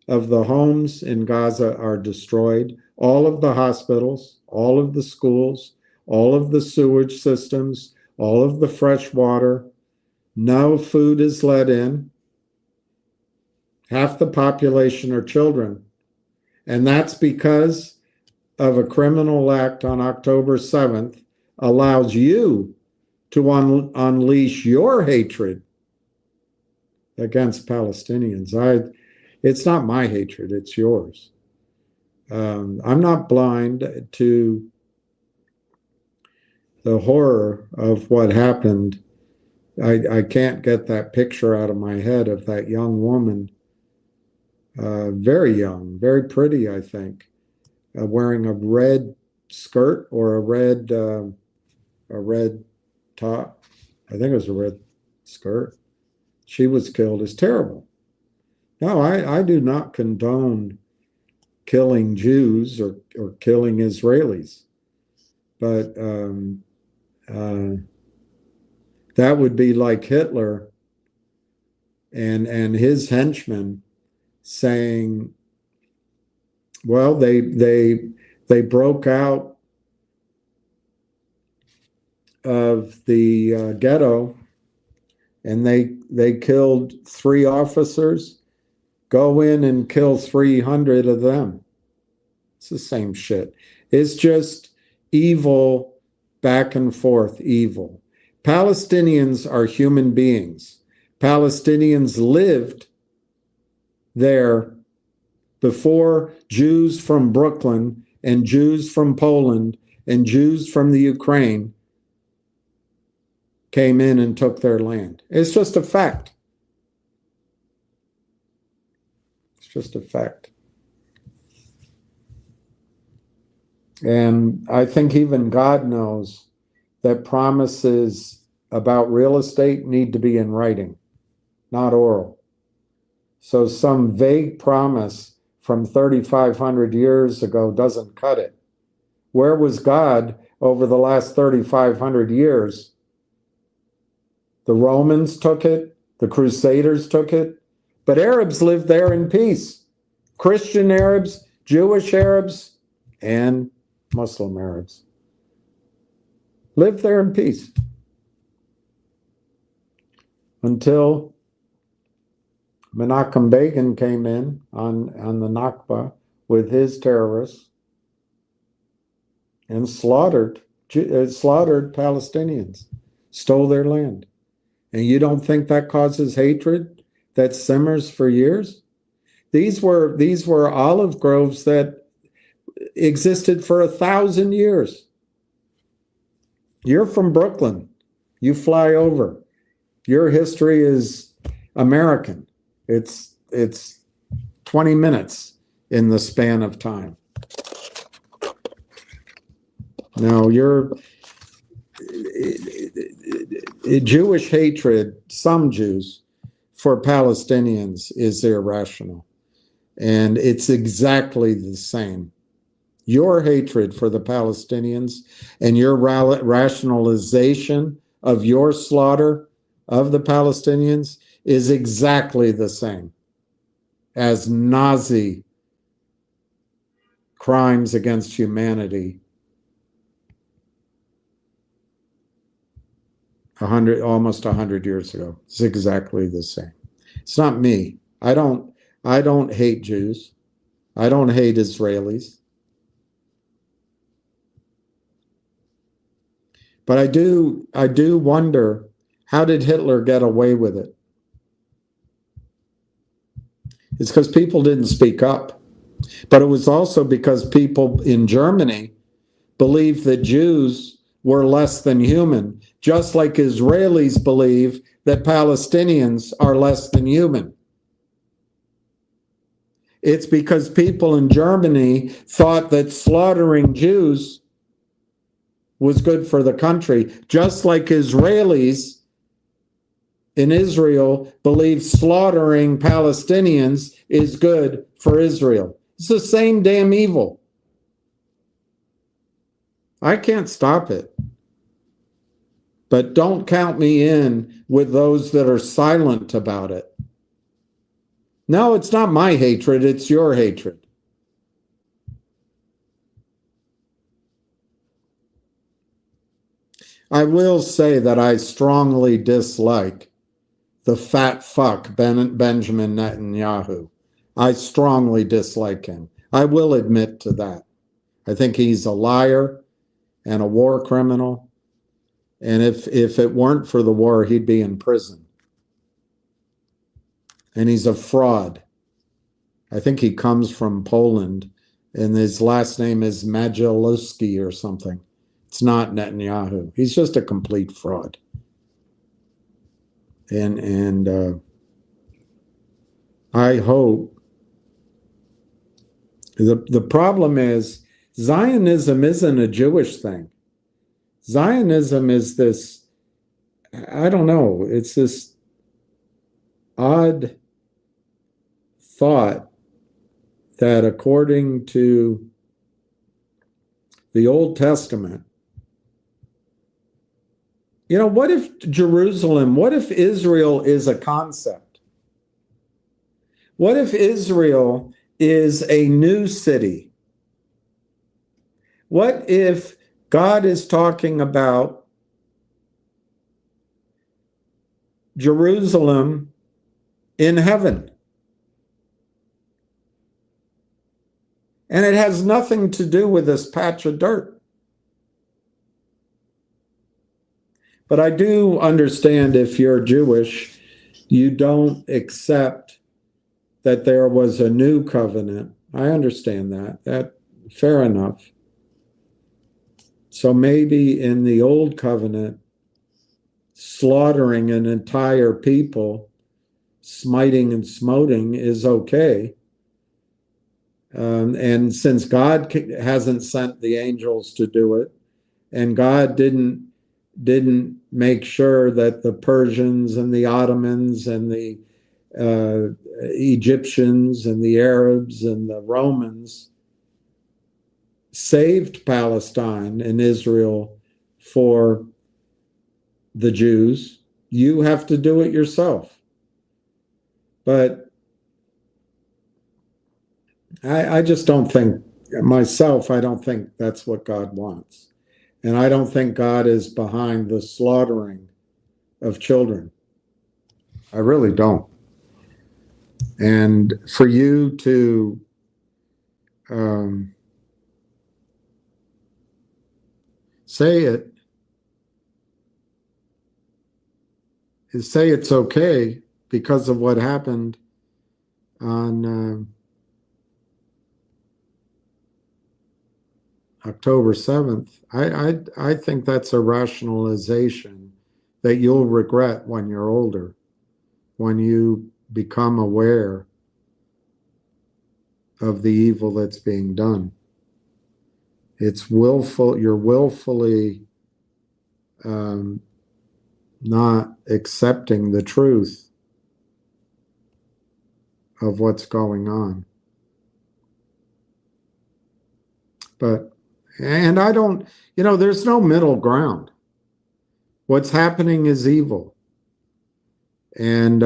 of the homes in Gaza are destroyed. All of the hospitals, all of the schools, all of the sewage systems, all of the fresh water. No food is let in. Half the population are children. And that's because of a criminal act on October 7th allows you to unleash your hatred against Palestinians. It's not my hatred, it's yours. I'm not blind to the horror of what happened. I can't get that picture out of my head of that young woman, very young, very pretty, I think, wearing a red skirt or a red top. I think it was a red skirt. She was killed. It's terrible. No, I do not condone killing Jews or killing Israelis, but that would be like Hitler and his henchmen saying, well, they broke out of the ghetto and they killed 3 officers. Go in and kill 300 of them. It's the same shit. It's just evil, back and forth evil. Palestinians are human beings. Palestinians lived there before Jews from Brooklyn and Jews from Poland and Jews from the Ukraine came in and took their land. It's just a fact. It's just a fact. And I think even God knows that promises about real estate need to be in writing, not oral. So some vague promise from 3,500 years ago doesn't cut it. Where was God over the last 3,500 years? The Romans took it, the Crusaders took it, but Arabs lived there in peace. Christian Arabs, Jewish Arabs, and Muslim Arabs lived there in peace until Menachem Begin came in on the Nakba with his terrorists and slaughtered Palestinians, stole their land. And you don't think that causes hatred that simmers for years? These were olive groves that existed for 1,000 years. You're from Brooklyn. You fly over. Your history is American. It's 20 minutes in the span of time. Now, Jewish hatred, some Jews, for Palestinians is irrational. And it's exactly the same. Your hatred for the Palestinians and your rationalization of your slaughter of the Palestinians is exactly the same as Nazi crimes against humanity almost 100 years ago. It's exactly the same. It's not me. I don't hate Jews. I don't hate Israelis. But I do wonder, how did Hitler get away with it? It's because people didn't speak up. But it was also because people in Germany believed that Jews were less than human, just like Israelis believe that Palestinians are less than human. It's because people in Germany thought that slaughtering Jews was good for the country, just like Israelis in Israel believe slaughtering Palestinians is good for Israel. It's the same damn evil. I can't stop it. But don't count me in with those that are silent about it. No, it's not my hatred, it's your hatred. I will say that I strongly dislike the fat fuck Benjamin Netanyahu. I strongly dislike him. I will admit to that. I think he's a liar and a war criminal. And if it weren't for the war, he'd be in prison. And he's a fraud. I think he comes from Poland, and his last name is Magiełowski or something. It's not Netanyahu. He's just a complete fraud. And I hope the problem is Zionism isn't a Jewish thing. Zionism is this, I don't know, it's this odd thought that according to the Old Testament, you know, what if Jerusalem, what if Israel is a concept? What if Israel is a new city? What if God is talking about Jerusalem in heaven? And it has nothing to do with this patch of dirt. But I do understand if you're Jewish, you don't accept that there was a new covenant. I understand that. That fair enough. So maybe in the old covenant, slaughtering an entire people, smiting and smoting is okay. And since God hasn't sent the angels to do it, and God didn't make sure that the Persians and the Ottomans and the Egyptians and the Arabs and the Romans saved Palestine and Israel for the Jews, you have to do it yourself. But I just don't think, myself, I don't think that's what God wants. And I don't think God is behind the slaughtering of children. I really don't. And for you to say it's okay because of what happened on October 7th, I think that's a rationalization that you'll regret when you're older, when you become aware of the evil that's being done. It's willful, you're willfully not accepting the truth of what's going on. And I don't, you know, there's no middle ground. What's happening is evil. And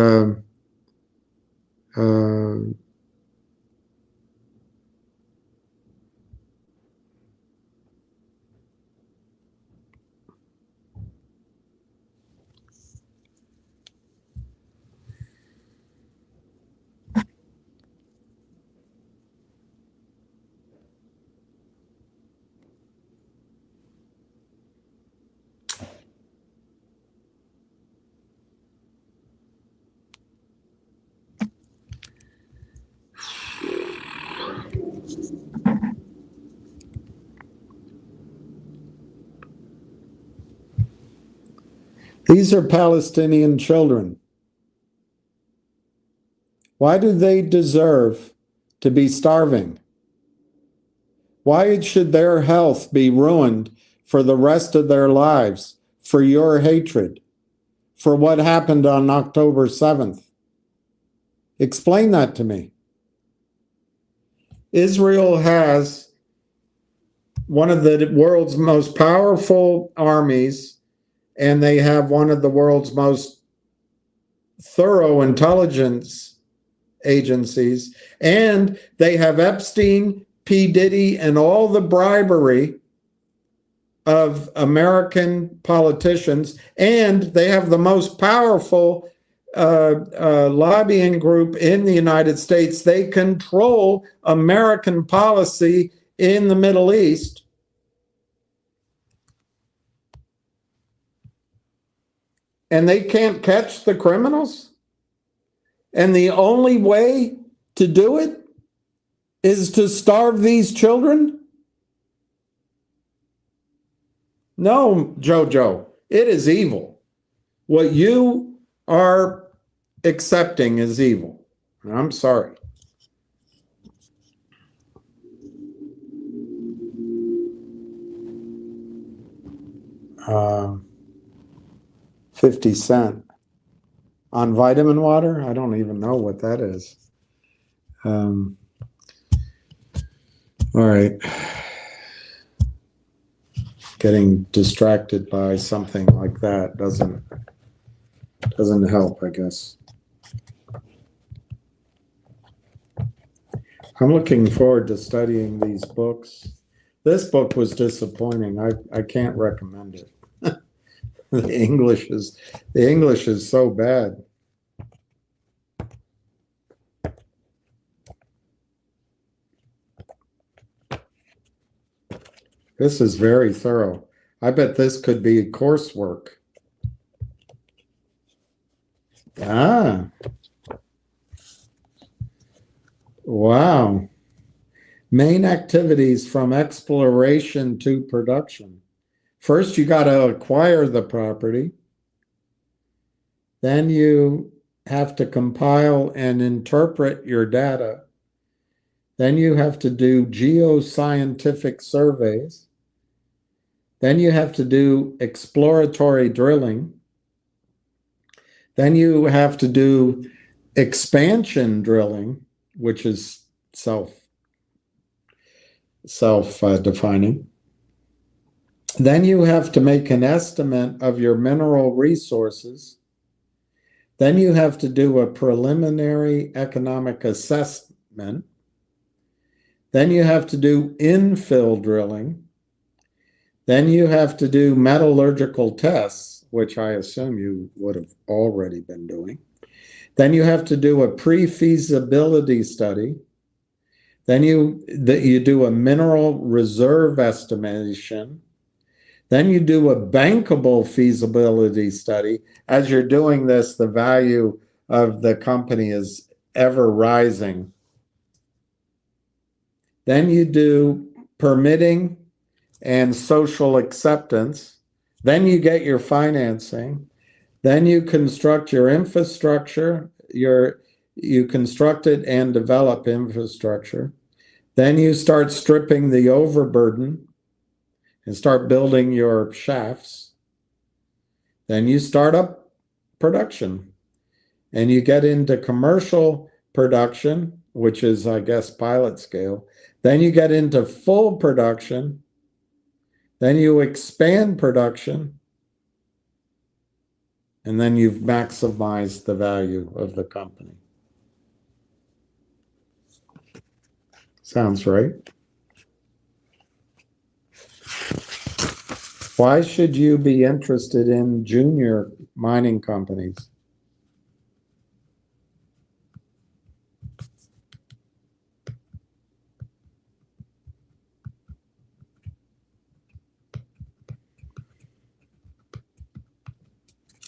these are Palestinian children. Why do they deserve to be starving? Why should their health be ruined for the rest of their lives for your hatred, for what happened on October 7th? Explain that to me. Israel has one of the world's most powerful armies, and they have one of the world's most thorough intelligence agencies, and they have Epstein, P. Diddy, and all the bribery of American politicians, and they have the most powerful lobbying group in the United States. They control American policy in the Middle East. And they can't catch the criminals? And the only way to do it is to starve these children? No, Jojo, it is evil. What you are accepting is evil. I'm sorry. Uh, 50 cents on vitamin water. I don't even know what that is. All right. Getting distracted by something like that doesn't help, I guess. I'm looking forward to studying these books. This book was disappointing. I can't recommend it. The English is so bad. This is very thorough. I bet this could be coursework. Ah. Wow. Main activities from exploration to production. First, you got to acquire the property. Then you have to compile and interpret your data. Then you have to do geoscientific surveys. Then you have to do exploratory drilling. Then you have to do expansion drilling, which is self-defining. Then you have to make an estimate of your mineral resources. Then you have to do a preliminary economic assessment. Then you have to do infill drilling. Then you have to do metallurgical tests, which I assume you would have already been doing. Then you have to do a pre-feasibility study. Then you do a mineral reserve estimation. Then you do a bankable feasibility study. As you're doing this, the value of the company is ever rising. Then you do permitting and social acceptance. Then you get your financing. Then you construct your infrastructure. You construct it and develop infrastructure. Then you start stripping the overburden and start building your shafts. Then you start up production. And you get into commercial production, which is, I guess, pilot scale. Then you get into full production. Then you expand production. And then you've maximized the value of the company. Sounds right. Why should you be interested in junior mining companies?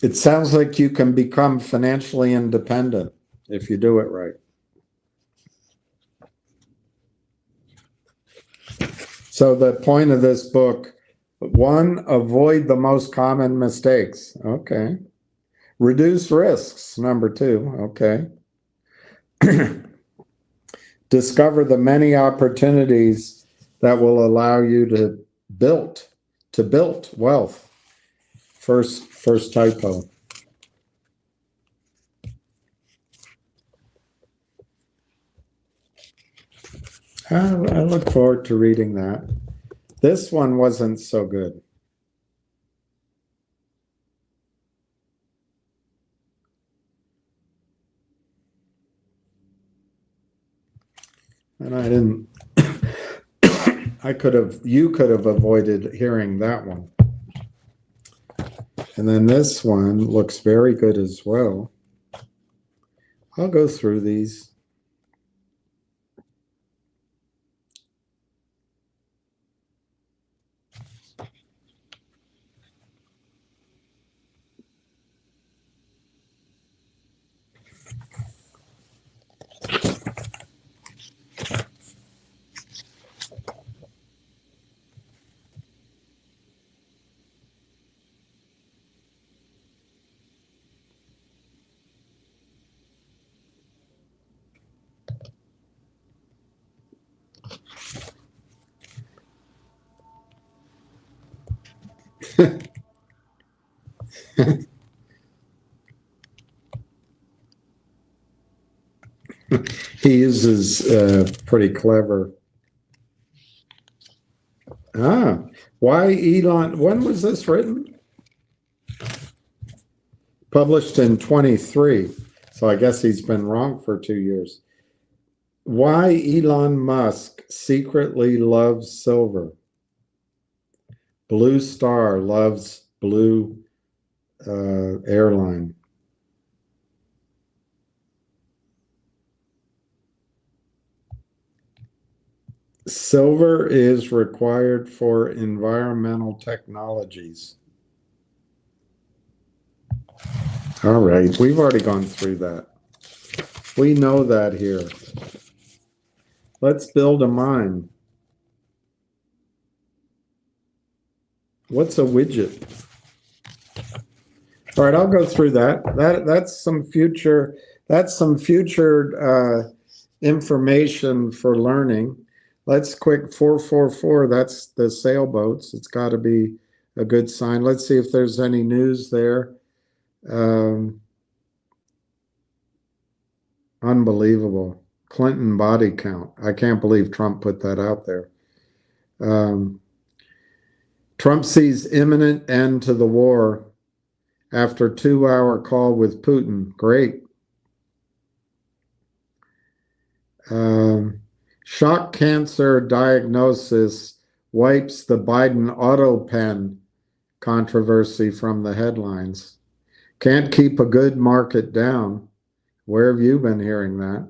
It sounds like you can become financially independent if you do it right. So the point of this book, 1, avoid the most common mistakes. Okay. Reduce risks, number 2. Okay. Discover the many opportunities that will allow you to build wealth. First typo. I look forward to reading that. This one wasn't so good. And I didn't, you could have avoided hearing that one. And then this one looks very good as well. I'll go through these. He uses pretty clever. Why Elon? When was this written? Published in 23. So I guess he's been wrong for 2 years. Why Elon Musk secretly loves silver. Blue Star loves blue airline. Silver is required for environmental technologies. All right, we've already gone through that. We know that here. Let's build a mine. What's a widget? All right, I'll go through that. That's some future information for learning. Let's quick 444. That's the sailboats. It's got to be a good sign. Let's see if there's any news there. Unbelievable. Clinton body count. I can't believe Trump put that out there. Trump sees imminent end to the war after 2-hour call with Putin. Great. Shock cancer diagnosis wipes the Biden auto pen controversy from the headlines. Can't keep a good market down. Where have you been hearing that?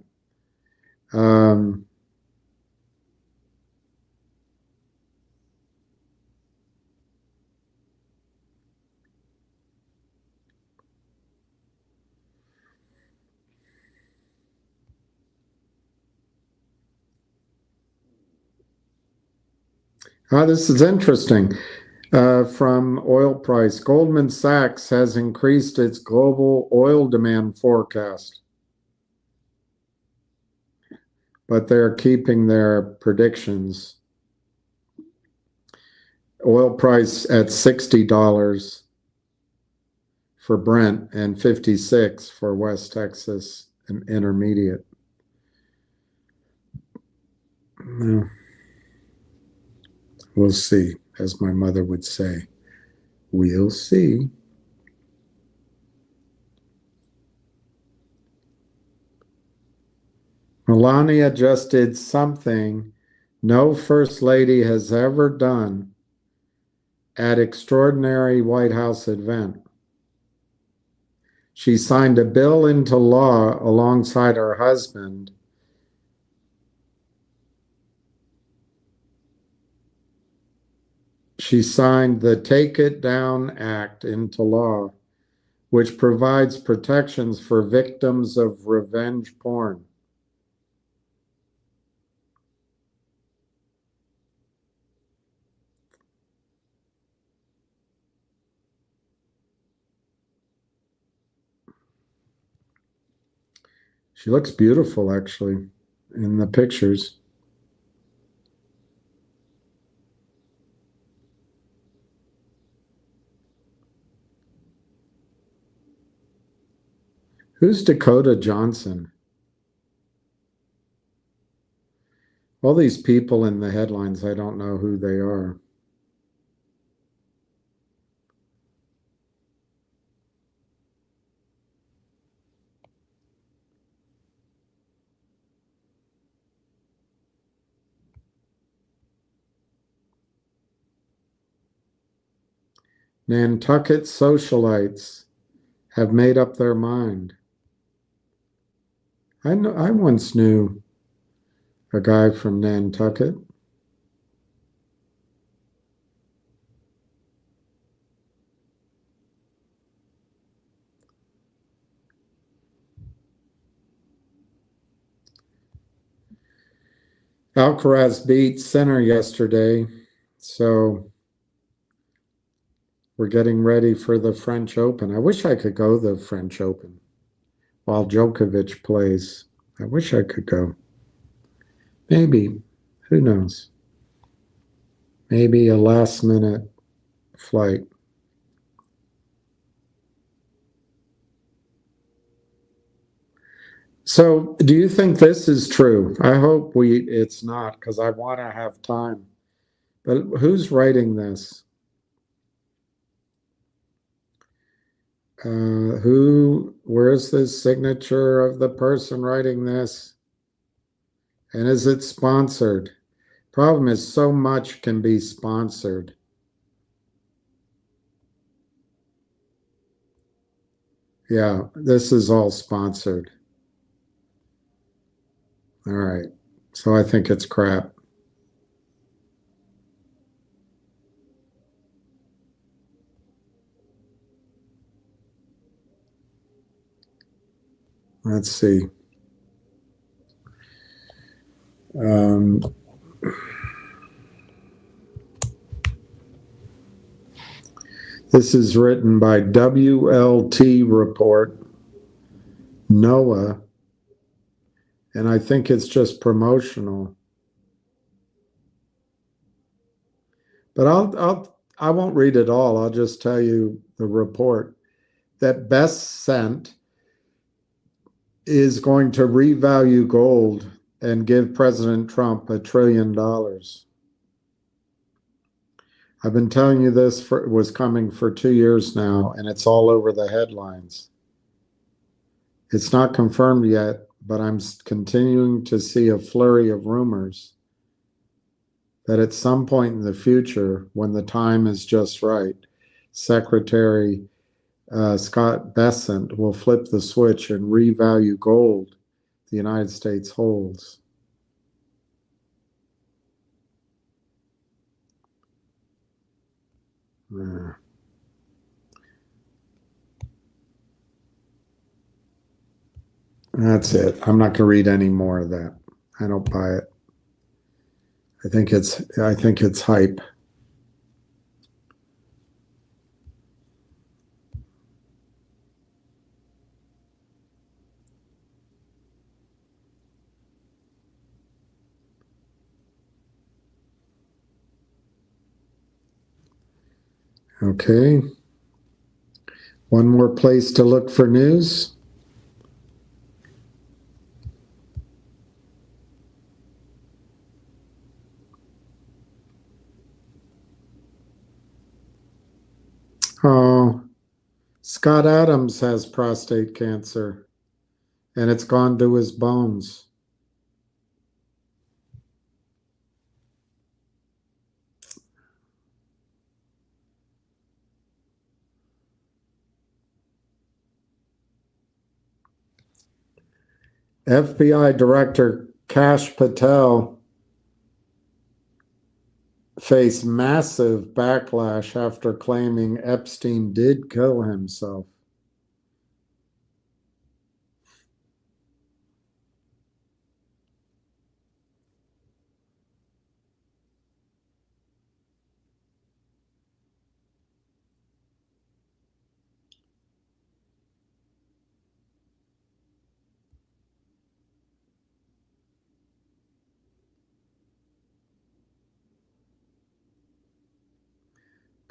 This is interesting. From oil price, Goldman Sachs has increased its global oil demand forecast, but they're keeping their predictions. Oil price at $60 for Brent and 56 for West Texas and Intermediate. We'll see, as my mother would say. We'll see. Melania just did something no First Lady has ever done at extraordinary White House event. She signed a bill into law alongside her husband she signed the Take It Down Act into law, which provides protections for victims of revenge porn. She looks beautiful, actually, in the pictures. Who's Dakota Johnson? All these people in the headlines, I don't know who they are. Nantucket socialites have made up their mind. I once knew a guy from Nantucket. Alcaraz beat Sinner yesterday, so we're getting ready for the French Open. I wish I could go to the French Open while Djokovic plays. I wish I could go. Maybe. Who knows? Maybe a last-minute flight. So, do you think this is true? I hope it's not, because I want to have time. But who's writing this? Where's the signature of the person writing this? And is it sponsored? Problem is, so much can be sponsored. Yeah, this is all sponsored. All right. So I think it's crap. Let's see. This is written by WLT Report, Noah, and I think it's just promotional. But I won't read it all. I'll just tell you the report that Best Cent is going to revalue gold and give President Trump $1 trillion. I've been telling you this was coming for 2 years now, and it's all over the headlines. It's not confirmed yet, but I'm continuing to see a flurry of rumors that at some point in the future, when the time is just right, Secretary Scott Bessent will flip the switch and revalue gold the United States holds. That's it. I'm not going to read any more of that. I don't buy it. I think it's hype. Okay. One more place to look for news. Oh, Scott Adams has prostate cancer, and it's gone to his bones. FBI Director Kash Patel faced massive backlash after claiming Epstein did kill himself.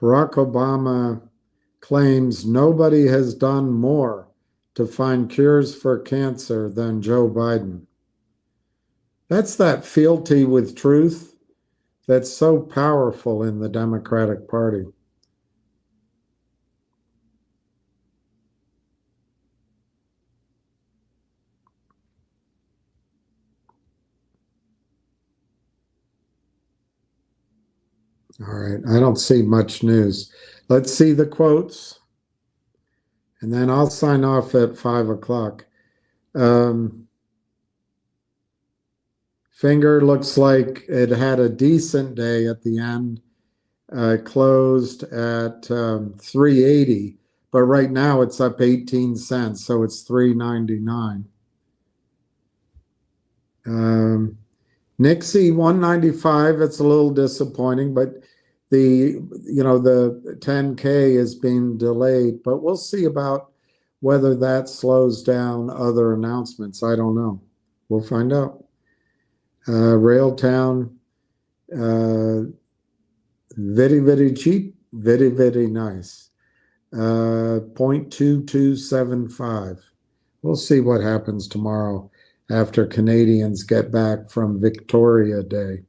Barack Obama claims nobody has done more to find cures for cancer than Joe Biden. That's that fealty with truth that's so powerful in the Democratic Party. All right, I don't see much news. Let's see the quotes, and then I'll sign off at 5 o'clock. Finger looks like it had a decent day at the end. Closed at 380, but right now it's up 18 cents, so it's 399. Nixie 195. It's a little disappointing, but the 10K is being delayed, but we'll see about whether that slows down other announcements. I don't know. We'll find out. Railtown, very, very cheap, very, very nice. 0.2275. We'll see what happens tomorrow after Canadians get back from Victoria Day.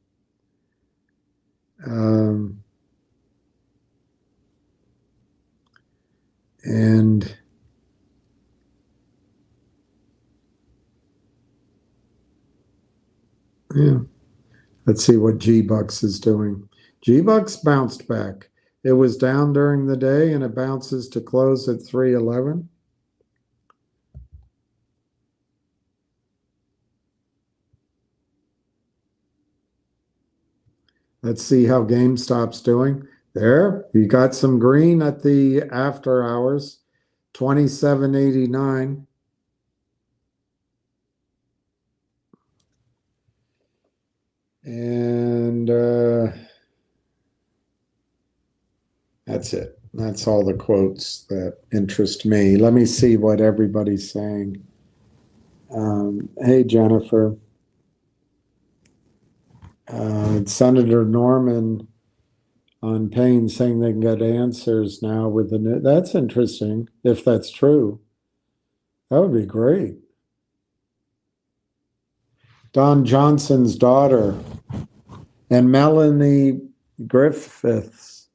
And yeah, let's see what G-Bucks is doing. G-Bucks bounced back. It was down during the day and it bounces to close at 311. Let's see how GameStop's doing. There, you got some green at the after hours, 27.89. And that's it. That's all the quotes that interest me. Let me see what everybody's saying. Hey, Jennifer. Senator Norman on Payne saying they can get answers now with the new. That's interesting, if that's true. That would be great. Don Johnson's daughter and Melanie Griffiths.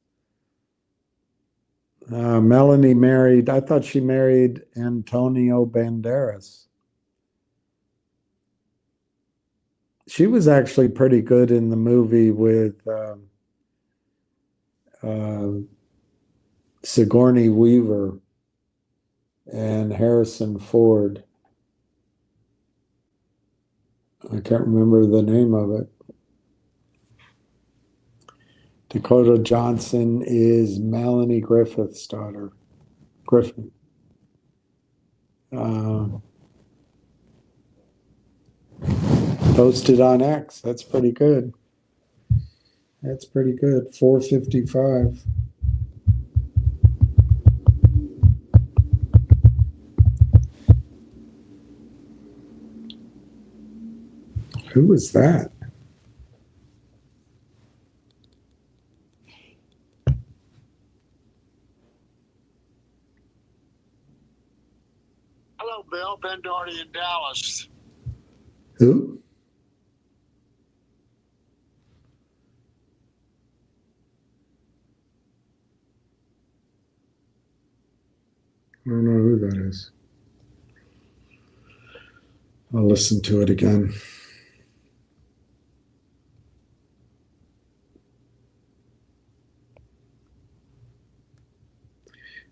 Melanie married, I thought she married Antonio Banderas. She was actually pretty good in the movie with Sigourney Weaver and Harrison Ford. I can't remember the name of it. Dakota Johnson is Melanie Griffith's daughter. Griffith. Posted on X. That's pretty good. That's pretty good. 455. Who was that? Hello, Bill. Ben Doherty in Dallas. Who? I don't know who that is. I'll listen to it again.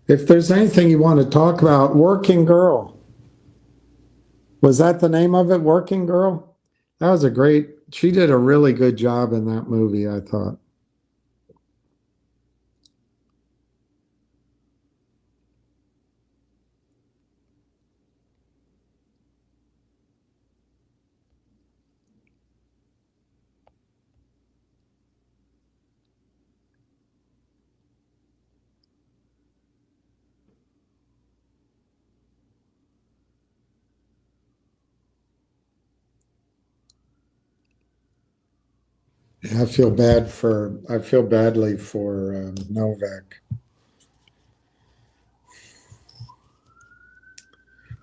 If there's anything you want to talk about, Working Girl. Was that the name of it, Working Girl? That was she did a really good job in that movie, I thought. I feel badly for Novak.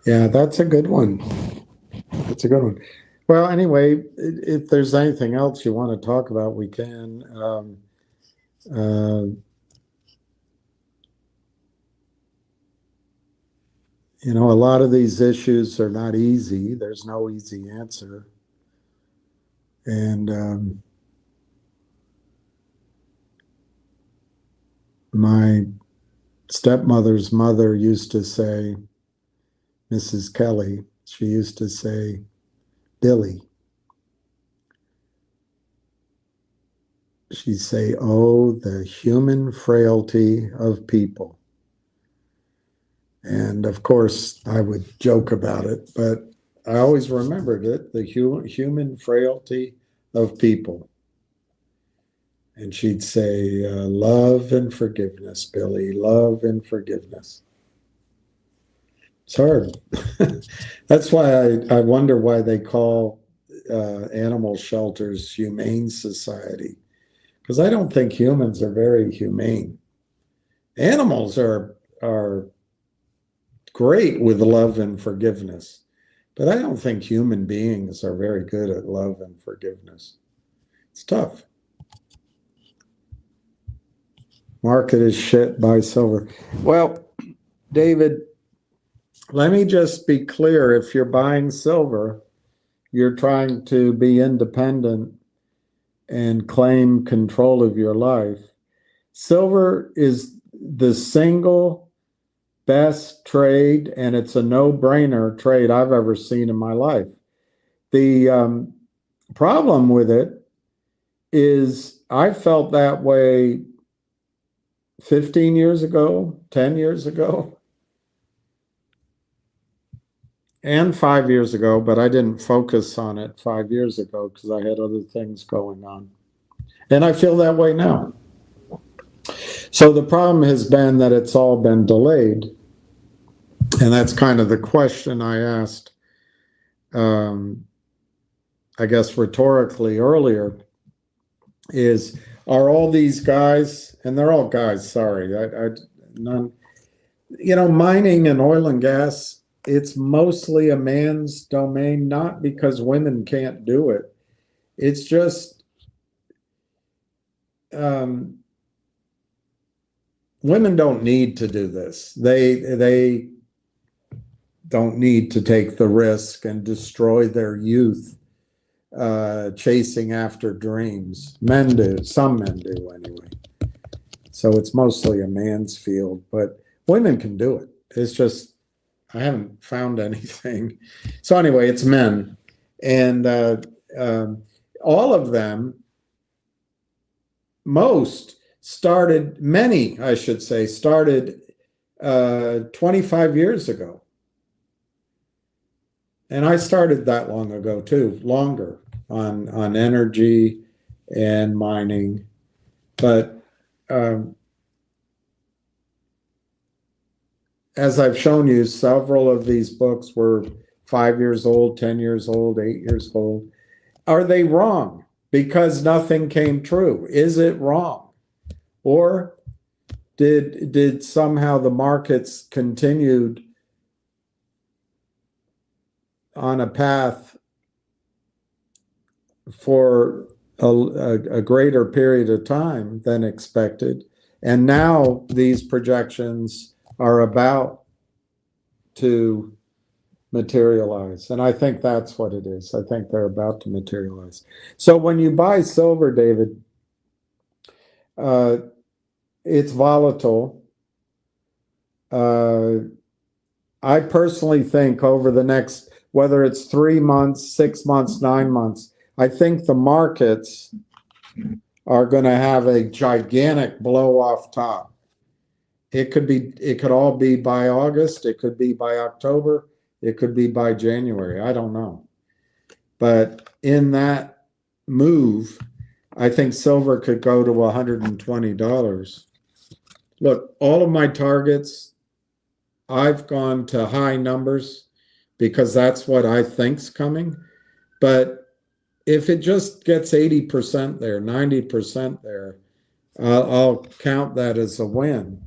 Yeah, that's a good one. That's a good one. Well, anyway, if there's anything else you want to talk about, we can. A lot of these issues are not easy. There's no easy answer. And my stepmother's mother used to say, Mrs. Kelly, she used to say, Billy. she'd say, "Oh, the human frailty of people." And of course, I would joke about it, but I always remembered it, the human frailty of people. And she'd say, "Love and forgiveness, Billy, love and forgiveness." It's hard. That's why I wonder why they call animal shelters humane society, because I don't think humans are very humane. Animals are great with love and forgiveness, but I don't think human beings are very good at love and forgiveness. It's tough. Market is shit, buy silver. Well, David, let me just be clear. If you're buying silver, you're trying to be independent and claim control of your life. Silver is the single best trade, and it's a no-brainer trade I've ever seen in my life. The problem with it is I felt that way 15 years ago, 10 years ago, and 5 years ago, but I didn't focus on it 5 years ago because I had other things going on. And I feel that way now. So the problem has been that it's all been delayed. And that's kind of the question I asked, I guess rhetorically earlier, is are all these guys, and they're all guys, sorry, none, mining and oil and gas, it's mostly a man's domain, not because women can't do it. It's just women don't need to do this. They don't need to take the risk and destroy their youth chasing after dreams. Men do, some men do anyway. So it's mostly a man's field, but women can do it. It's just I haven't found anything. So anyway, it's men, and all of them, many, I should say, started 25 years ago. And I started that long ago too, longer on energy and mining. But as I've shown you, several of these books were 5 years old, 10 years old, 8 years old. Are they wrong because nothing came true? Is it wrong? Or did somehow the markets continued on a path for a greater period of time than expected, and now these projections are about to materialize? And I think that's what it is. I think they're about to materialize. So when you buy silver, David, it's volatile. I personally think over the next, whether it's 3 months, 6 months, 9 months, I think the markets are going to have a gigantic blow off top. It could all be by August. It could be by October. It could be by January. I don't know. But in that move, I think silver could go to $120. Look, all of my targets, I've gone to high numbers because that's what I think's coming. But if it just gets 80% there, 90% there, I'll count that as a win.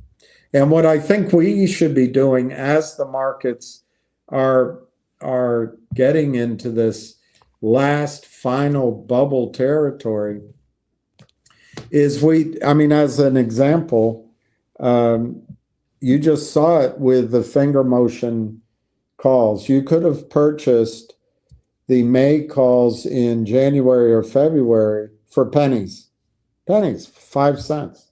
And what I think we should be doing as the markets are getting into this last final bubble territory is as an example, you just saw it with the finger motion calls. You could have purchased the May calls in January or February for pennies, 5 cents.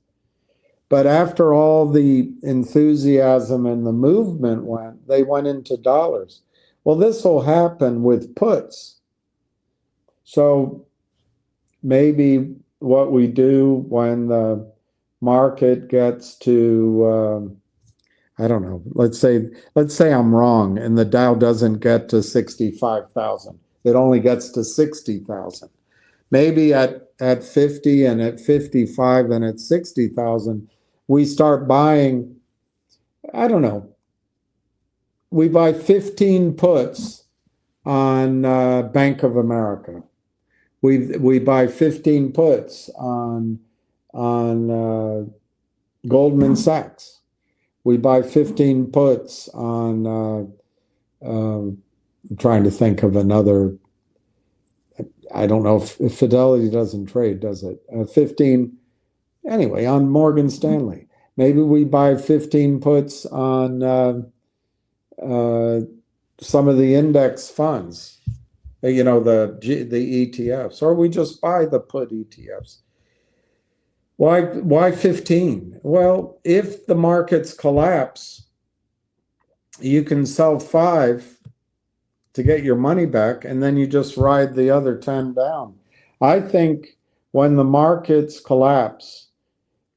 But after all the enthusiasm and the movement they went into dollars. Well, this will happen with puts. So maybe what we do when the market gets to, I don't know, let's say I'm wrong and the Dow doesn't get to 65,000. It only gets to 60,000. Maybe at 50 and at 55 and at 60,000, we start buying, I don't know, we buy 15 puts on Bank of America. We buy 15 puts on Goldman Sachs. We buy 15 puts on I'm trying to think of another. I don't know if Fidelity doesn't trade, does it? 15 anyway on Morgan Stanley. Maybe we buy 15 puts on some of the index funds, the ETFs, or we just buy the put ETFs. Why 15? Well, if the markets collapse, you can sell 5 to get your money back, and then you just ride the other 10 down. I think when the markets collapse,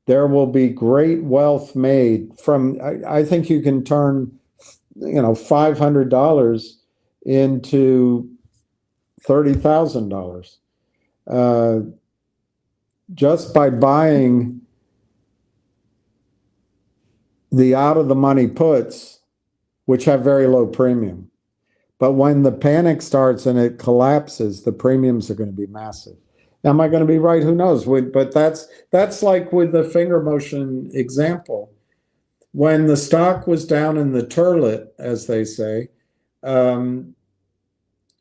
there will be great wealth made from, I think you can turn, $500 into $30,000 just by buying the out of the money puts, which have very low premium. But when the panic starts and it collapses, the premiums are going to be massive. Am I going to be right? Who knows? But that's like with the finger motion example. When the stock was down in the turlet, as they say,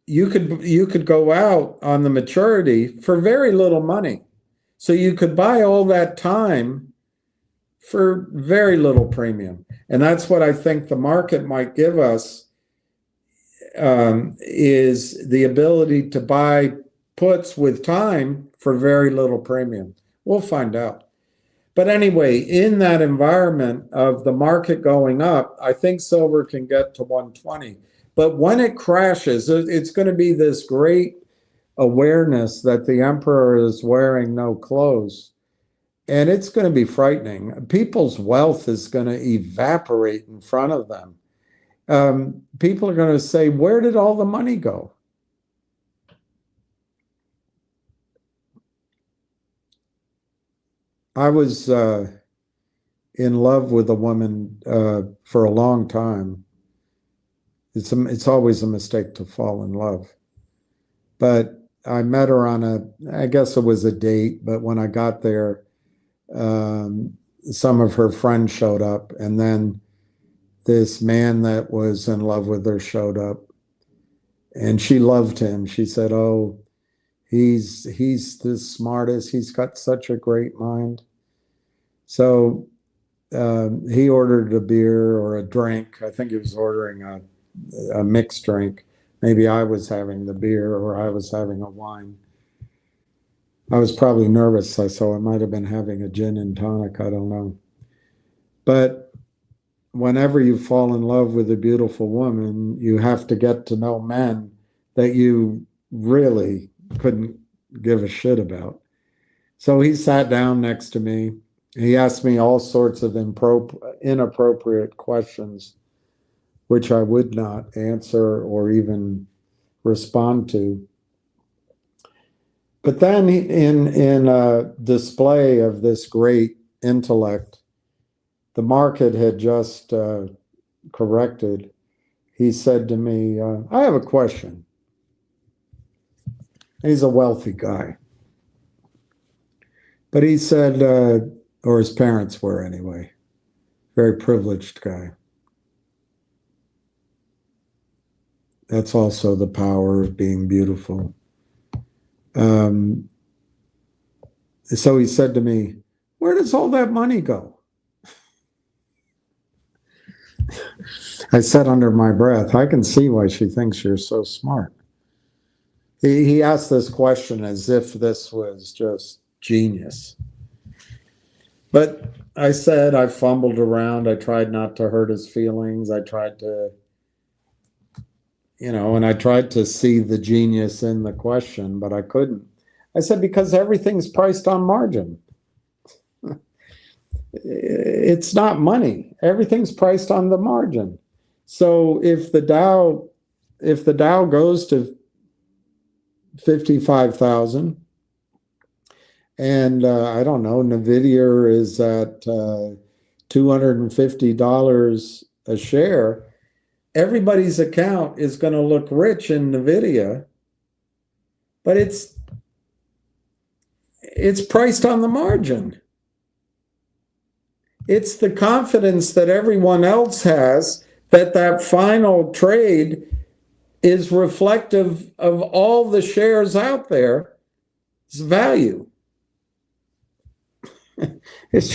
you could go out on the maturity for very little money. So you could buy all that time for very little premium. And that's what I think the market might give us. Is the ability to buy puts with time for very little premium. We'll find out. But anyway, in that environment of the market going up, I think silver can get to 120. But when it crashes, it's going to be this great awareness that the emperor is wearing no clothes. And it's going to be frightening. People's wealth is going to evaporate in front of them. People are going to say, where did all the money go? I was in love with a woman for a long time. It's always a mistake to fall in love. But I met her on I guess it was a date, but when I got there, some of her friends showed up, and then this man that was in love with her showed up, and she loved him. She said, "Oh, he's the smartest. He's got such a great mind." So he ordered a beer or a drink. I think he was ordering a mixed drink. Maybe I was having the beer or I was having a wine. I was probably nervous, so I might have been having a gin and tonic. I don't know. But whenever you fall in love with a beautiful woman, you have to get to know men that you really couldn't give a shit about. So he sat down next to me. He asked me all sorts of inappropriate questions, which I would not answer or even respond to. But then in a display of this great intellect, the market had just corrected. He said to me, I have a question. He's a wealthy guy. But he said, or his parents were anyway, very privileged guy. That's also the power of being beautiful. So he said to me, where does all that money go? I said under my breath, I can see why she thinks you're so smart. He asked this question as if this was just genius. But I said, I fumbled around. I tried not to hurt his feelings. I tried to, and I tried to see the genius in the question, but I couldn't. I said, because everything's priced on margin. It's not money. Everything's priced on the margin. So if the Dow goes to 55,000 and I don't know, Nvidia is at $250 a share, everybody's account is going to look rich in Nvidia, but it's priced on the margin. It's the confidence that everyone else has that final trade is reflective of all the shares out there. It's value. It's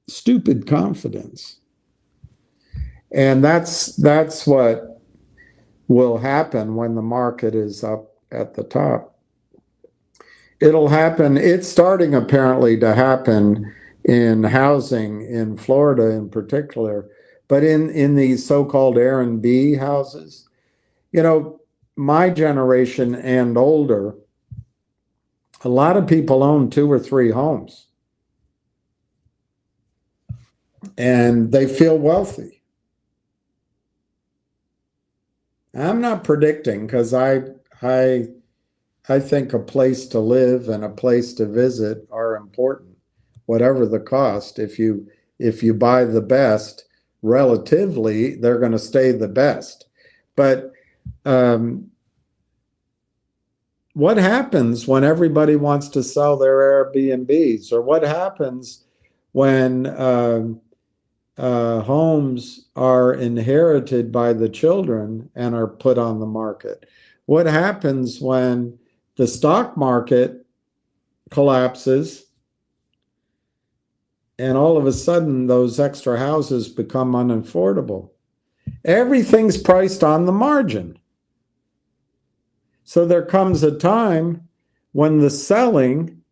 stupid confidence. And that's what will happen when the market is up at the top. It'll happen. It's starting apparently to happen in housing in Florida in particular, but in these so-called Airbnb houses, my generation and older, a lot of people own 2 or 3 homes and they feel wealthy. I'm not predicting, because I think a place to live and a place to visit are important, whatever the cost. If you buy the best, relatively, they're going to stay the best. But what happens when everybody wants to sell their Airbnbs? Or what happens when homes are inherited by the children and are put on the market? What happens when the stock market collapses and all of a sudden those extra houses become unaffordable? Everything's priced on the margin. So there comes a time when the selling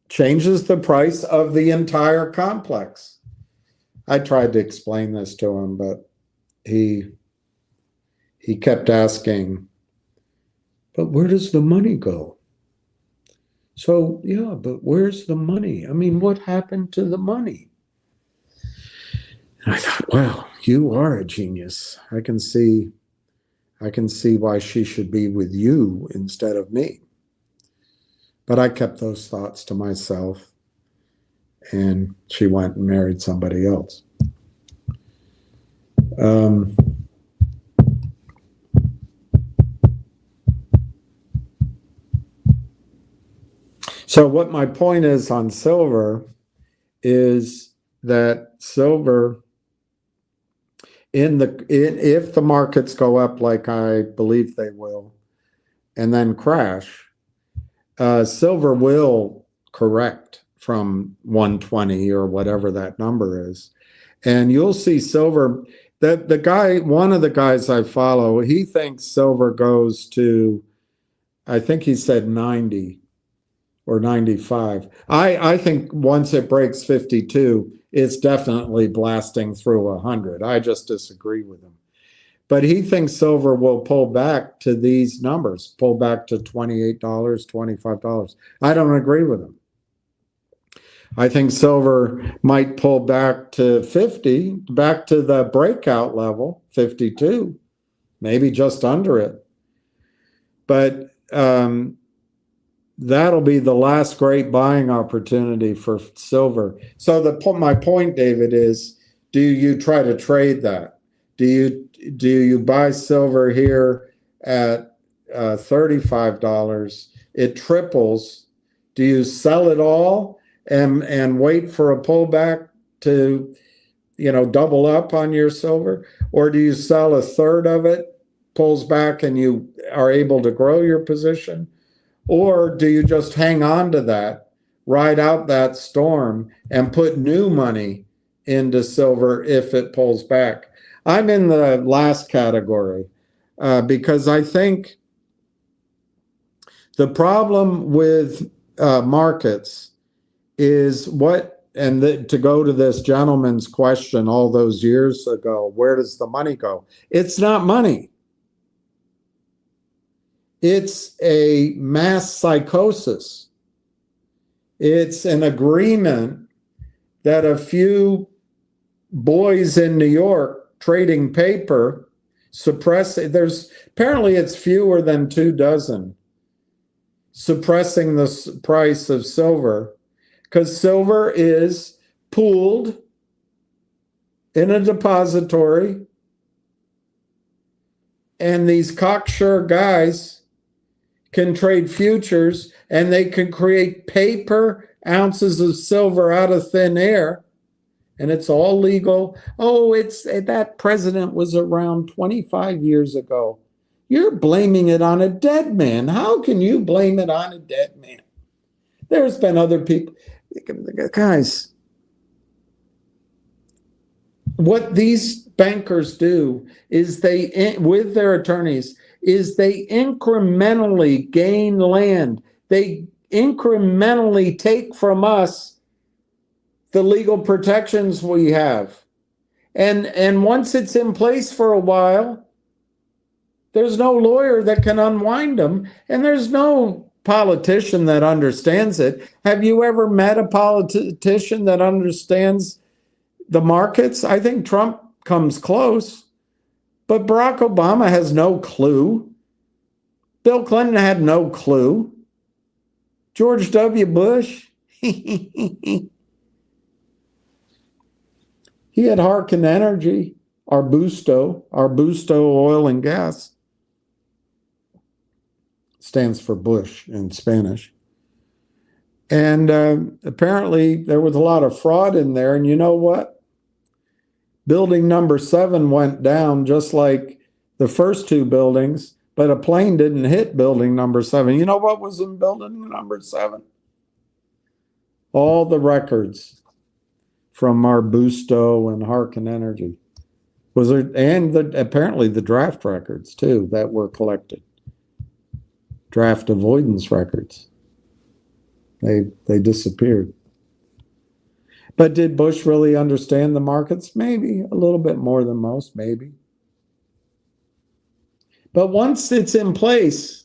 changes the price of the entire complex. I tried to explain this to him, but he kept asking, but where does the money go? So, yeah, but where's the money? I mean, what happened to the money? And I thought, well, you are a genius. I can see why she should be with you instead of me. But I kept those thoughts to myself, and she went and married somebody else. So what my point is on silver is that silver, if the markets go up like I believe they will, and then crash, silver will correct from 120 or whatever that number is, and you'll see silver. The guy, one of the guys I follow, he thinks silver goes to, I think he said 90 or 95. I think once it breaks 52, it's definitely blasting through 100. I just disagree with him. But he thinks silver will pull back to these numbers, pull back to $28, $25. I don't agree with him. I think silver might pull back to 50, back to the breakout level, 52, maybe just under it. But that'll be the last great buying opportunity for silver. So my point, David, is, do you try to trade that? Do you buy silver here at $35? It triples. Do you sell it all and wait for a pullback to, double up on your silver? Or do you sell a third of it, pulls back, and you are able to grow your position? Or do you just hang on to that, ride out that storm, and put new money into silver if it pulls back? I'm in the last category because I think the problem with markets is what to go to this gentleman's question all those years ago, where does the money go? It's not money. It's a mass psychosis. It's an agreement that a few boys in New York trading paper apparently it's fewer than 24, suppressing the price of silver, because silver is pooled in a depository, and these cocksure guys can trade futures, and they can create paper ounces of silver out of thin air, and it's all legal. Oh, that president was around 25 years ago. You're blaming it on a dead man. How can you blame it on a dead man? There's been other people. Guys, what these bankers do is with their attorneys, is they incrementally gain land. They incrementally take from us the legal protections we have. And once it's in place for a while, there's no lawyer that can unwind them, and there's no politician that understands it. Have you ever met a politician that understands the markets? I think Trump comes close, but Barack Obama has no clue. Bill Clinton had no clue. George W. Bush, he had Harkin Energy, Arbusto Oil and Gas. Stands for Bush in Spanish. And apparently there was a lot of fraud in there. And you know what? Building number 7 went down just like the first 2 buildings, but a plane didn't hit building number 7. You know what was in building number 7? All the records from Arbusto and Harkin Energy. Apparently the draft records too that were collected. Draft avoidance records. They disappeared. But did Bush really understand the markets? Maybe a little bit more than most, maybe. But once it's in place,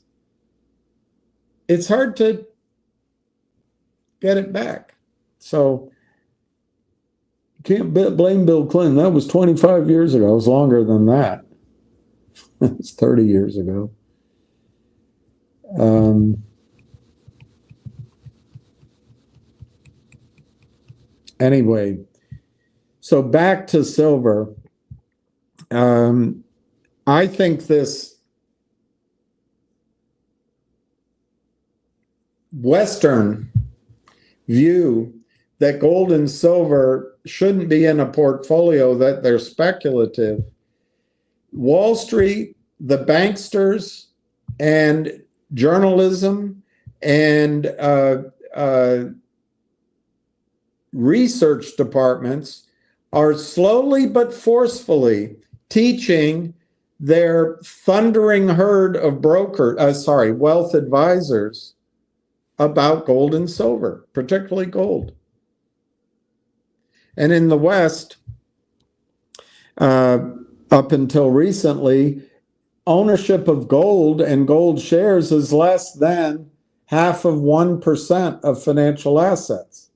it's hard to get it back. So you can't blame Bill Clinton. That was 25 years ago. It was longer than that. It's 30 years ago. Anyway, so back to silver. I think this Western view that gold and silver shouldn't be in a portfolio, that they're speculative. Wall Street, the banksters, and journalism and research departments are slowly but forcefully teaching their thundering herd of wealth advisors about gold and silver, particularly gold. And in the West, up until recently, ownership of gold and gold shares is less than 0.5% of financial assets.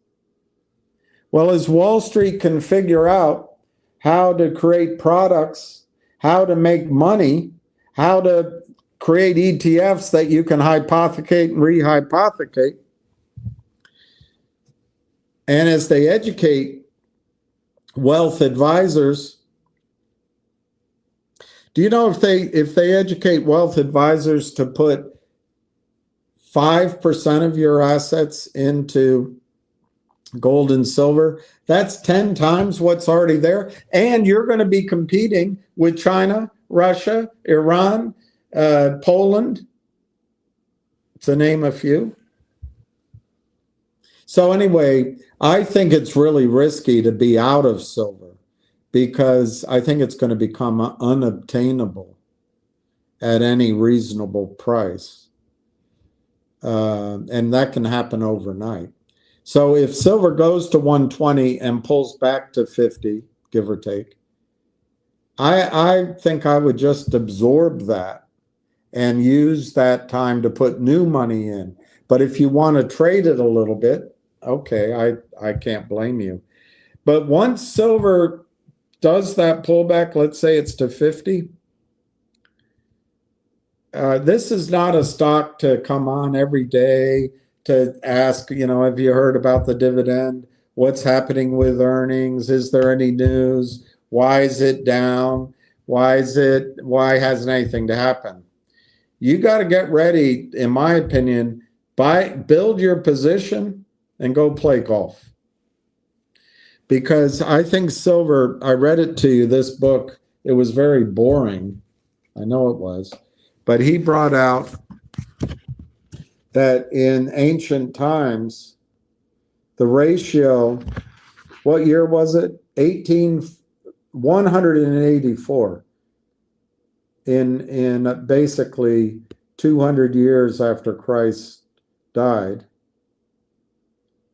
Well, as Wall Street can figure out how to create products, how to make money, how to create ETFs that you can hypothecate and rehypothecate, and as they educate wealth advisors, do you know if they educate wealth advisors to put 5% of your assets into gold and silver, that's 10 times what's already there. And you're going to be competing with China, Russia, Iran, Poland, to name a few. So anyway, I think it's really risky to be out of silver, because I think it's going to become unobtainable at any reasonable price. And that can happen overnight. So if silver goes to 120 and pulls back to 50, give or take, I think I would just absorb that and use that time to put new money in. But if you want to trade it a little bit, okay, I can't blame you. But once silver does that pullback, let's say it's to 50, this is not a stock to come on every day to ask, have you heard about the dividend? What's happening with earnings? Is there any news? Why is it down? Why hasn't anything to happen? You got to get ready, in my opinion, build your position and go play golf. Because I think silver, I read it to you, this book, it was very boring. I know it was. But he brought out that in ancient times, the ratio, what year was it? 184. In basically 200 years after Christ died.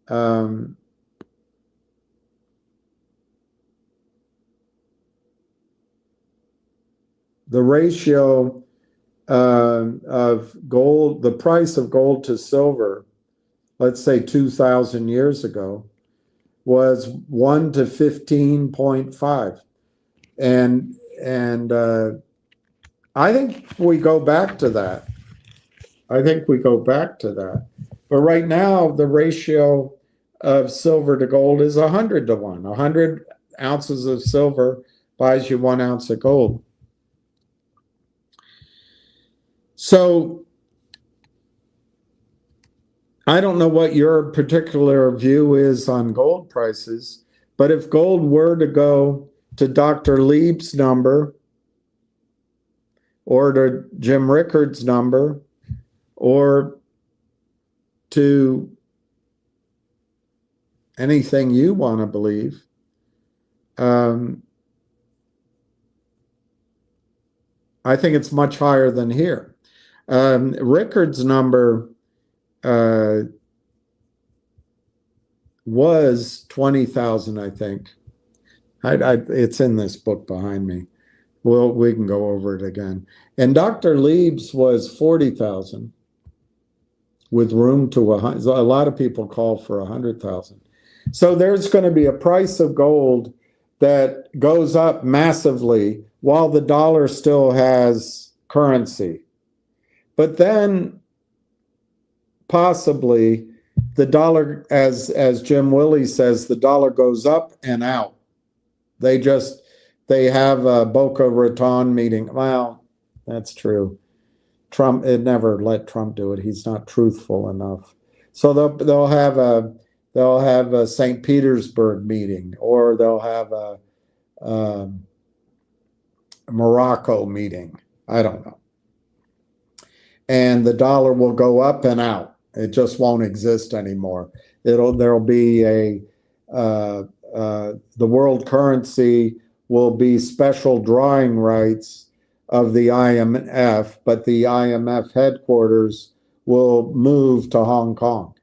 The ratio of gold, the price of gold to silver, let's say 2,000 years ago, was 1 to 15.5. And I think we go back to that. But right now, the ratio of silver to gold is 100 to 1. 100 ounces of silver buys you 1 ounce of gold. So I don't know what your particular view is on gold prices, but if gold were to go to Dr. Lieb's number or to Jim Rickard's number or to anything you want to believe, I think it's much higher than here. Rickard's number was 20,000, I think. It's in this book behind me. We can go over it again. And Dr. Lieb's was 40,000 with room to 100. A lot of people call for 100,000. So there's going to be a price of gold that goes up massively while the dollar still has currency. But then possibly the dollar, as Jim Willey says, the dollar goes up and out. They have a Boca Raton meeting. Well, that's true. Trump, it never let Trump do it. He's not truthful enough. So they'll have a St. Petersburg meeting, or they'll have a Morocco meeting. I don't know. And the dollar will go up and out. It just won't exist anymore. There'll be the world currency will be special drawing rights of the IMF, but the IMF headquarters will move to Hong Kong.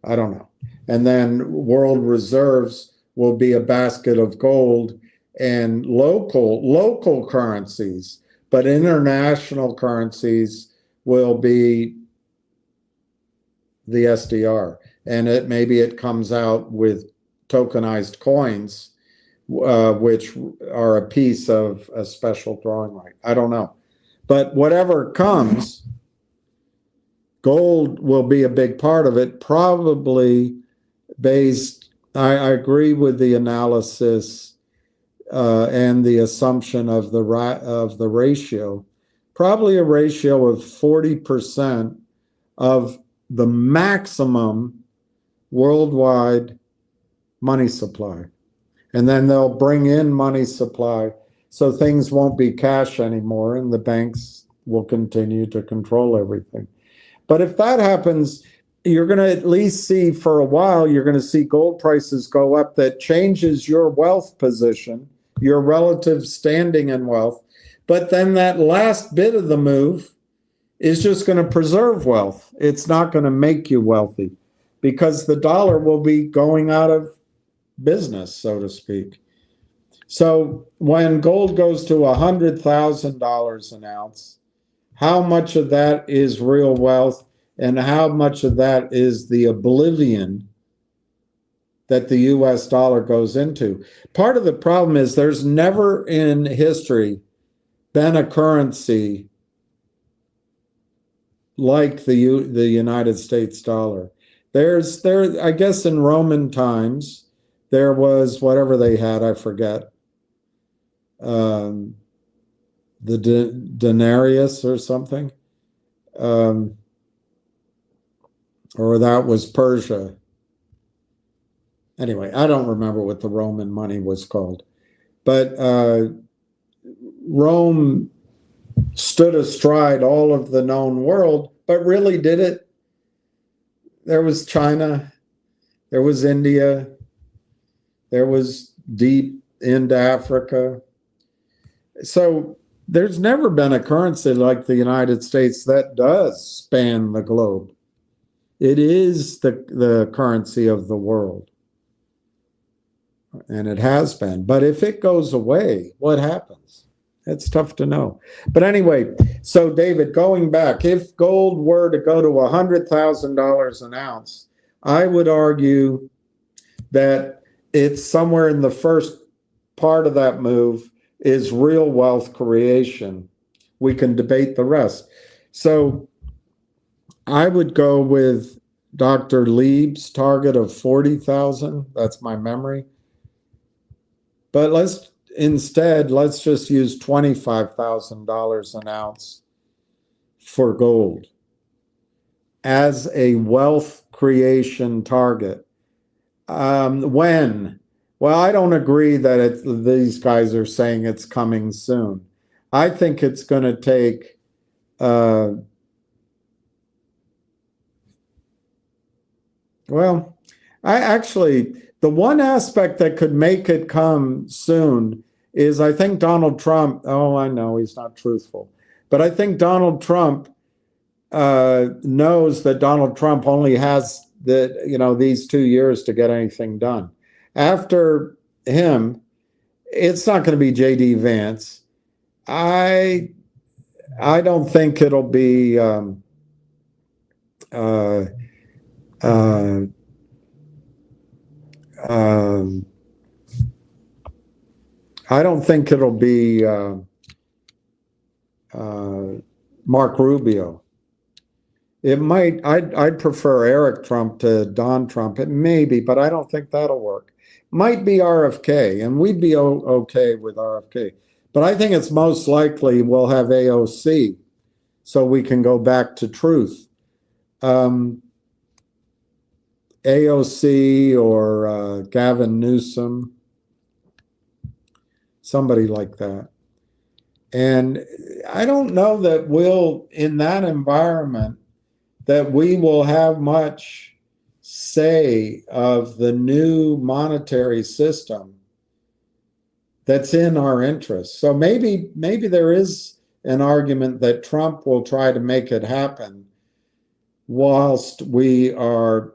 I don't know. And then world reserves will be a basket of gold and local currencies, but international currencies will be the SDR. And maybe it comes out with tokenized coins, which are a piece of a special drawing right. I don't know. But whatever comes, gold will be a big part of it, probably based, I agree with the analysis and the assumption of the ratio, probably a ratio of 40% of the maximum worldwide money supply. And then they'll bring in money supply so things won't be cash anymore and the banks will continue to control everything. But if that happens, you're going to at least see for a while, you're going to see gold prices go up. That changes your wealth position, your relative standing in wealth. But then that last bit of the move is just going to preserve wealth. It's not going to make you wealthy. because the dollar will be going out of business, so to speak. So when gold goes to $100,000 an ounce, how much of that is real wealth and how much of that is the oblivion that the US dollar goes into? Part of the problem is there's never in history been a currency like the United States dollar. I guess in Roman times, there was whatever they had, I forget, the denarius or something, or that was Persia. Anyway, I don't remember what the Roman money was called, but Rome stood astride all of the known world, but really did it? There was China, there was India, there was deep into Africa. So there's never been a currency like the United States that does span the globe. It is the currency of the world. And it has been. But if it goes away, what happens? It's tough to know. But anyway, so David, going back, if gold were to go to $100,000 an ounce, I would argue that it's somewhere in the first part of that move is real wealth creation. We can debate the rest. So I would go with Dr. Lieb's target of 40,000. That's my memory. But let's just use $25,000 an ounce for gold as a wealth creation target. When? Well, I don't agree that these guys are saying it's coming soon. I think it's going to take the one aspect that could make it come soon is I think Donald Trump, I know he's not truthful, but I think Donald Trump knows that Donald Trump only has these 2 years to get anything done. After him, it's not going to be J.D. Vance. I don't think it'll be I don't think it'll be Mark Rubio. It might. I'd prefer Eric Trump to Don Trump. It may be, but I don't think that'll work. Might be RFK, and we'd be okay with RFK. But I think it's most likely we'll have AOC, so we can go back to truth. AOC or Gavin Newsom, somebody like that. And I don't know that in that environment, that we will have much say of the new monetary system that's in our interest. So maybe there is an argument that Trump will try to make it happen whilst we are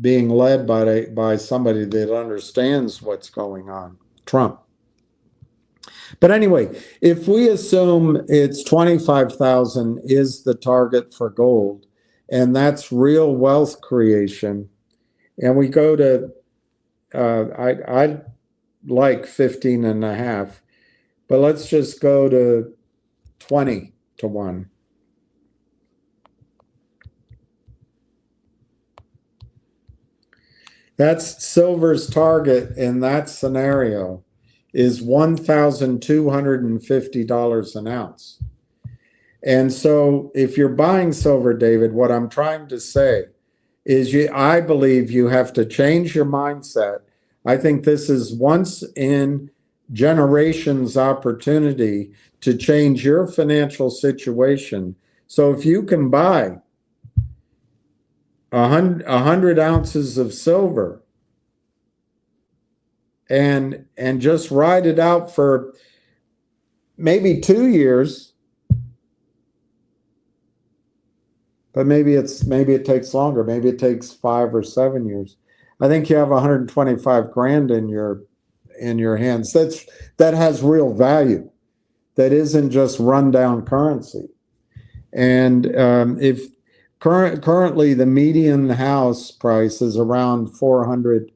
being led by somebody that understands what's going on, Trump. But anyway, if we assume it's 25,000 is the target for gold, and that's real wealth creation, and we go to, I like 15 and a half, but let's just go to 20 to 1. That's silver's target in that scenario is $1,250 an ounce. And so if you're buying silver, David, what I'm trying to say is I believe you have to change your mindset. I think this is once in generations opportunity to change your financial situation. So if you can buy 100 ounces of silver and just ride it out for maybe 2 years, but maybe it takes longer. Maybe it takes 5 or 7 years. I think you have 125 grand in your hands. That has real value. That isn't just rundown currency. And if currently the median house price is around 400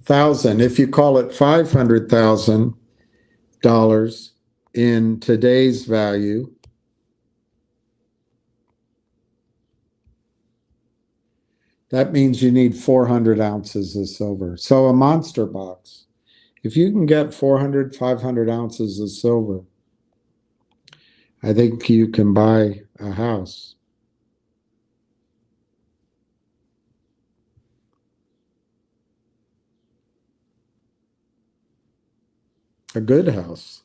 thousand. If you call it $500,000 in today's value, that means you need 400 ounces of silver. So a monster box, if you can get 400, 500 ounces of silver, I think you can buy a house. A good house.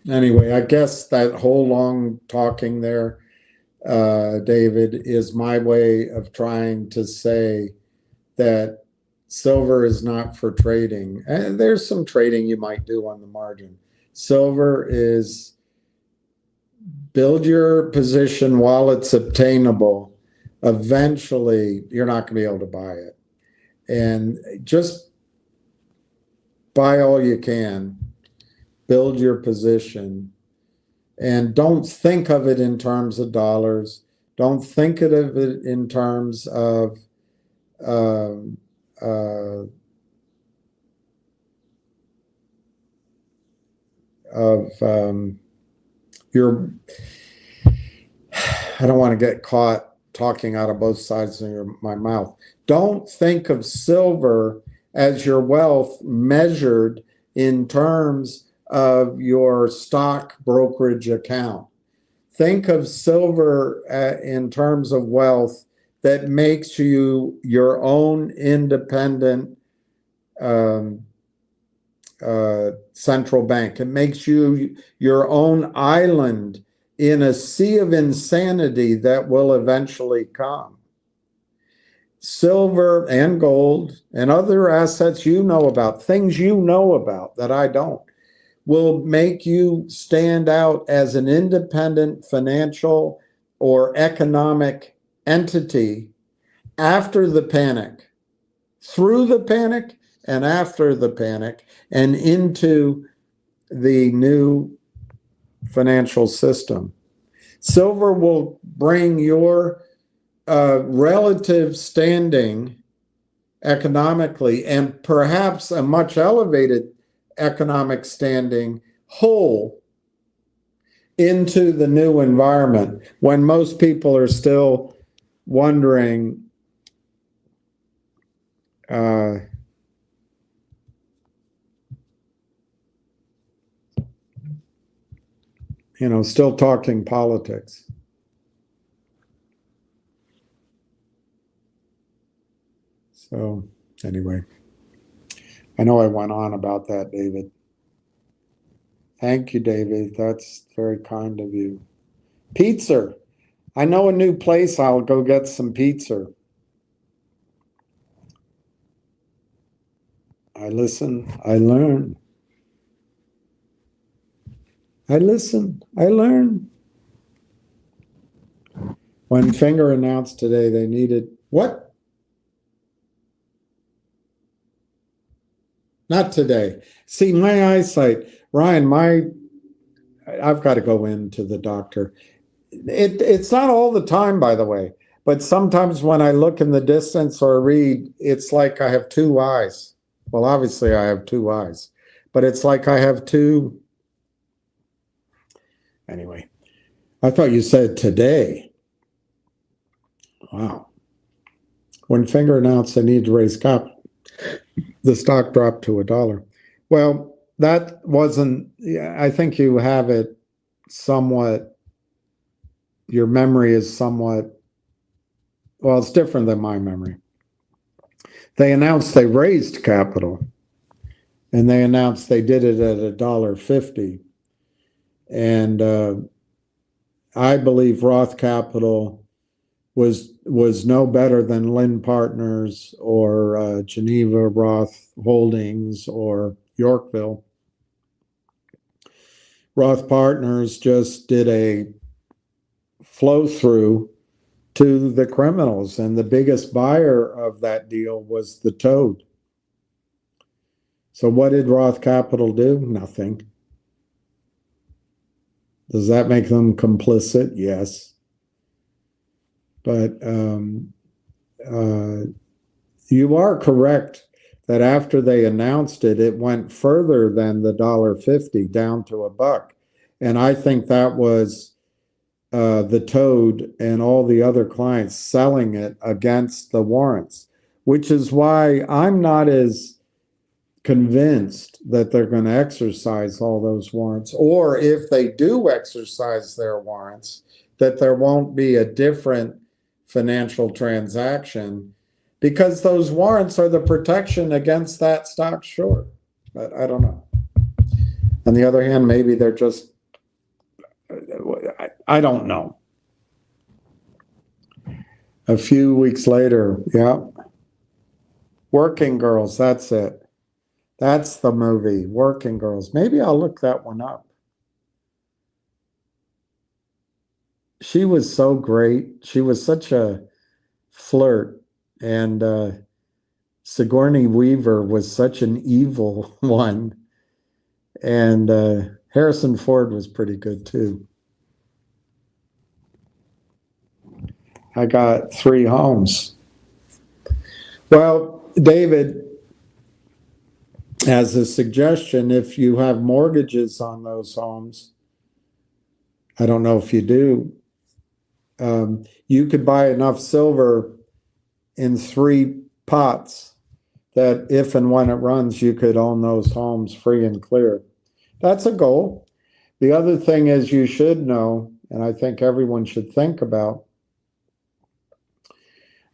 Anyway, I guess that whole long talking there, David, is my way of trying to say that silver is not for trading. And there's some trading you might do on the margin. Silver is build your position while it's obtainable. Eventually, you're not going to be able to buy it. And just buy all you can, build your position, and don't think of it in terms of dollars. Don't think of it in terms of your, I don't want to get caught talking out of both sides of my mouth. Don't think of silver as your wealth measured in terms of your stock brokerage account. Think of silver in terms of wealth that makes you your own independent central bank. It makes you your own island in a sea of insanity that will eventually come. Silver and gold and other assets you know about, things you know about that I don't, will make you stand out as an independent financial or economic entity after the panic, through the panic, and after the panic, and into the new financial system. Silver will bring your relative standing economically, and perhaps a much elevated economic standing, whole into the new environment, when most people are still wondering still talking politics. So anyway, I know I went on about that, David. Thank you, David. That's very kind of you. Pizza. I know a new place. I'll go get some pizza. I listen. I learn. I listen. I learn. When Finger announced today they needed what? Not today. See, my eyesight, Ryan, I've got to go into the doctor. It's not all the time, by the way, but sometimes when I look in the distance or read, it's like I have two eyes. Well, obviously I have two eyes, but it's like I have two. Anyway, I thought you said today. Wow. When Finger announced they need to raise capital, the stock dropped to $1. Well, that wasn't, I think you have it somewhat, your memory is somewhat well, it's different than my memory. They announced they raised capital, and they announced they did it at $1.50. And I believe Roth Capital was no better than Lynn Partners or Geneva Roth Holdings or Yorkville. Roth Partners just did a flow through to the criminals, and the biggest buyer of that deal was the Toad. So what did Roth Capital do? Nothing. Does that make them complicit? Yes. But you are correct that after they announced it, it went further than the $1.50 down to $1. And I think that was the Toad and all the other clients selling it against the warrants, which is why I'm not as convinced that they're going to exercise all those warrants, or if they do exercise their warrants, that there won't be a different financial transaction, because those warrants are the protection against that stock short. But I don't know. On the other hand, maybe they're just, I don't know. A few weeks later, yeah. Working Girls, that's it. That's the movie, Working Girls. Maybe I'll look that one up. She was so great. She was such a flirt. And Sigourney Weaver was such an evil one. And Harrison Ford was pretty good too. I got 3 homes. Well, David, as a suggestion, if you have mortgages on those homes, I don't know if you do, you could buy enough silver in 3 pots that if and when it runs, you could own those homes free and clear. That's a goal. The other thing is, you should know, and I think everyone should think about,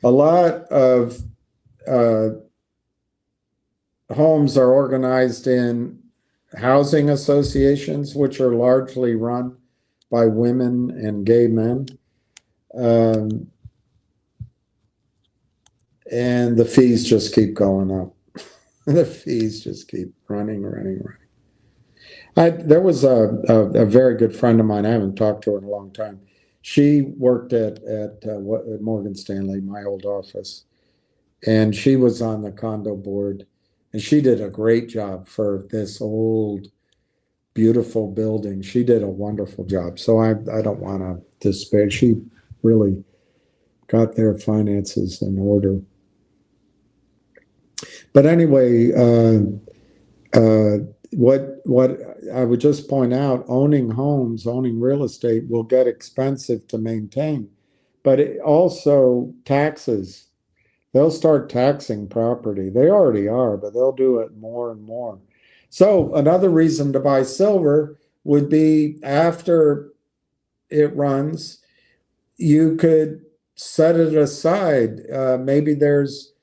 a lot of homes are organized in housing associations, which are largely run by women and gay men. And the fees just keep going up. The fees just keep running. There was a very good friend of mine. I haven't talked to her in a long time. She worked at Morgan Stanley, my old office, and she was on the condo board, and she did a great job for this old, beautiful building. She did a wonderful job. So I don't want to despair. She really got their finances in order. But anyway, what I would just point out, owning homes, owning real estate will get expensive to maintain, but it also taxes. They'll start taxing property. They already are, but they'll do it more and more. So another reason to buy silver would be, after it runs, you could set it aside. Maybe there's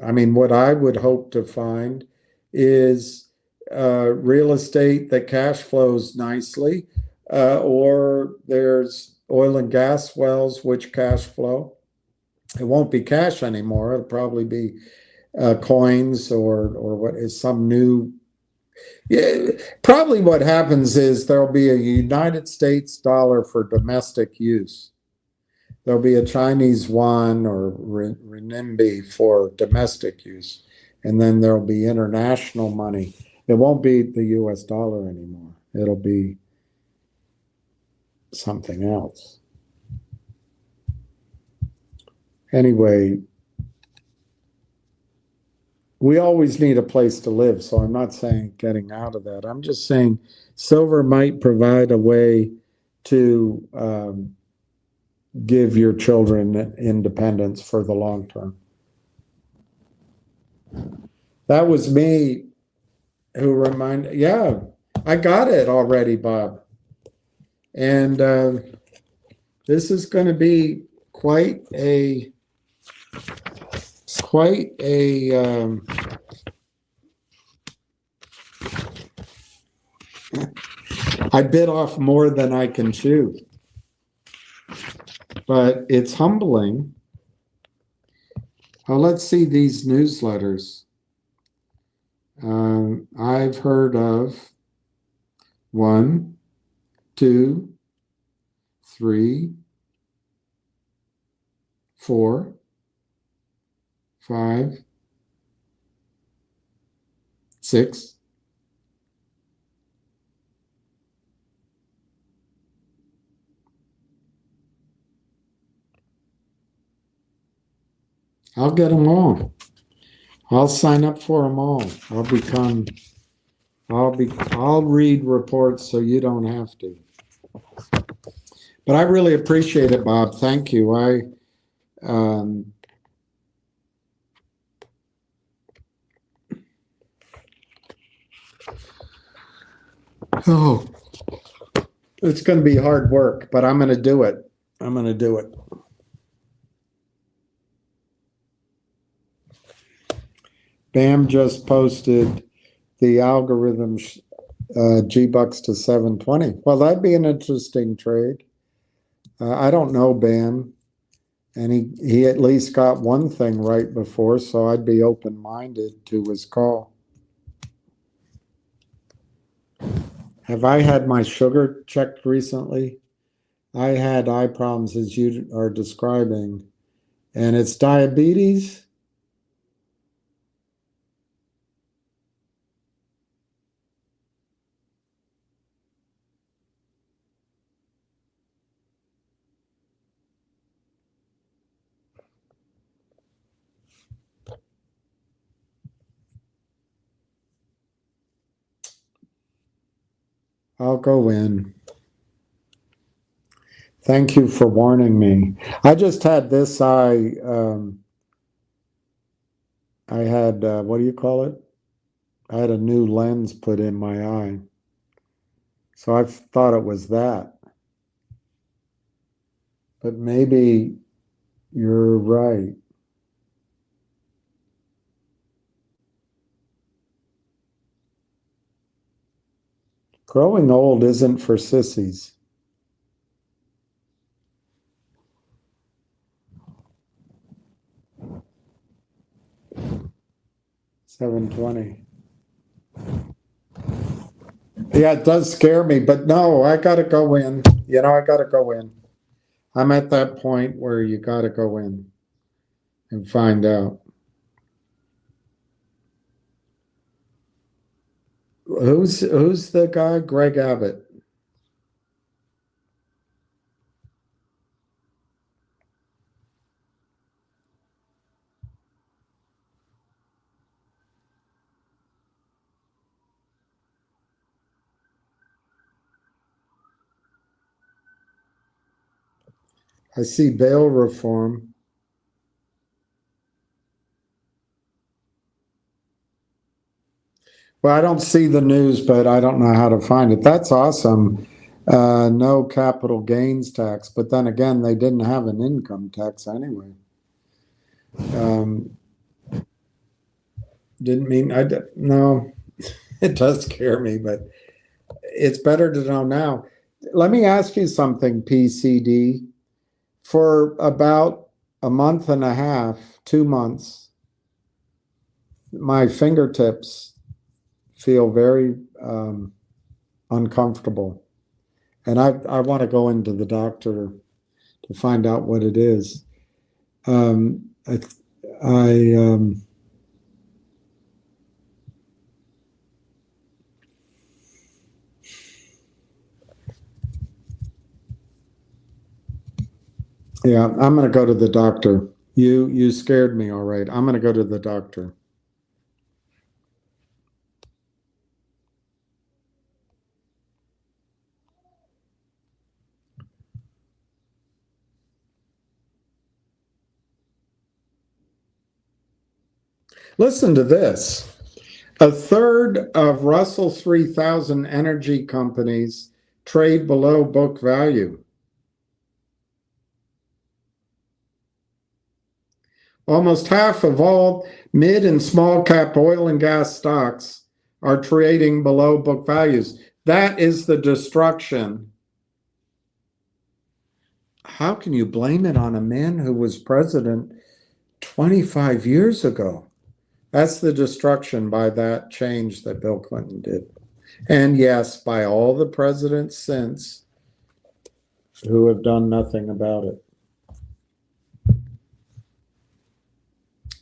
I mean, what I would hope to find is real estate that cash flows nicely, or there's oil and gas wells which cash flow. It won't be cash anymore. It'll probably be coins or what is some new. Yeah, probably what happens is there'll be a United States dollar for domestic use. There'll be a Chinese yuan or renminbi for domestic use. And then there'll be international money. It won't be the US dollar anymore. It'll be something else. Anyway, we always need a place to live. So I'm not saying getting out of that. I'm just saying silver might provide a way to give your children independence for the long term. That was me who reminded, yeah, I got it already, Bob. And This is going to be quite a I bit off more than I can chew, but it's humbling. Oh, let's see these newsletters. I've heard of 1, 2, 3, 4, 5, 6. I'll get them all. I'll sign up for them all. I'll read reports so you don't have to. But I really appreciate it, Bob. Thank you. Oh, it's going to be hard work, but I'm going to do it. I'm going to do it. Bam just posted the algorithm G-Bucks to 720. Well, that'd be an interesting trade. I don't know Bam, and he at least got one thing right before, so I'd be open-minded to his call. Have I had my sugar checked recently? I had eye problems as you are describing, and it's diabetes. I'll go in. Thank you for warning me. I just had this eye, I had, what do you call it? I had a new lens put in my eye. So I thought it was that. But maybe you're right. Growing old isn't for sissies. $7.20. Yeah, it does scare me, but no, I got to go in. You know, I got to go in. I'm at that point where you got to go in and find out. Who's the guy? Greg Abbott. I see bail reform. Well, I don't see the news, but I don't know how to find it. That's awesome. No capital gains tax, but then again, they didn't have an income tax anyway. Didn't mean no, it does scare me, but it's better to know now. Let me ask you something, PCD. For about a month and a half, 2 months, my fingertips feel very uncomfortable. And I want to go into the doctor to find out what it is. Yeah, I'm going to go to the doctor. You scared me, all right. I'm going to go to the doctor. Listen to this. A third of Russell 3000 energy companies trade below book value. Almost half of all mid and small cap oil and gas stocks are trading below book values. That is the destruction. How can you blame it on a man who was president 25 years ago? That's the destruction by that change that Bill Clinton did. And yes, by all the presidents since who have done nothing about it.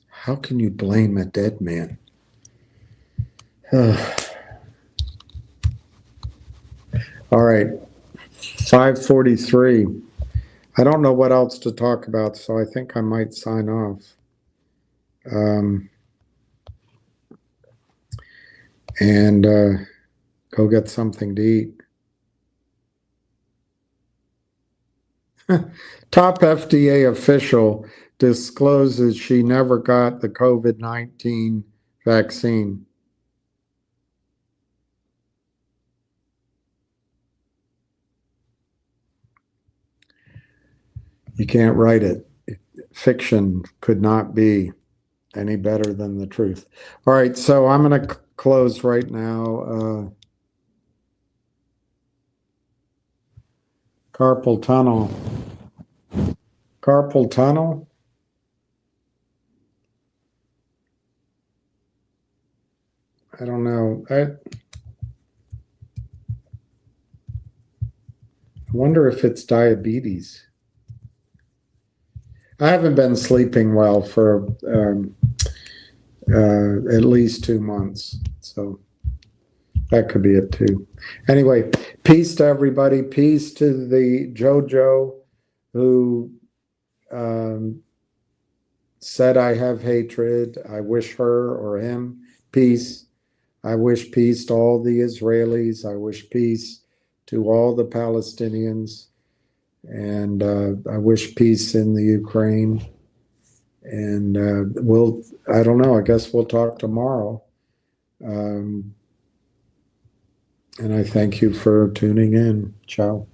How can you blame a dead man? All right, 5:43. I don't know what else to talk about, so I think I might sign off. And go get something to eat. Top FDA official discloses she never got the COVID-19 vaccine. You can't write it. Fiction could not be any better than the truth. All right, so I'm going to close right now. Carpal tunnel. Carpal tunnel. I don't know. I wonder if it's diabetes. I haven't been sleeping well for at least 2 months, so that could be it too. Anyway, peace to everybody. Peace to the JoJo who said I have hatred. I wish her or him peace. I wish peace to all the Israelis. I wish peace to all the Palestinians. And I wish peace in the Ukraine. And I don't know, I guess we'll talk tomorrow. And I thank you for tuning in. Ciao.